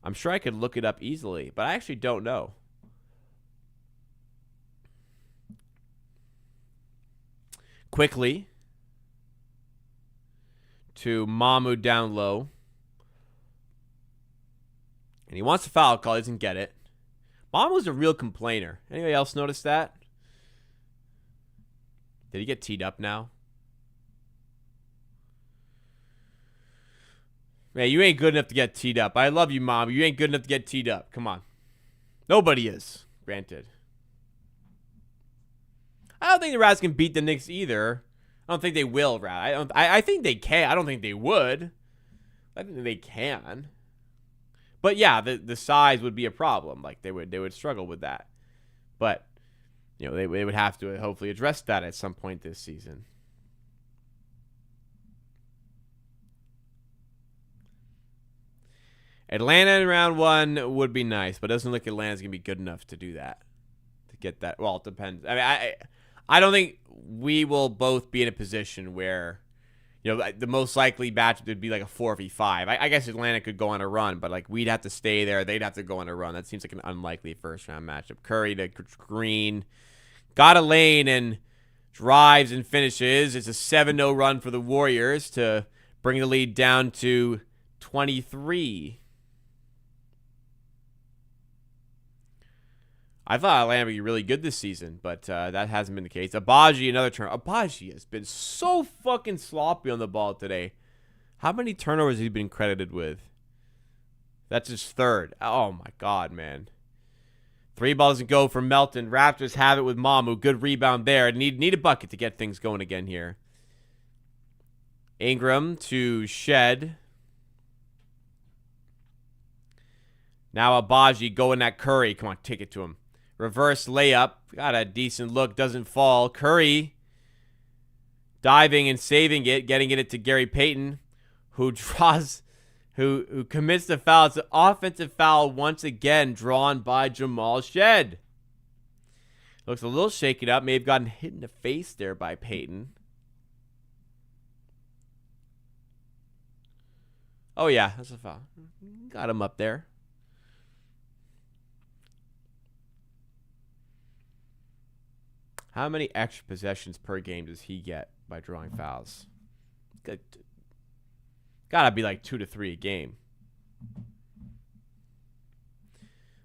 Speaker 1: I'm sure I could look it up easily, but I actually don't know. Quickly to Mamu down low. And he wants a foul call. He doesn't get it. Mamu's a real complainer. Anybody else notice that? Did he get teed up now? Man, you ain't good enough to get teed up. I love you, Mom. You ain't good enough to get teed up. Come on. Nobody is. Granted. I don't think the Raptors can beat the Knicks either. I don't think they will, Rat. I think they can. I don't think they would. I think they can. But yeah, the size would be a problem. Like they would struggle with that. But they would have to hopefully address that at some point this season. Atlanta in round 1 would be nice, but it doesn't look like Atlanta's gonna be good enough to do that. To get that. Well, it depends. I mean, I don't think we will both be in a position where, the most likely matchup would be like a 4v5. I guess Atlanta could go on a run, but like we'd have to stay there. They'd have to go on a run. That seems like an unlikely first round matchup. Curry to Green. Got a lane and drives and finishes. It's a 7-0 run for the Warriors to bring the lead down to 23. I thought Atlanta would be really good this season, but that hasn't been the case. Abaji, another turn. Abaji has been so fucking sloppy on the ball today. How many turnovers has he been credited with? That's his third. Oh, my God, man. 3 balls to go for Melton. Raptors have it with Mamu. Good rebound there. Need a bucket to get things going again here. Ingram to Shed. Now Abaji going at Curry. Come on, take it to him. Reverse layup. Got a decent look. Doesn't fall. Curry diving and saving it. Getting it to Gary Payton, who commits the foul. It's an offensive foul once again drawn by Jamal Shed. Looks a little shaken up. May have gotten hit in the face there by Payton. Oh, yeah. That's a foul. Got him up there. How many extra possessions per game does he get by drawing fouls? Good. Gotta be like 2 to 3 a game. I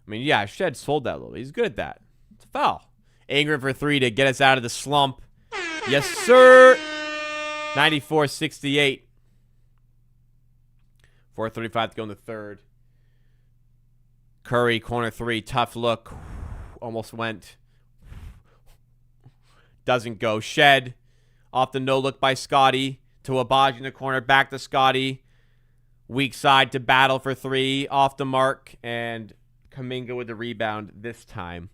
Speaker 1: mean, yeah, Shed sold that a little bit. He's good at that. It's a foul. Ingram for 3 to get us out of the slump. Yes, sir. 94-68. 4:35 to go in the third. Curry, corner 3. Tough look. Almost went. Doesn't go. Shed off the no-look by Scotty to Abaji in the corner. Back to Scotty. Weak side to Battle for 3. Off the mark. And Kuminga with the rebound this time.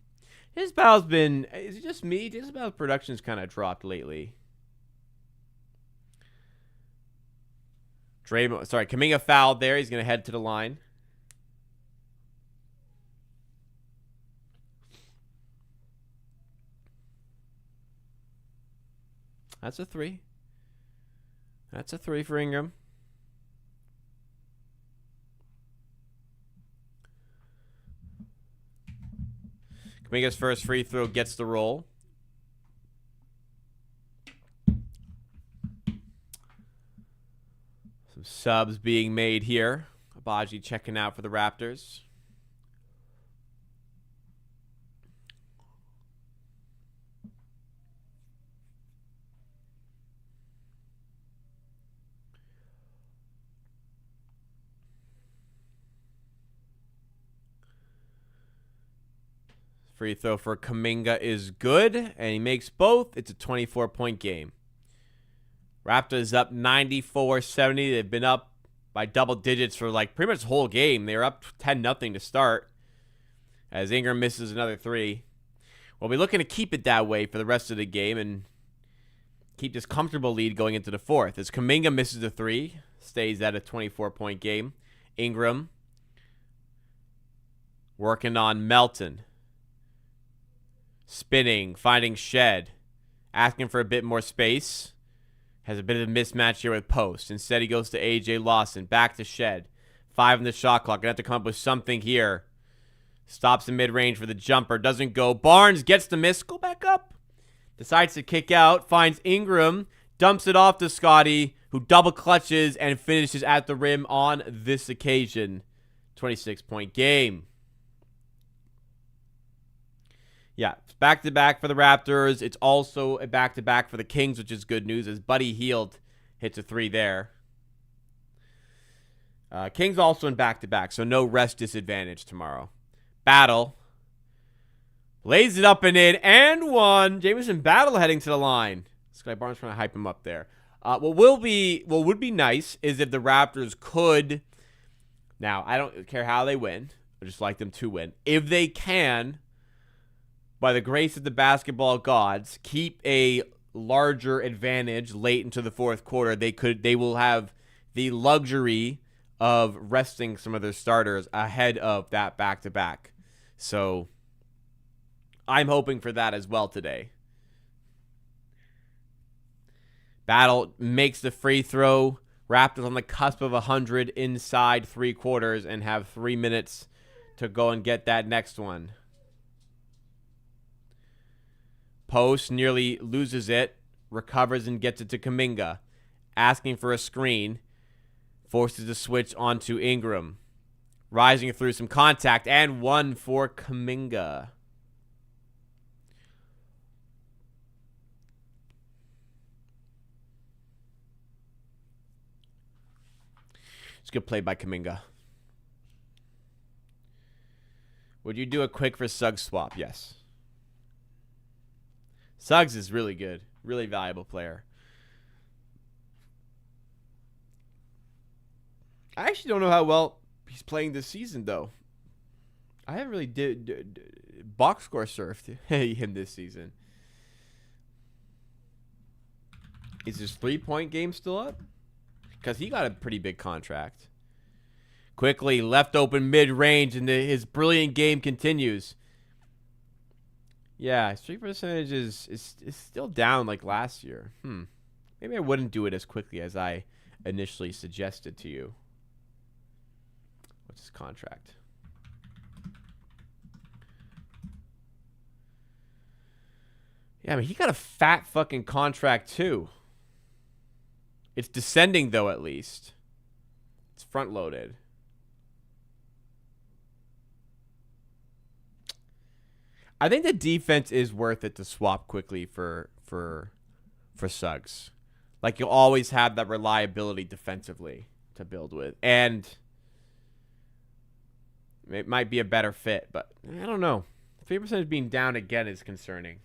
Speaker 1: His battle's been... Is it just me? His battle's production's kind of dropped lately. Kuminga fouled there. He's going to head to the line. That's a 3. That's a 3 for Ingram. Kuminga's first free throw gets the roll. Some subs being made here. Abaji checking out for the Raptors. Free throw for Kuminga is good, and he makes both. It's a 24-point game. Raptors up 94-70. They've been up by double digits for like pretty much the whole game. They were up 10-0 to start as Ingram misses another 3. We'll be looking to keep it that way for the rest of the game and keep this comfortable lead going into the fourth. As Kuminga misses the 3, stays at a 24-point game. Ingram working on Melton. Spinning, finding Shed, asking for a bit more space. Has a bit of a mismatch here with Post. Instead, he goes to A.J. Lawson. Back to Shed. 5 in the shot clock. Gonna have to come up with something here. Stops in mid-range for the jumper. Doesn't go. Barnes gets the miss. Go back up. Decides to kick out, finds Ingram, dumps it off to Scotty, who double clutches and finishes at the rim on this occasion. 26-point game. Yeah, it's back-to-back for the Raptors. It's also a back-to-back for the Kings, which is good news, as Buddy Hield hits a 3 there. Kings also in back-to-back, so no rest disadvantage tomorrow. Battle. Lays it up and in, and one. Jamison Battle heading to the line. Sky Barnes trying to hype him up there. What would be nice is if the Raptors could. Now, I don't care how they win. I just like them to win. If they can, by the grace of the basketball gods, keep a larger advantage late into the fourth quarter, they will have the luxury of resting some of their starters ahead of that back-to-back. So I'm hoping for that as well today. Battle makes the free throw. Raptors on the cusp of 100 inside 3 quarters and have 3 minutes to go and get that next one. Post nearly loses it, recovers and gets it to Kuminga. Asking for a screen, forces a switch onto Ingram. Rising through some contact, and one for Kuminga. It's a good play by Kuminga. Would you do a quick for Suggs swap? Yes. Suggs is really good. Really valuable player. I actually don't know how well he's playing this season, though. I haven't really box score surfed him this season. Is his 3-point game still up? Because he got a pretty big contract. Quickly left open mid-range, and his brilliant game continues. Yeah, his 3 percentage is still down like last year. Maybe I wouldn't do it as quickly as I initially suggested to you. What's his contract? Yeah, I mean, he got a fat fucking contract too. It's descending, though, at least. It's front-loaded. I think the defense is worth it to swap quickly for Suggs. Like, you'll always have that reliability defensively to build with. And it might be a better fit, but I don't know. 3% being down again is concerning.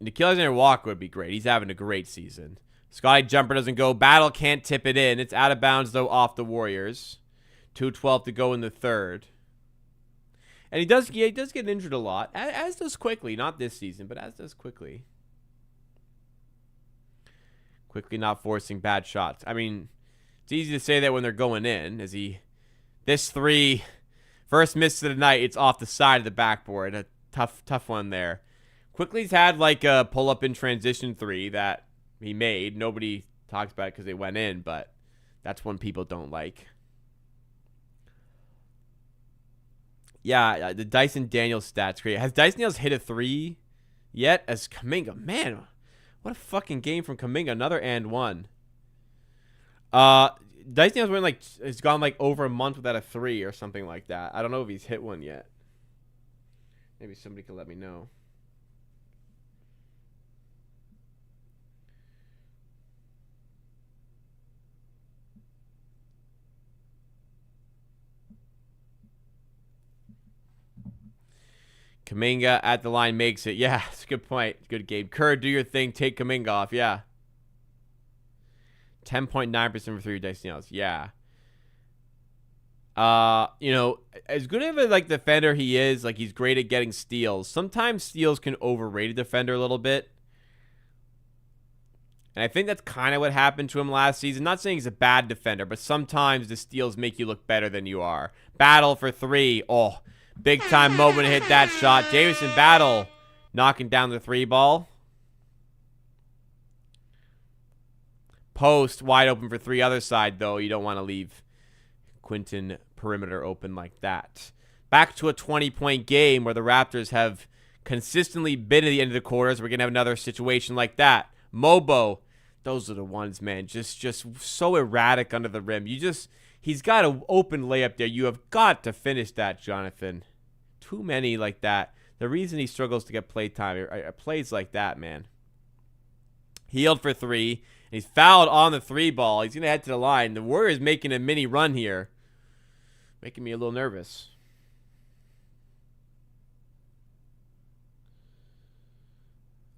Speaker 1: Nickeil Alexander-Walker would be great. He's having a great season. Scotty jumper doesn't go. Battle can't tip it in. It's out of bounds, though, off the Warriors. 2:12 to go in the third. And he does get injured a lot, as does Quickly. Not this season, but as does Quickly. Quickly not forcing bad shots. I mean, it's easy to say that when they're going in. This 3, first miss of the night, it's off the side of the backboard. A tough one there. Quickly's had like a pull-up in transition 3 that he made. Nobody talks about it because they went in, but that's one people don't like. Yeah, the Dyson Daniels stats great. Has Dyson Daniels hit a 3 yet? As Kuminga, man, what a fucking game from Kuminga. Another and one. Dyson Daniels has gone like over a month without a 3 or something like that. I don't know if he's hit one yet. Maybe somebody could let me know. Kuminga at the line makes it. Yeah, it's a good point. Good game. Kerr, do your thing. Take Kuminga off. Yeah. 10.9% for 3 Dyson Daniels. Yeah. As good of a defender he is, he's great at getting steals. Sometimes steals can overrate a defender a little bit. And I think that's kind of what happened to him last season. Not saying he's a bad defender, but sometimes the steals make you look better than you are. Battle for 3. Oh, big time moment to hit that shot. Jamison Battle knocking down the 3 ball. Post wide open for 3 other side, though. You don't want to leave Quinton perimeter open like that. Back to a 20-point game where the Raptors have consistently been at the end of the quarters. We're going to have another situation like that. Mobo, those are the ones, man. Just so erratic under the rim. He's got an open layup there. You have got to finish that, Jonathan. Too many like that. The reason he struggles to get play time are plays like that, man. Healed for three. And he's fouled on the three ball. He's going to head to the line. The Warriors making a mini run here. Making me a little nervous.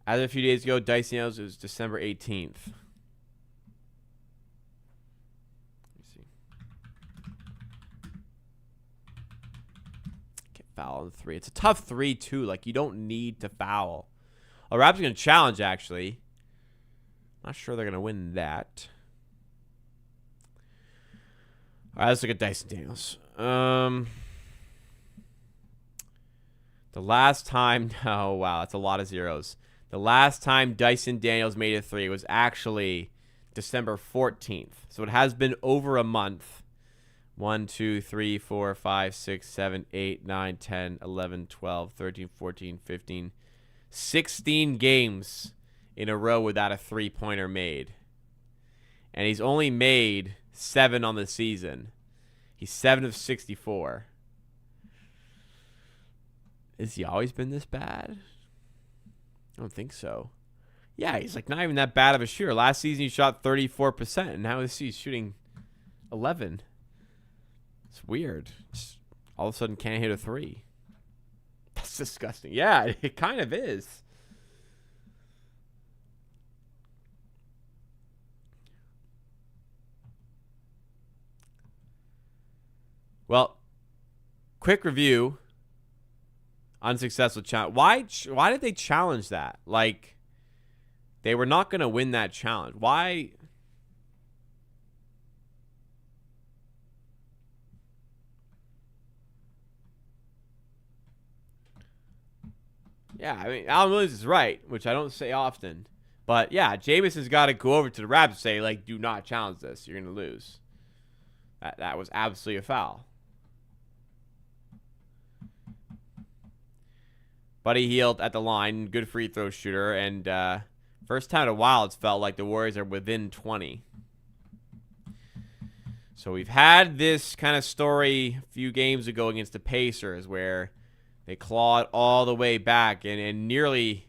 Speaker 1: As of a few days ago, Dyson Daniels was December 18th. Foul on the three. It's a tough three, too. Like, you don't need to foul. Oh, Raptors going to challenge, actually. Not sure they're going to win that. All right, let's look at Dyson Daniels. The last time... Oh, wow. That's a lot of zeros. The last time Dyson Daniels made a three was actually December 14th. So it has been over a month. 1, 2, 3, 4, 5, 6, 7, 8, 9, 10, 11, 12, 13, 14, 15, 16 games in a row without a three-pointer made. And he's only made 7 on the season. He's 7 of 64. Has he always been this bad? I don't think so. Yeah, he's like not even that bad of a shooter. Last season he shot 34%, and now he's shooting 11. It's weird. Just all of a sudden can't hit a three. That's disgusting. Yeah, it kind of is. Well, quick review. Unsuccessful challenge. Why did they challenge that? Like, they were not going to win that challenge. Why? Yeah, I mean, Alan Williams is right, which I don't say often. But, yeah, Jameson's got to go over to the Raptors and say, like, do not challenge this. You're going to lose. That was absolutely a foul. Buddy Hield at the line. Good free throw shooter. And first time in a while it's felt like the Warriors are within 20. So we've had this kind of story a few games ago against the Pacers where they clawed all the way back and nearly,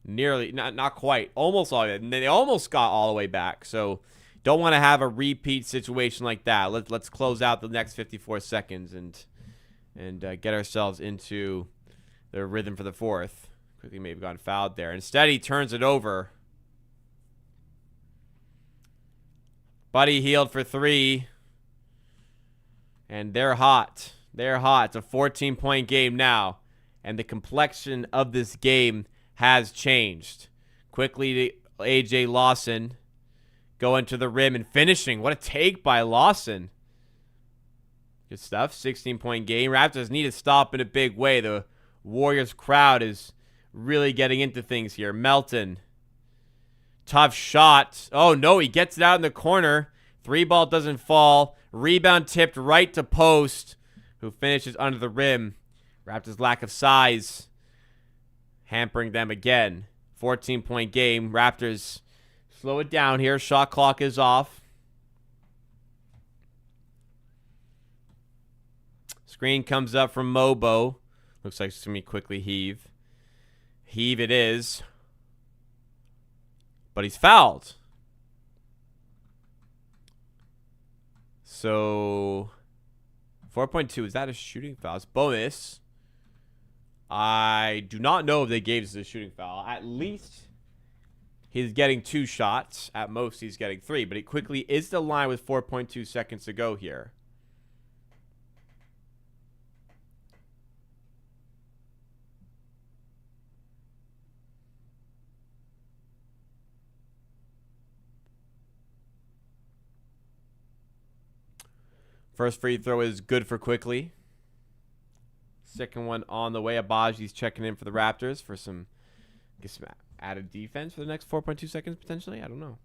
Speaker 1: not quite, almost all of it. And they almost got all the way back. So don't want to have a repeat situation like that. Let's close out the next 54 seconds and get ourselves into the rhythm for the fourth. Quickly may have gotten fouled there. Instead, he turns it over. Buddy Hield for three. And they're hot. They're hot. It's a 14-point game now. And the complexion of this game has changed. Quickly to A.J. Lawson. Going to the rim and finishing. What a take by Lawson. Good stuff. 16-point game. Raptors need to stop in a big way. The Warriors crowd is really getting into things here. Melton. Tough shot. Oh, no. He gets it out in the corner. Three ball doesn't fall. Rebound tipped right to Post, who finishes under the rim. Raptors' lack of size hampering them again. 14-point game. Raptors slow it down here. Shot clock is off. Screen comes up from Mobo. Looks like it's going to be quickly heave. Heave it is. But he's fouled. So, 4.2, is that a shooting foul? It's bonus. I do not know if they gave this a shooting foul. At least he's getting 2 shots. At most, he's getting 3. But he quickly is the line with 4.2 seconds to go here. First free throw is good for Quickly. Second one on the way. Abaji's checking in for the Raptors for some added defense for the next 4.2 seconds, potentially. I don't know.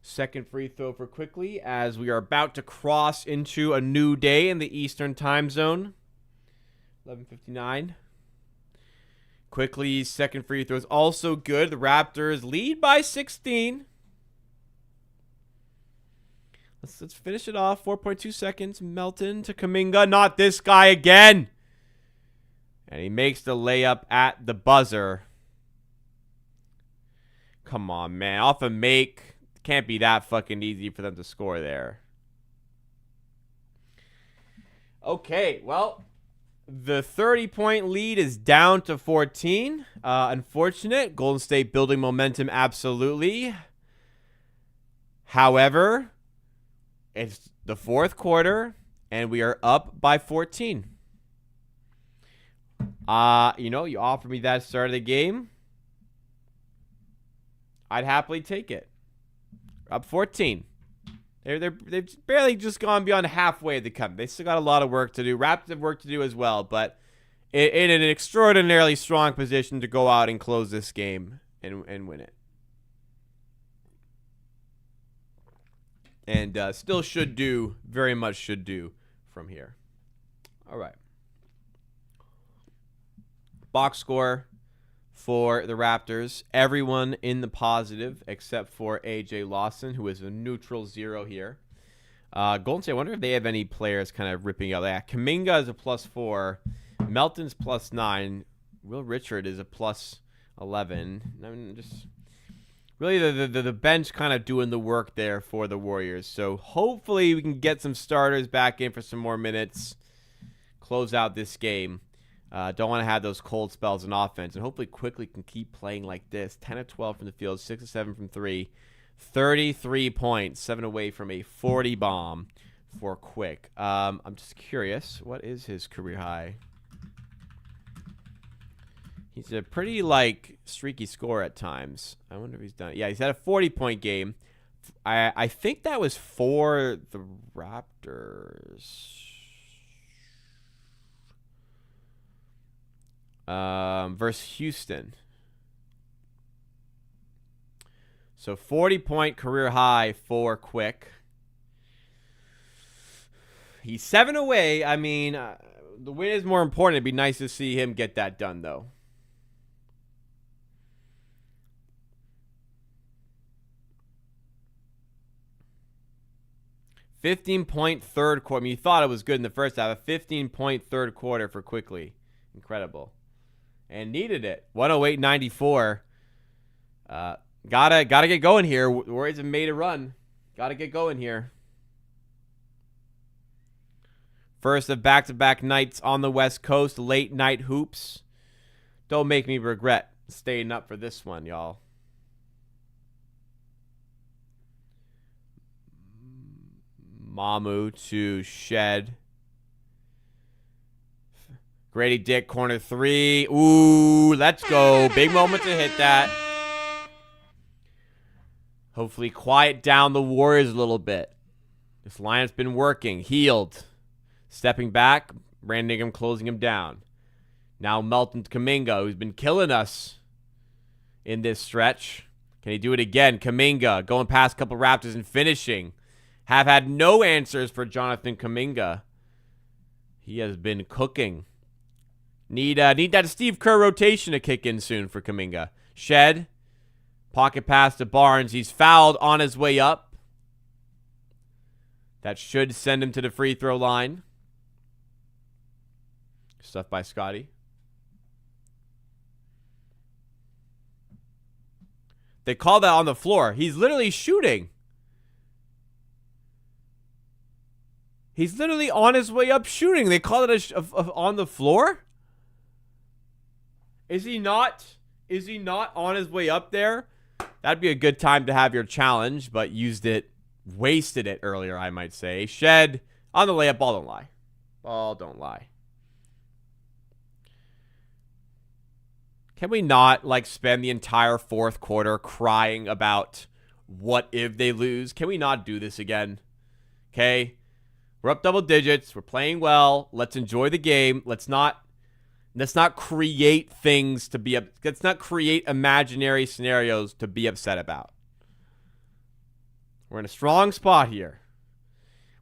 Speaker 1: Second free throw for Quickly as we are about to cross into a new day in the Eastern time zone. 11:59. Quickly, second free throw is also good. The Raptors lead by 16. Let's finish it off. 4.2 seconds. Melton to Kuminga. Not this guy again. And he makes the layup at the buzzer. Come on, man. Off a make. Can't be that fucking easy for them to score there. Okay, well, the 30-point lead is down to 14. Unfortunate. Golden State building momentum, absolutely. However, it's the fourth quarter, and we are up by 14. You offered me that start of the game. I'd happily take it. Up 14. They've barely just gone beyond halfway of the cup. They still got a lot of work to do. Raptors have work to do as well, but in an extraordinarily strong position to go out and close this game and win it. And still should do, very much should do from here. All right. Box score for the Raptors. Everyone in the positive except for A.J. Lawson, who is a neutral 0 here. Golden State, I wonder if they have any players kind of ripping out that. Kuminga is a +4. Melton's +9. Will Richard is a +11. I mean, just really the bench kind of doing the work there for the Warriors. So hopefully we can get some starters back in for some more minutes. Close out this game. Don't want to have those cold spells in offense. And hopefully quickly can keep playing like this. 10 of 12 from the field. 6 of 7 from 3. 33 points. 7 away from a 40 bomb for Quick. I'm just curious. What is his career high? He's a pretty, streaky scorer at times. I wonder if he's done it. Yeah, he's had a 40-point game. I think that was for the Raptors. Versus Houston. So 40-point career high for Quick. He's 7 away. I mean, the win is more important. It'd be nice to see him get that done, though. $15-point third quarter. I mean, you thought it was good in the first half. A 15-point third quarter for Quickly. Incredible. And needed it. 108.94. Gotta get going here. Warriors have made a run. Gotta get going here. First of back-to-back nights on the West Coast. Late night hoops. Don't make me regret staying up for this one, y'all. Mamu to Shed. Grady Dick, corner 3. Ooh, let's go. Big moment to hit that. Hopefully quiet down the Warriors a little bit. This lineup's been working. Healed. Stepping back. Brandon Ingram closing him down. Now Melton Kuminga, who's been killing us in this stretch. Can he do it again? Kuminga going past a couple Raptors and finishing. Have had no answers for Jonathan Kuminga. He has been cooking. Need that Steve Kerr rotation to kick in soon for Kuminga. Shed. Pocket pass to Barnes. He's fouled on his way up. That should send him to the free throw line. Stuff by Scotty. They call that on the floor. He's literally shooting. He's literally on his way up shooting. They call it on the floor? Is he not? Is he not on his way up there? That'd be a good time to have your challenge, but wasted it earlier, I might say. Shed on the layup. Ball don't lie. Ball don't lie. Can we not, spend the entire fourth quarter crying about what if they lose? Can we not do this again? Okay? We're up double digits. We're playing well. Let's enjoy the game. Let's not create things to be let's not create imaginary scenarios to be upset about. We're in a strong spot here.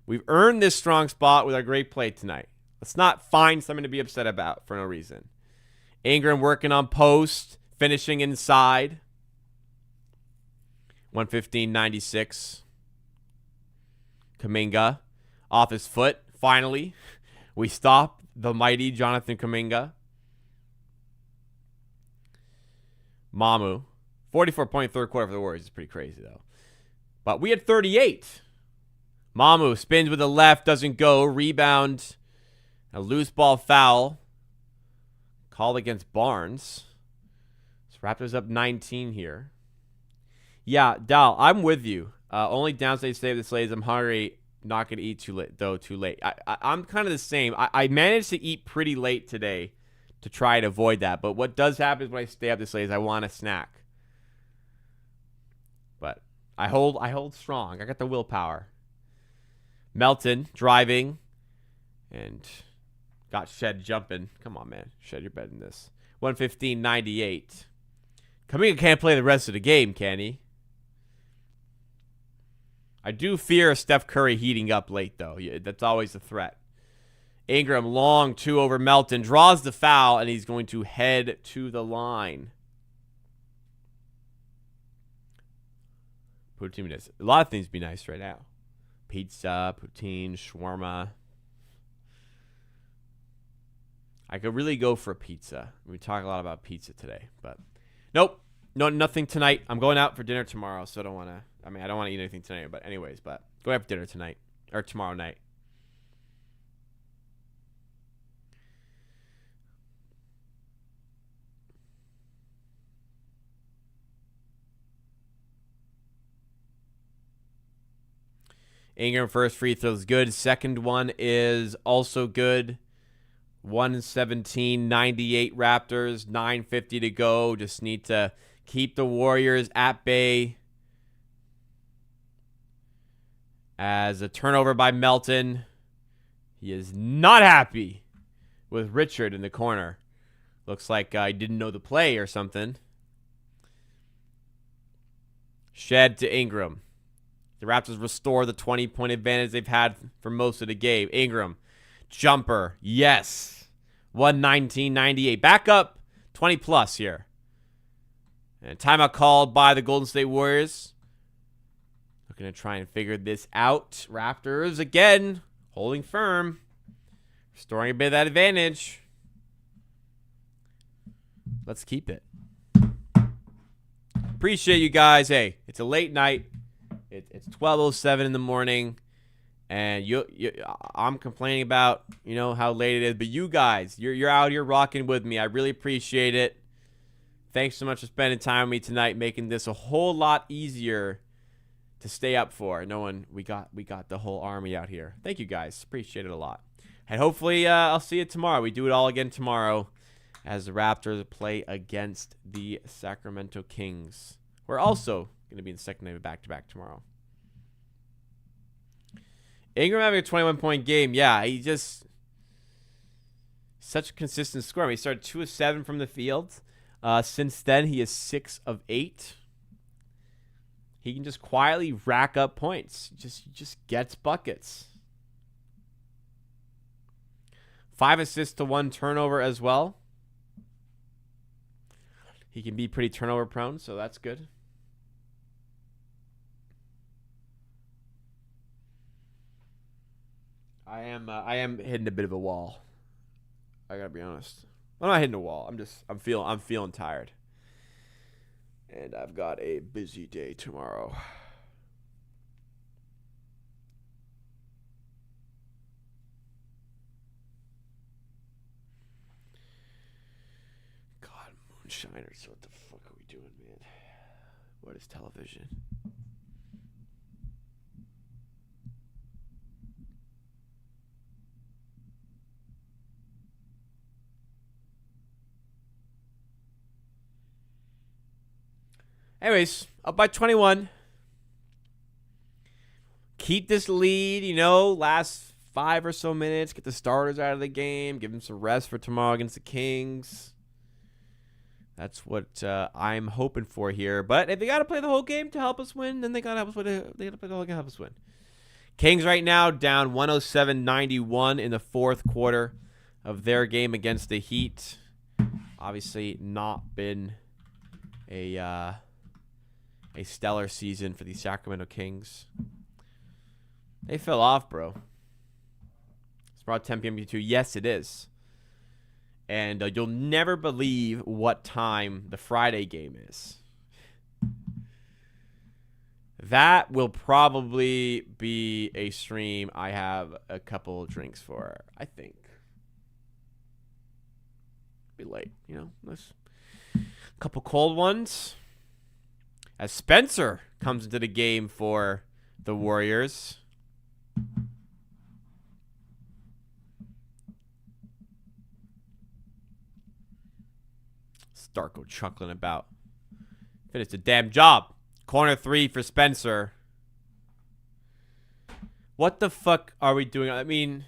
Speaker 1: We've earned this strong spot with our great play tonight. Let's not find something to be upset about for no reason. Ingram working on post, finishing inside. 115-96. Kuminga off his foot. Finally, we stop the mighty Jonathan Kuminga. Mamu. 44-point third quarter for the Warriors is pretty crazy, though. But we had 38. Mamu spins with the left, doesn't go. Rebound. A loose ball foul. Called against Barnes. So Raptors up 19 here. Yeah, Dal, I'm with you. Only downside to this late is I'm hungry. Not going to eat too late. I'm kind of the same. I managed to eat pretty late today to try to avoid that. But what does happen is when I stay up this late is I want a snack. But I hold strong. I got the willpower. Melton driving and got Shed jumping. Come on, man. Shed, you're better than this. 115-98. Kuminga can't play the rest of the game, can he? I do fear Steph Curry heating up late, though. Yeah, that's always a threat. Ingram, long two over Melton. Draws the foul, and he's going to head to the line. Poutine is a lot of things be nice right now. Pizza, poutine, shawarma. I could really go for a pizza. We talk a lot about pizza today, but nope. No, nothing tonight. I'm going out for dinner tomorrow, so I don't want to. I don't want to eat anything tonight, but anyways, going out for dinner tonight or tomorrow night. Ingram first free throw is good. Second one is also good. 117-98 Raptors. 9:50 to go. Just need to keep the Warriors at bay. As a turnover by Melton. He is not happy with Richard in the corner. Looks like he didn't know the play or something. Shed to Ingram. The Raptors restore the 20-point advantage they've had for most of the game. Ingram, jumper, yes. 119-98. Back up 20-plus here. And timeout called by the Golden State Warriors. Looking to try and figure this out. Raptors, again, holding firm. Restoring a bit of that advantage. Let's keep it. Appreciate you guys. Hey, it's a late night. It's 12:07 in the morning, and I'm complaining about how late it is. But you guys, you're out here rocking with me. I really appreciate it. Thanks so much for spending time with me tonight, making this a whole lot easier to stay up for. Knowing we got the whole army out here. Thank you guys, appreciate it a lot. And hopefully I'll see you tomorrow. We do it all again tomorrow, as the Raptors play against the Sacramento Kings. We're also going to be in the second night of back-to-back tomorrow. Ingram having a 21-point game. Yeah, he just such a consistent score. He started 2 of 7 from the field. Since then, he is 6 of 8. He can just quietly rack up points. Just gets buckets. 5 assists to 1 turnover as well. He can be pretty turnover prone, so that's good. I am hitting a bit of a wall. I gotta be honest. I'm not hitting a wall. I'm feeling tired. And I've got a busy day tomorrow. God, moonshiners, what the fuck are we doing, man? What is television? Anyways, up by 21. Keep this lead, last 5 or so minutes. Get the starters out of the game. Give them some rest for tomorrow against the Kings. That's what I'm hoping for here. But if they got to play the whole game to help us win, then they got to play the whole game to help us win. Kings right now down 107-91 in the fourth quarter of their game against the Heat. Obviously not been a stellar season for the Sacramento Kings. They fell off, bro. It's about 10 p.m. to 2. Yes, it is. And you'll never believe what time the Friday game is. That will probably be a stream I have a couple drinks for, I think. Be late, you know. Nice. Couple cold ones. As Spencer comes into the game for the Warriors. Darko chuckling about. Finished a damn job. Corner 3 for Spencer. What the fuck are we doing? I mean,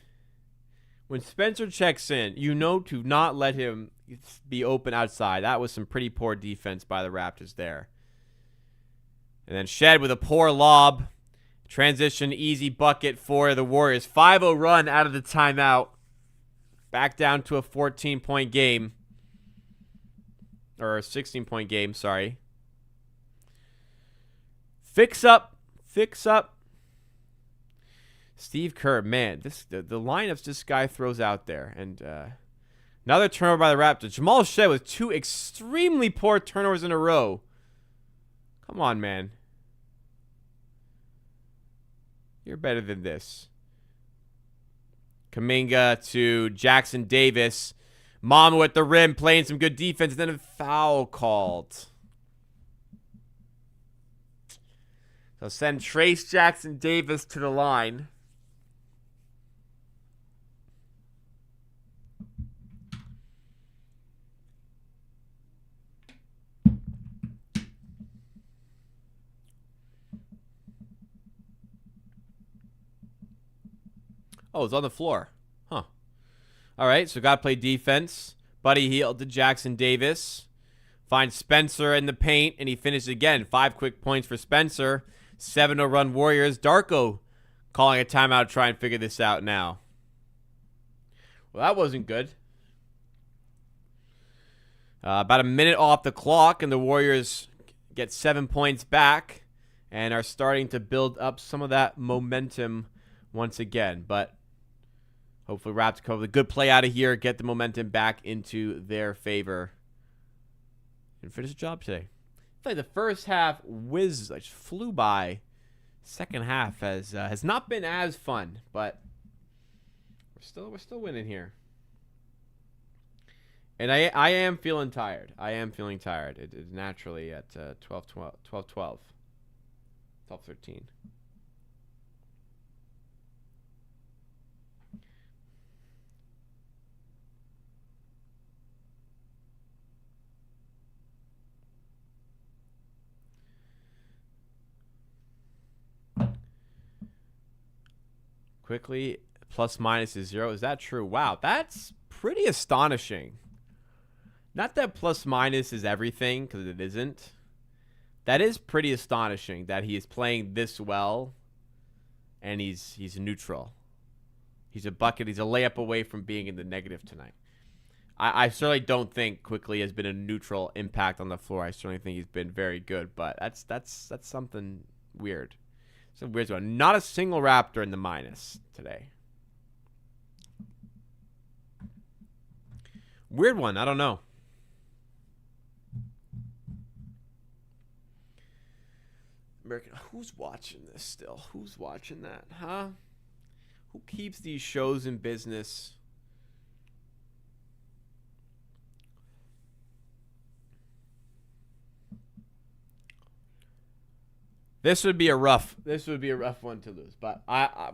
Speaker 1: when Spencer checks in, you know to not let him be open outside. That was some pretty poor defense by the Raptors there. And then Shed with a poor lob. Transition easy bucket for the Warriors. 5-0 run out of the timeout. Back down to a 14-point game. Or a 16-point game, sorry. Fix up. Steve Kerr, man, the lineups this guy throws out there. And another turnover by the Raptors. Jamal Shed with 2 extremely poor turnovers in a row. Come on, man. You're better than this. Kuminga to Jackson Davis. Mama at the rim, playing some good defense, and then a foul called. So send Trace Jackson Davis to the line. Oh, it's on the floor. Huh. All right, so got to play defense. Buddy Hield to Jackson Davis. Finds Spencer in the paint, and he finishes again. 5 quick points for Spencer. 7-0 run Warriors. Darko calling a timeout to try and figure this out now. Well, that wasn't good. About a minute off the clock, and the Warriors get 7 points back and are starting to build up some of that momentum once again. But hopefully Raptors cover the good play out of here, get the momentum back into their favor, and finish the job today. I feel like the first half just flew by. Second half has not been as fun, but we're still winning here. And I am feeling tired. I am feeling tired. It is naturally at 12:13. Quickly, plus minus is 0. Is that true? Wow, that's pretty astonishing. Not that plus minus is everything, because it isn't. That is pretty astonishing that he is playing this well, and he's neutral. He's a bucket. He's a layup away from being in the negative tonight. I certainly don't think Quickly has been a neutral impact on the floor. I certainly think he's been very good, but that's something weird. It's a weird one. Not a single Raptor in the minus today. Weird one. I don't know. American, who's watching this still? Who's watching that? Huh? Who keeps these shows in business? This would be a rough one to lose, but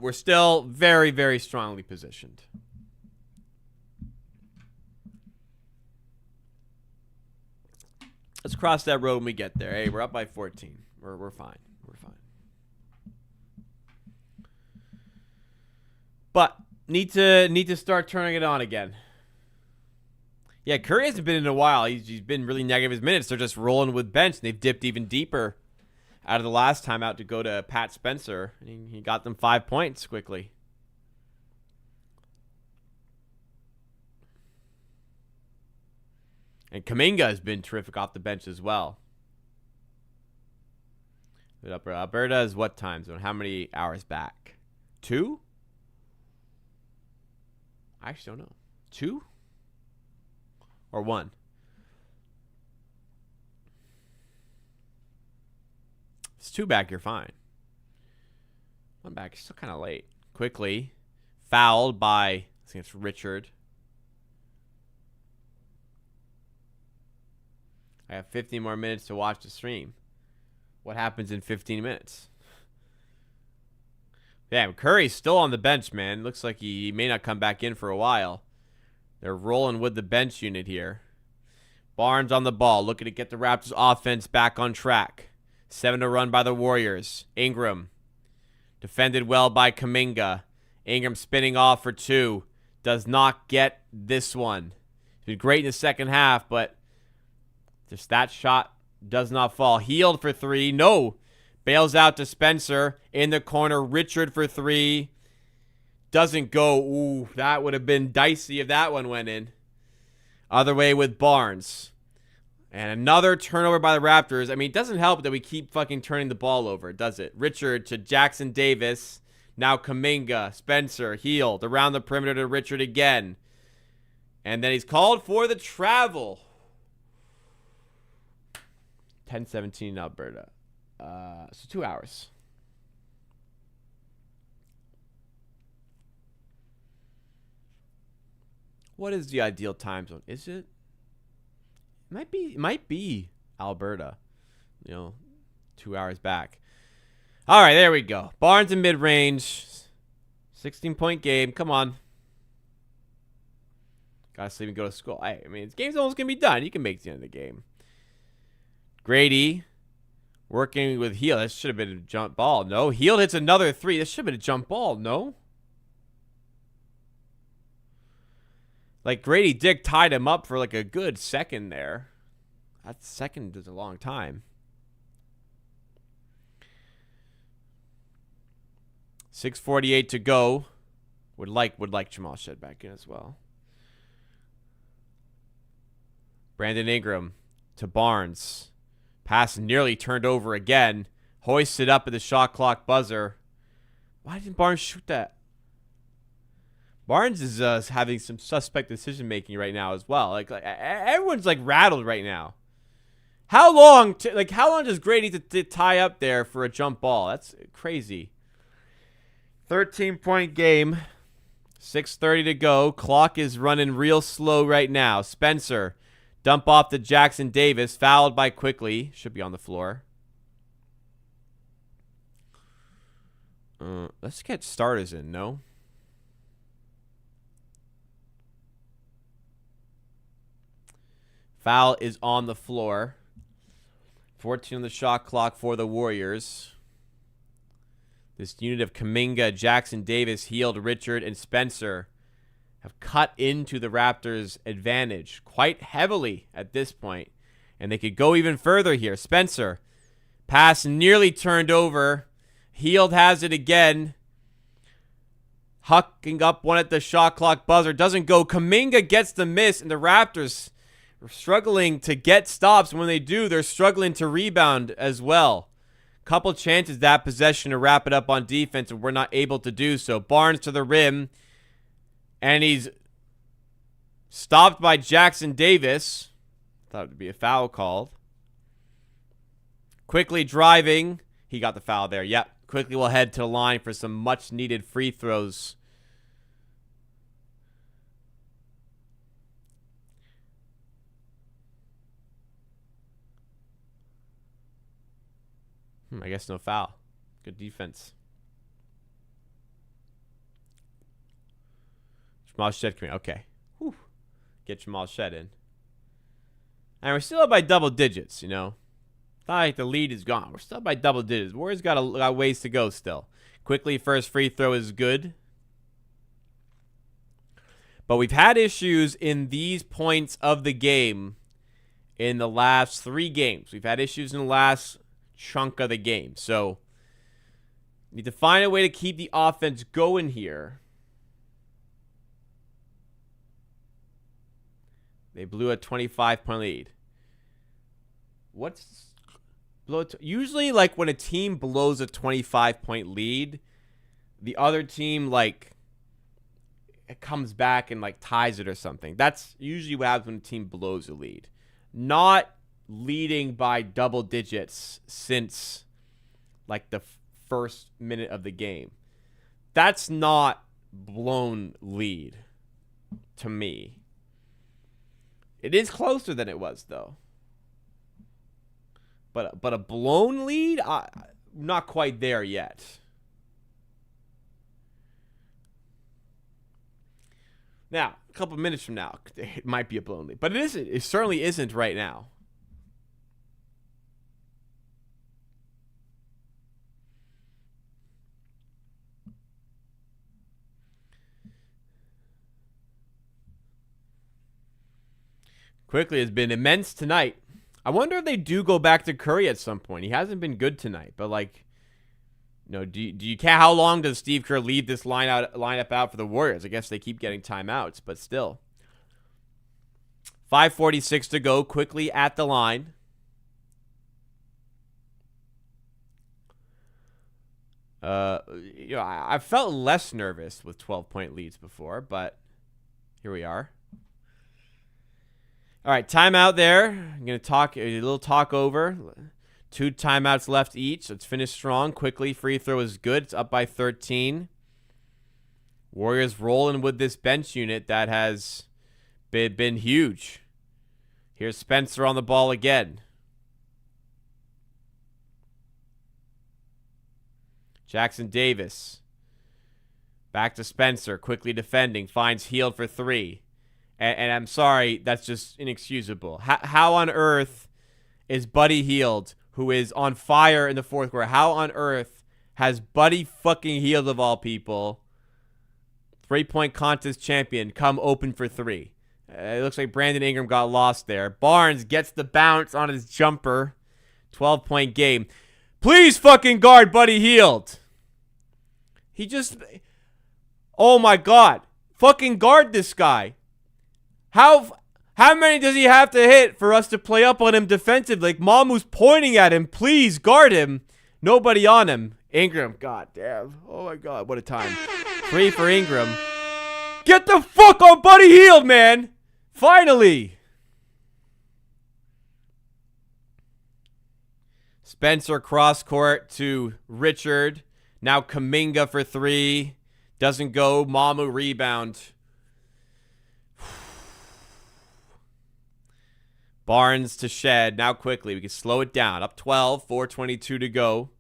Speaker 1: we're still very, very strongly positioned. Let's cross that road when we get there. Hey, we're up by 14. We're fine. We're fine. But need to start turning it on again. Yeah, Curry hasn't been in a while. He's been really negative his minutes. They're just rolling with bench, and they've dipped even deeper out of the last time out to go to Pat Spencer. He got them 5 points quickly. And Kuminga has been terrific off the bench as well. Alberta is what time zone? How many hours back? 2? I actually don't know. 2? Or 1? If it's 2 back, you're fine. 1 back, you're still kind of late. Quickly. Fouled by, I think it's Richard. I have 15 more minutes to watch the stream. What happens in 15 minutes? Damn, Curry's still on the bench, man. Looks like he may not come back in for a while. They're rolling with the bench unit here. Barnes on the ball, looking to get the Raptors offense back on track. 7 to run by the Warriors. Ingram. Defended well by Kuminga. Ingram spinning off for 2. Does not get this one. He's been great in the second half, but just that shot does not fall. Healed for 3. No. Bails out to Spencer. In the corner, Richard for 3. Doesn't go. Ooh, that would have been dicey if that one went in. Other way with Barnes. And another turnover by the Raptors. I mean, it doesn't help that we keep fucking turning the ball over, does it? Richard to Jackson Davis. Now Kuminga. Spencer healed. Around the perimeter to Richard again. And then he's called for the travel. 10:17 Alberta. So 2 hours. What is the ideal time zone? Is it? It might be Alberta. 2 hours back. All right, there we go. Barnes in mid-range. 16-point game. Come on. Gotta sleep and go to school. I mean, this game's almost gonna be done. You can make it to the end of the game. Grady working with Hield. This should have been a jump ball. No. Hield hits another 3. This should have been a jump ball. No. Like, Grady Dick tied him up for like a good second there. That second is a long time. 6:48 to go. Would like Jamal Shed back in as well. Brandon Ingram to Barnes. Pass nearly turned over again. Hoisted up at the shot clock buzzer. Why didn't Barnes shoot that? Barnes is having some suspect decision making right now as well. Like everyone's like rattled right now. How long does Grady to tie up there for a jump ball? That's crazy. 13-point game. 6:30 to go. Clock is running real slow right now. Spencer. Dump off to Jackson Davis. Fouled by Quickly. Should be on the floor. Let's get starters in, no? Foul is on the floor. 14 on the shot clock for the Warriors. This unit of Kuminga, Jackson Davis, Hield, Richard, and Spencer have cut into the Raptors' advantage quite heavily at this point. And they could go even further here. Spencer. Pass nearly turned over. Hield has it again. Hucking up one at the shot clock buzzer. Doesn't go. Kuminga gets the miss, and the Raptors are struggling to get stops. When they do, they're struggling to rebound as well. Couple chances that possession to wrap it up on defense, and we're not able to do so. Barnes to the rim. And he's stopped by Jackson Davis. Thought it would be a foul called. Quickly driving. He got the foul there. Yep. Quickly will head to the line for some much-needed free throws. I guess no foul. Good defense. Jamal Shed coming. Okay. Whew. Get Jamal Shed in. And we're still up by double digits, Not like the lead is gone. We're still up by double digits. Warriors got ways to go still. Quickly, first free throw is good. But we've had issues in these points of the game in the last 3 games. We've had issues in the last chunk of the game. So, need to find a way to keep the offense going here. They blew a 25-point lead. Usually, like, when a team blows a 25-point lead, the other team, like, it comes back and, like, ties it or something. That's usually what happens when a team blows a lead. Not leading by double digits since, like, the first minute of the game. That's not blown lead to me. It is closer than it was, though. But a blown lead? Not quite there yet. Now, a couple minutes from now, it might be a blown lead. But it isn't. It certainly isn't right now. Quickly has been immense tonight. I wonder if they do go back to Curry at some point. He hasn't been good tonight, but like, do you care? How long does Steve Kerr leave this lineup out for the Warriors? I guess they keep getting timeouts, but still. 5:46 to go. Quickly at the line. I felt less nervous with 12-point leads before, but here we are. All right, timeout there. I'm going to talk a little talk over. 2 timeouts left each. Let's finish strong. Quickly, free throw is good. It's up by 13. Warriors rolling with this bench unit that has been huge. Here's Spencer on the ball again. Jackson Davis. Back to Spencer. Quickly defending. Finds Hield for 3. And I'm sorry, that's just inexcusable. How on earth is Buddy Hield, who is on fire in the fourth quarter, how on earth has Buddy fucking Hield, of all people, 3-point contest champion, come open for 3? It looks like Brandon Ingram got lost there. Barnes gets the bounce on his jumper. 12-point game. Please fucking guard Buddy Hield. He just... Oh my God. Fucking guard this guy. How many does he have to hit for us to play up on him defensively? Like, Mamu's pointing at him. Please guard him. Nobody on him. Ingram. God damn. Oh, my God. What a time. 3 for Ingram. Get the fuck on Buddy Hield, man. Finally. Spencer cross court to Richard. Now Kuminga for 3. Doesn't go. Mamu rebound. Barnes to Shed. Now quickly. We can slow it down. Up 12. 4:22 to go.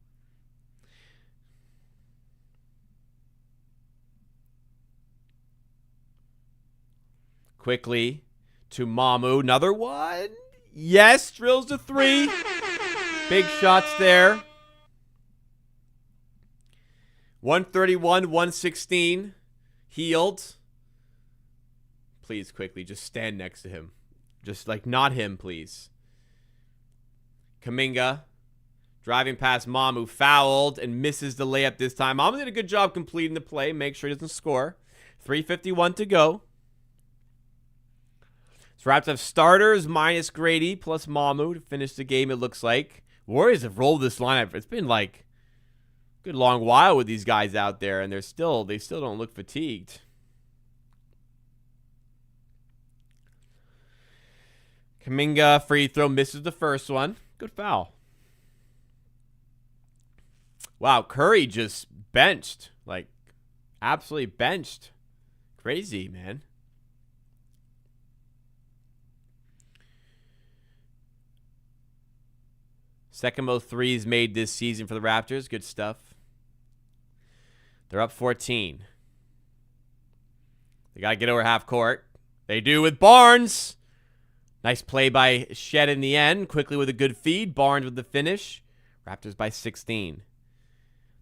Speaker 1: Quickly to Mamu. Another one. Yes. Drills to 3. Big shots there. 131, 116. Hield. Please, quickly. Just stand next to him. Just, like, not him, please. Kuminga. Driving past Mamu. Fouled and misses the layup this time. Mamu did a good job completing the play. Make sure he doesn't score. 3:51 to go. So Raptors have starters minus Grady plus Mamu to finish the game, it looks like. Warriors have rolled this lineup. It's been, like, a good long while with these guys out there, and they still don't look fatigued. Kuminga, free throw, misses the first one. Good foul. Wow, Curry just benched. Like, absolutely benched. Crazy, man. Second most threes made this season for the Raptors. Good stuff. They're up 14. They got to get over half court. They do with Barnes. Nice play by Shed in the end. Quickly with a good feed. Barnes with the finish. Raptors by 16.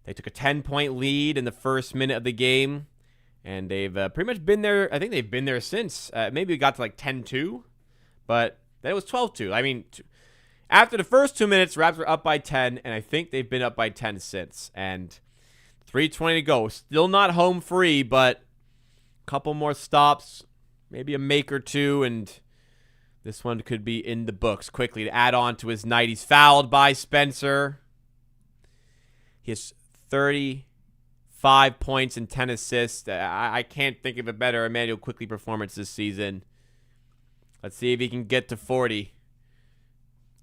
Speaker 1: They took a 10-point lead in the first minute of the game. And they've pretty much been there. I think they've been there since. Maybe it got to like 10-2. But then it was 12-2. I mean, After the first 2 minutes, Raps were up by 10, and I think they've been up by 10 since. And 3:20 to go. Still not home free, but a couple more stops, maybe a make or two, and this one could be in the books. Quickly to add on to his night, he's fouled by Spencer. He has 35 points and 10 assists. I can't think of a better Emmanuel Quickly performance this season. Let's see if he can get to 40.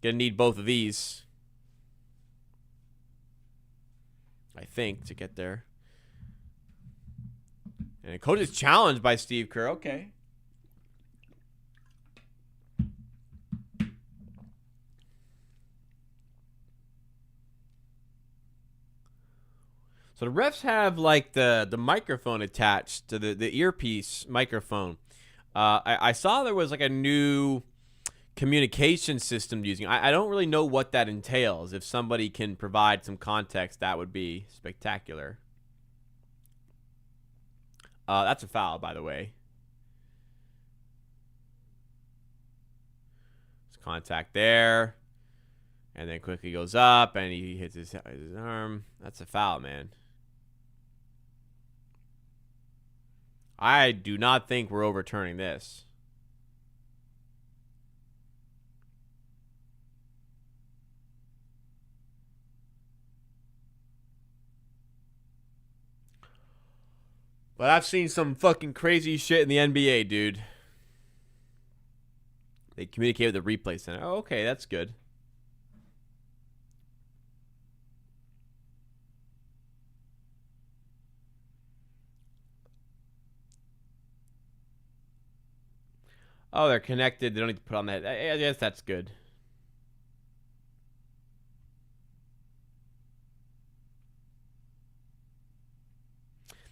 Speaker 1: Gonna need both of these, I think, to get there. And the coach is challenged by Steve Kerr. Okay. So the refs have like the microphone attached to the earpiece microphone. I saw there was like a new communication system using. I don't really know what that entails. If somebody can provide some context, that would be spectacular. That's a foul, by the way. There's contact there. And then quickly goes up, and he hits his arm. That's a foul, man. I do not think we're overturning this. But I've seen some fucking crazy shit in the NBA, dude. They communicate with the replay center. Oh, okay, that's good. Oh, they're connected. They don't need to put on that. I guess that's good.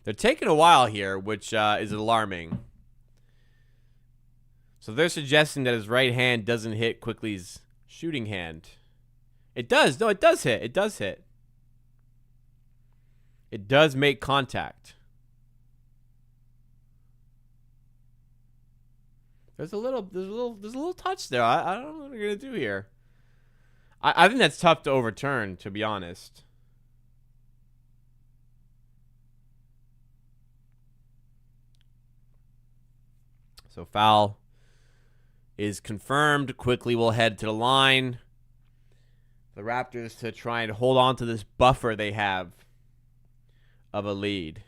Speaker 1: They're taking a while here, which is alarming. So they're suggesting that his right hand doesn't hit Quickly's shooting hand. It does. No, it does hit. It does hit. It does make contact. There's a little touch there. I don't know what they're gonna do here. I think that's tough to overturn, to be honest. So foul is confirmed. Quickly will head to the line. The Raptors to try and hold on to this buffer they have of a lead.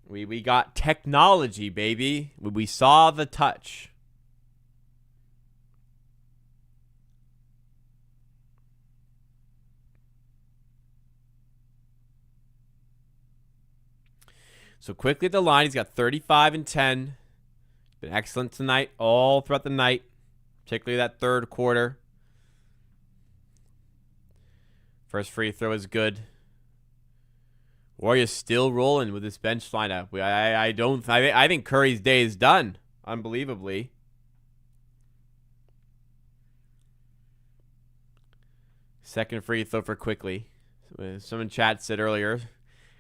Speaker 1: We got technology, baby. We saw the touch. So quickly at the line, he's got 35 and 10. Been excellent tonight, all throughout the night, particularly that third quarter. First free throw is good. Warriors still rolling with this bench lineup. I think Curry's day is done, unbelievably. Second free throw for Quickly. Someone in chat said earlier,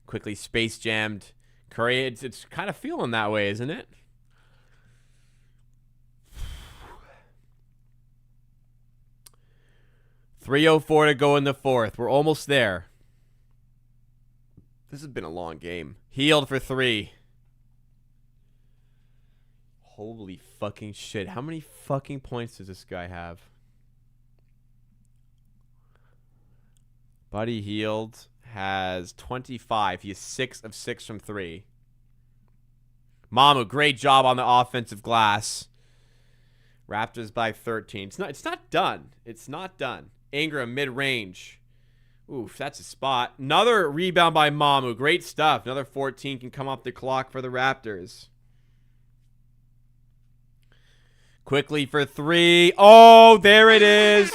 Speaker 1: Quickly space jammed Curry. It's kind of feeling that way, isn't it? .304 to go in the fourth. We're almost there. This has been a long game. Healed for 3. Holy fucking shit. How many fucking points does this guy have? Buddy Hield has 25. He is 6 of 6 from 3. Mamu, great job on the offensive glass. Raptors by 13. It's not done. It's not done. Ingram mid-range. Oof, that's a spot. Another rebound by Mamu. Great stuff. Another 14 can come off the clock for the Raptors. Quickly for 3. Oh, there it is.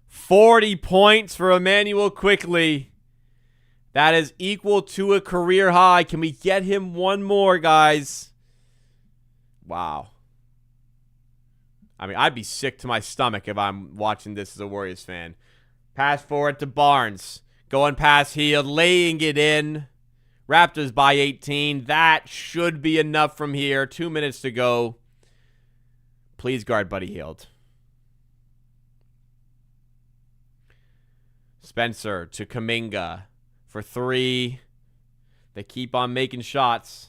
Speaker 1: 40 points for Emmanuel Quickly. That is equal to a career high. Can we get him one more, guys? Wow. I mean, I'd be sick to my stomach if I'm watching this as a Warriors fan. Pass forward to Barnes. Going past Hield. Laying it in. Raptors by 18. That should be enough from here. 2 minutes to go. Please guard Buddy Hield. Spencer to Kuminga for 3. They keep on making shots.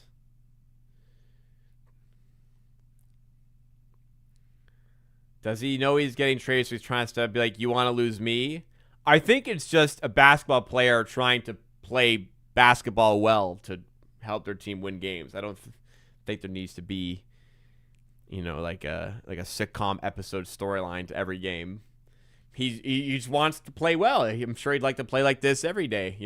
Speaker 1: Does he know he's getting traded, so he's trying to be like, you want to lose me? I think it's just a basketball player trying to play basketball well to help their team win games. I don't think there needs to be, like a sitcom episode storyline to every game. He just wants to play well. I'm sure he'd like to play like this every day,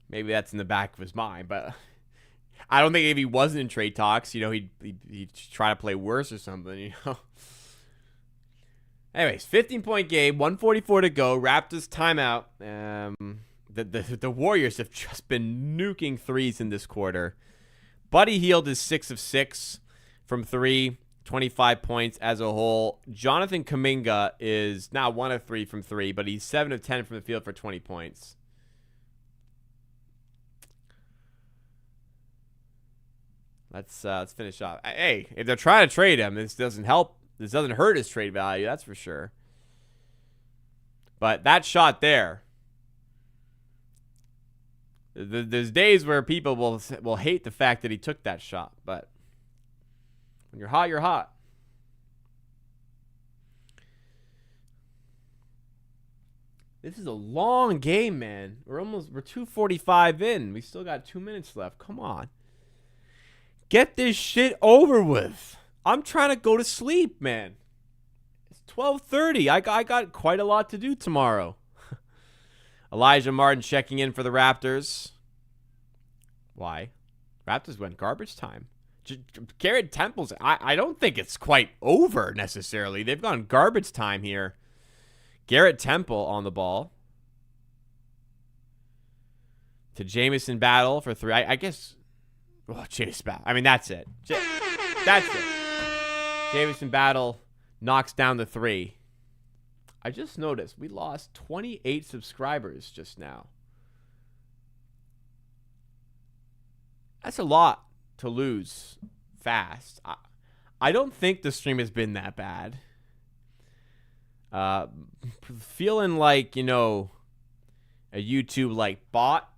Speaker 1: Maybe that's in the back of his mind, but I don't think if he wasn't in trade talks, he'd try to play worse or something, Anyways, 15-point game, 1:44 to go. Raptors timeout. The Warriors have just been nuking threes in this quarter. Buddy Hield is 6 of 6 from 3, 25 points as a whole. Jonathan Kuminga is now 1 of 3 from 3, but he's 7 of 10 from the field for 20 points. Let's finish off. Hey, if they're trying to trade him, this doesn't help. This doesn't hurt his trade value, that's for sure. But that shot there, there's days where people will hate the fact that he took that shot, but when you're hot, you're hot. This is a long game, man. We're 2:45 in. We still got 2 minutes left. Come on. Get this shit over with. I'm trying to go to sleep, man. It's 12:30. I got quite a lot to do tomorrow. Elijah Martin checking in for the Raptors. Why? Raptors went garbage time. Garrett Temple's, I don't think it's quite over necessarily. They've gone garbage time here. Garrett Temple on the ball. To Jamison Battle for 3. I guess... Oh, Chase Battle. I mean, that's it. That's it. Jamison Battle knocks down the 3. I just noticed we lost 28 subscribers just now. That's a lot to lose fast. I don't think the stream has been that bad. Feeling like, a YouTube bot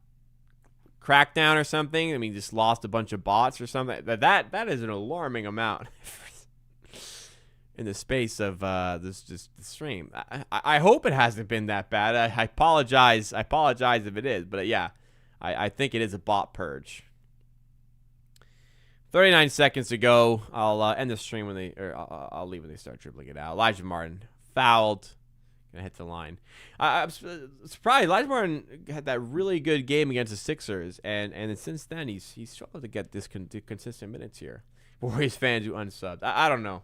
Speaker 1: crackdown or something. I mean, just lost a bunch of bots or something. That is an alarming amount in the space of this stream. I hope it hasn't been that bad. I apologize. I apologize if it is, but yeah, I think it is a bot purge. 39 seconds to go. I'll end the stream I'll leave when they start dribbling it out. Elijah Martin fouled. Gonna hit the line. I'm surprised. Elijah Martin had that really good game against the Sixers, and since then he's struggled to get this consistent minutes here. Warriors fans who unsubbed. I don't know.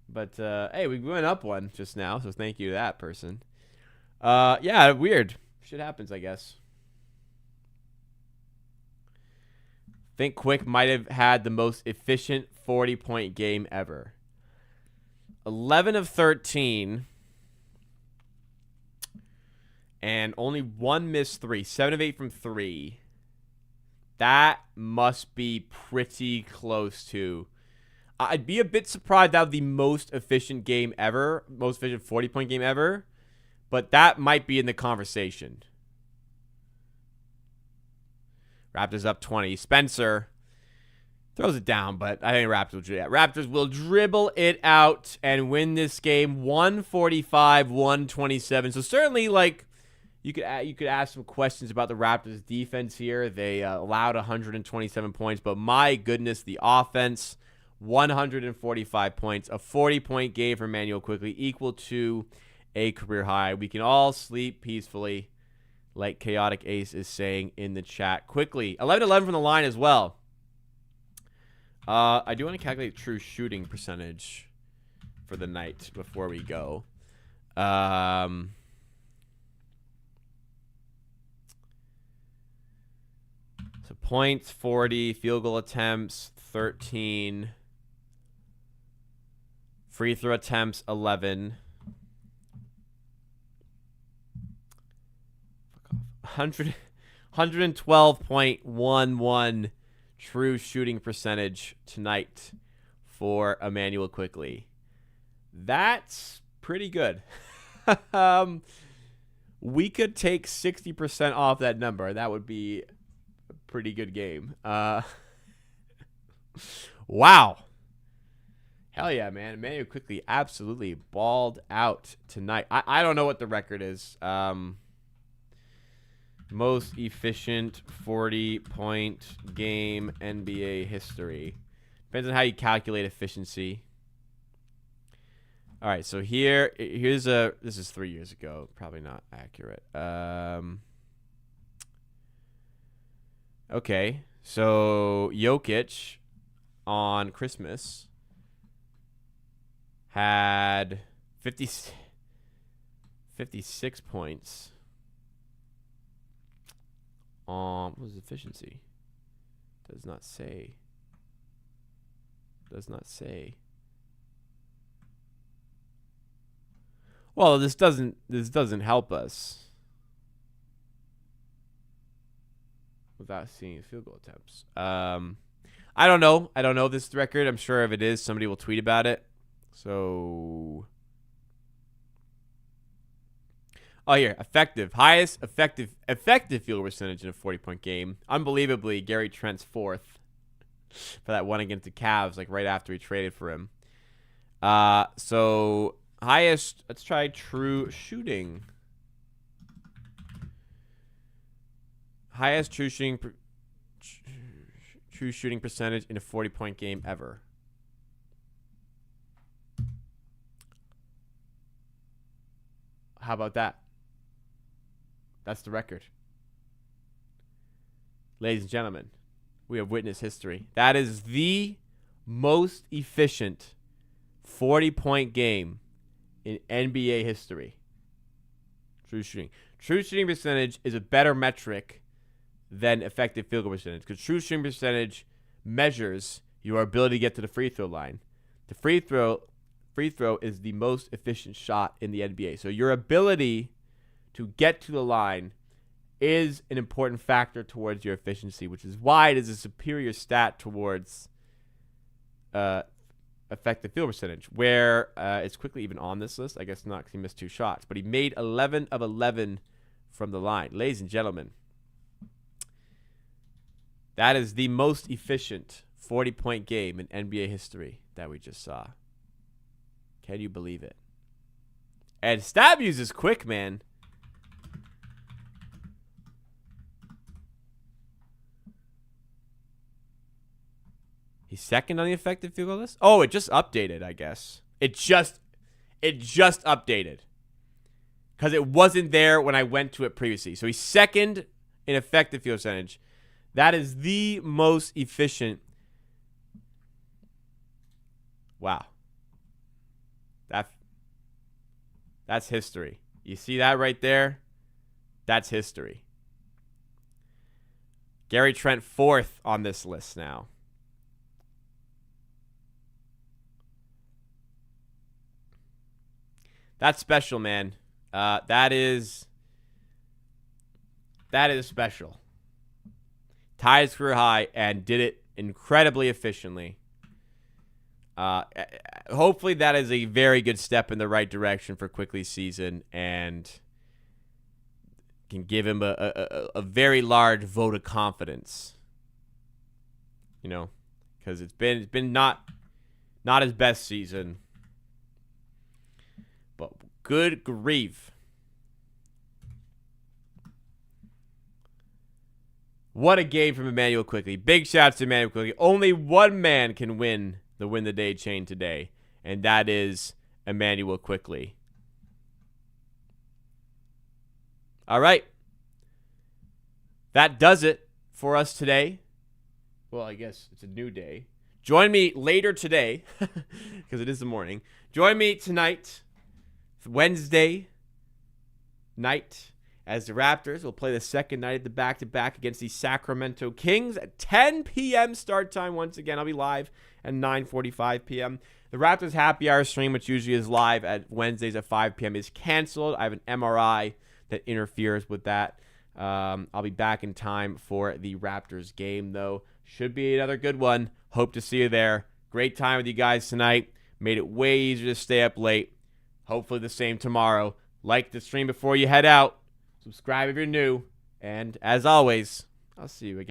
Speaker 1: But hey, we went up one just now, so thank you to that person. Yeah, weird. Shit happens, I guess. Think Quick might have had the most efficient 40-point game ever. 11 of 13. And only 1 missed 3. 7 of 8 from 3. That must be pretty close to... I'd be a bit surprised that would be the most efficient game ever. Most efficient 40-point game ever. But that might be in the conversation. Raptors up 20. Spencer throws it down, but I think Raptors will dribble it out and win this game 145-127. So certainly, you could ask some questions about the Raptors defense here. They allowed 127 points, but my goodness, the offense, 145 points, a 40-point game for Manuel Quickley, equal to a career high. We can all sleep peacefully, like Chaotic Ace is saying in the chat. Quickly, 11-11 from the line as well. I do want to calculate true shooting percentage for the night before we go. So points, 40. Field goal attempts, 13. Free throw attempts, 11. 112.11 true shooting percentage tonight for Immanuel Quickley. That's pretty good. We could take 60% off that number. That would be a pretty good game. Wow. Hell yeah, man. Immanuel Quickley absolutely balled out tonight. I don't know what the record is. Most efficient 40-point game NBA history. Depends on how you calculate efficiency. All right, so here's this is 3 years ago. Probably not accurate. Okay, so Jokic on Christmas had 56 points. What was efficiency? Does not say. Well, this doesn't help us without seeing field goal attempts. I don't know this record. I'm sure if it is, somebody will tweet about it. So, oh, here, highest effective field percentage in a 40-point game. Unbelievably, Gary Trent's fourth for that one against the Cavs, like right after he traded for him. So highest, let's try true shooting. Highest true shooting percentage in a 40-point game ever. How about that? That's the record. Ladies and gentlemen, we have witnessed history. That is the most efficient 40-point game in NBA history. True shooting. True shooting percentage is a better metric than effective field goal percentage because true shooting percentage measures your ability to get to the free throw line. The free throw is the most efficient shot in the NBA. So your ability to get to the line is an important factor towards your efficiency, which is why it is a superior stat towards effective field percentage, where it's Quickley even on this list. I guess not because he missed 2 shots, but he made 11 of 11 from the line. Ladies and gentlemen, that is the most efficient 40-point game in NBA history that we just saw. Can you believe it? And stat views is quick, man. He's second on the effective field goal list? Oh, it just updated, I guess. It just updated. Because it wasn't there when I went to it previously. So he's second in effective field percentage. That is the most efficient. Wow. That's history. You see that right there? That's history. Gary Trent fourth on this list now. That's special, man. That is special. Tied his career high and did it incredibly efficiently. Hopefully that is a very good step in the right direction for Quickley's season and can give him a very large vote of confidence. You know, because it's been not his best season. But good grief. What a game from Immanuel Quickley. Big shouts to Immanuel Quickley. Only one man can win the Win the Day chain today, and that is Immanuel Quickley. All right. That does it for us today. Well, I guess it's a new day. Join me later today, because it is the morning. Join me tonight, Wednesday night, as the Raptors will play the second night of the back-to-back against the Sacramento Kings at 10 p.m. start time. Once again, I'll be live at 9:45 p.m. The Raptors Happy Hour stream, which usually is live at Wednesdays at 5 p.m., is canceled. I have an MRI that interferes with that. I'll be back in time for the Raptors game, though. Should be another good one. Hope to see you there. Great time with you guys tonight. Made it way easier to stay up late. Hopefully the same tomorrow. Like the stream before you head out. Subscribe if you're new. And as always, I'll see you again.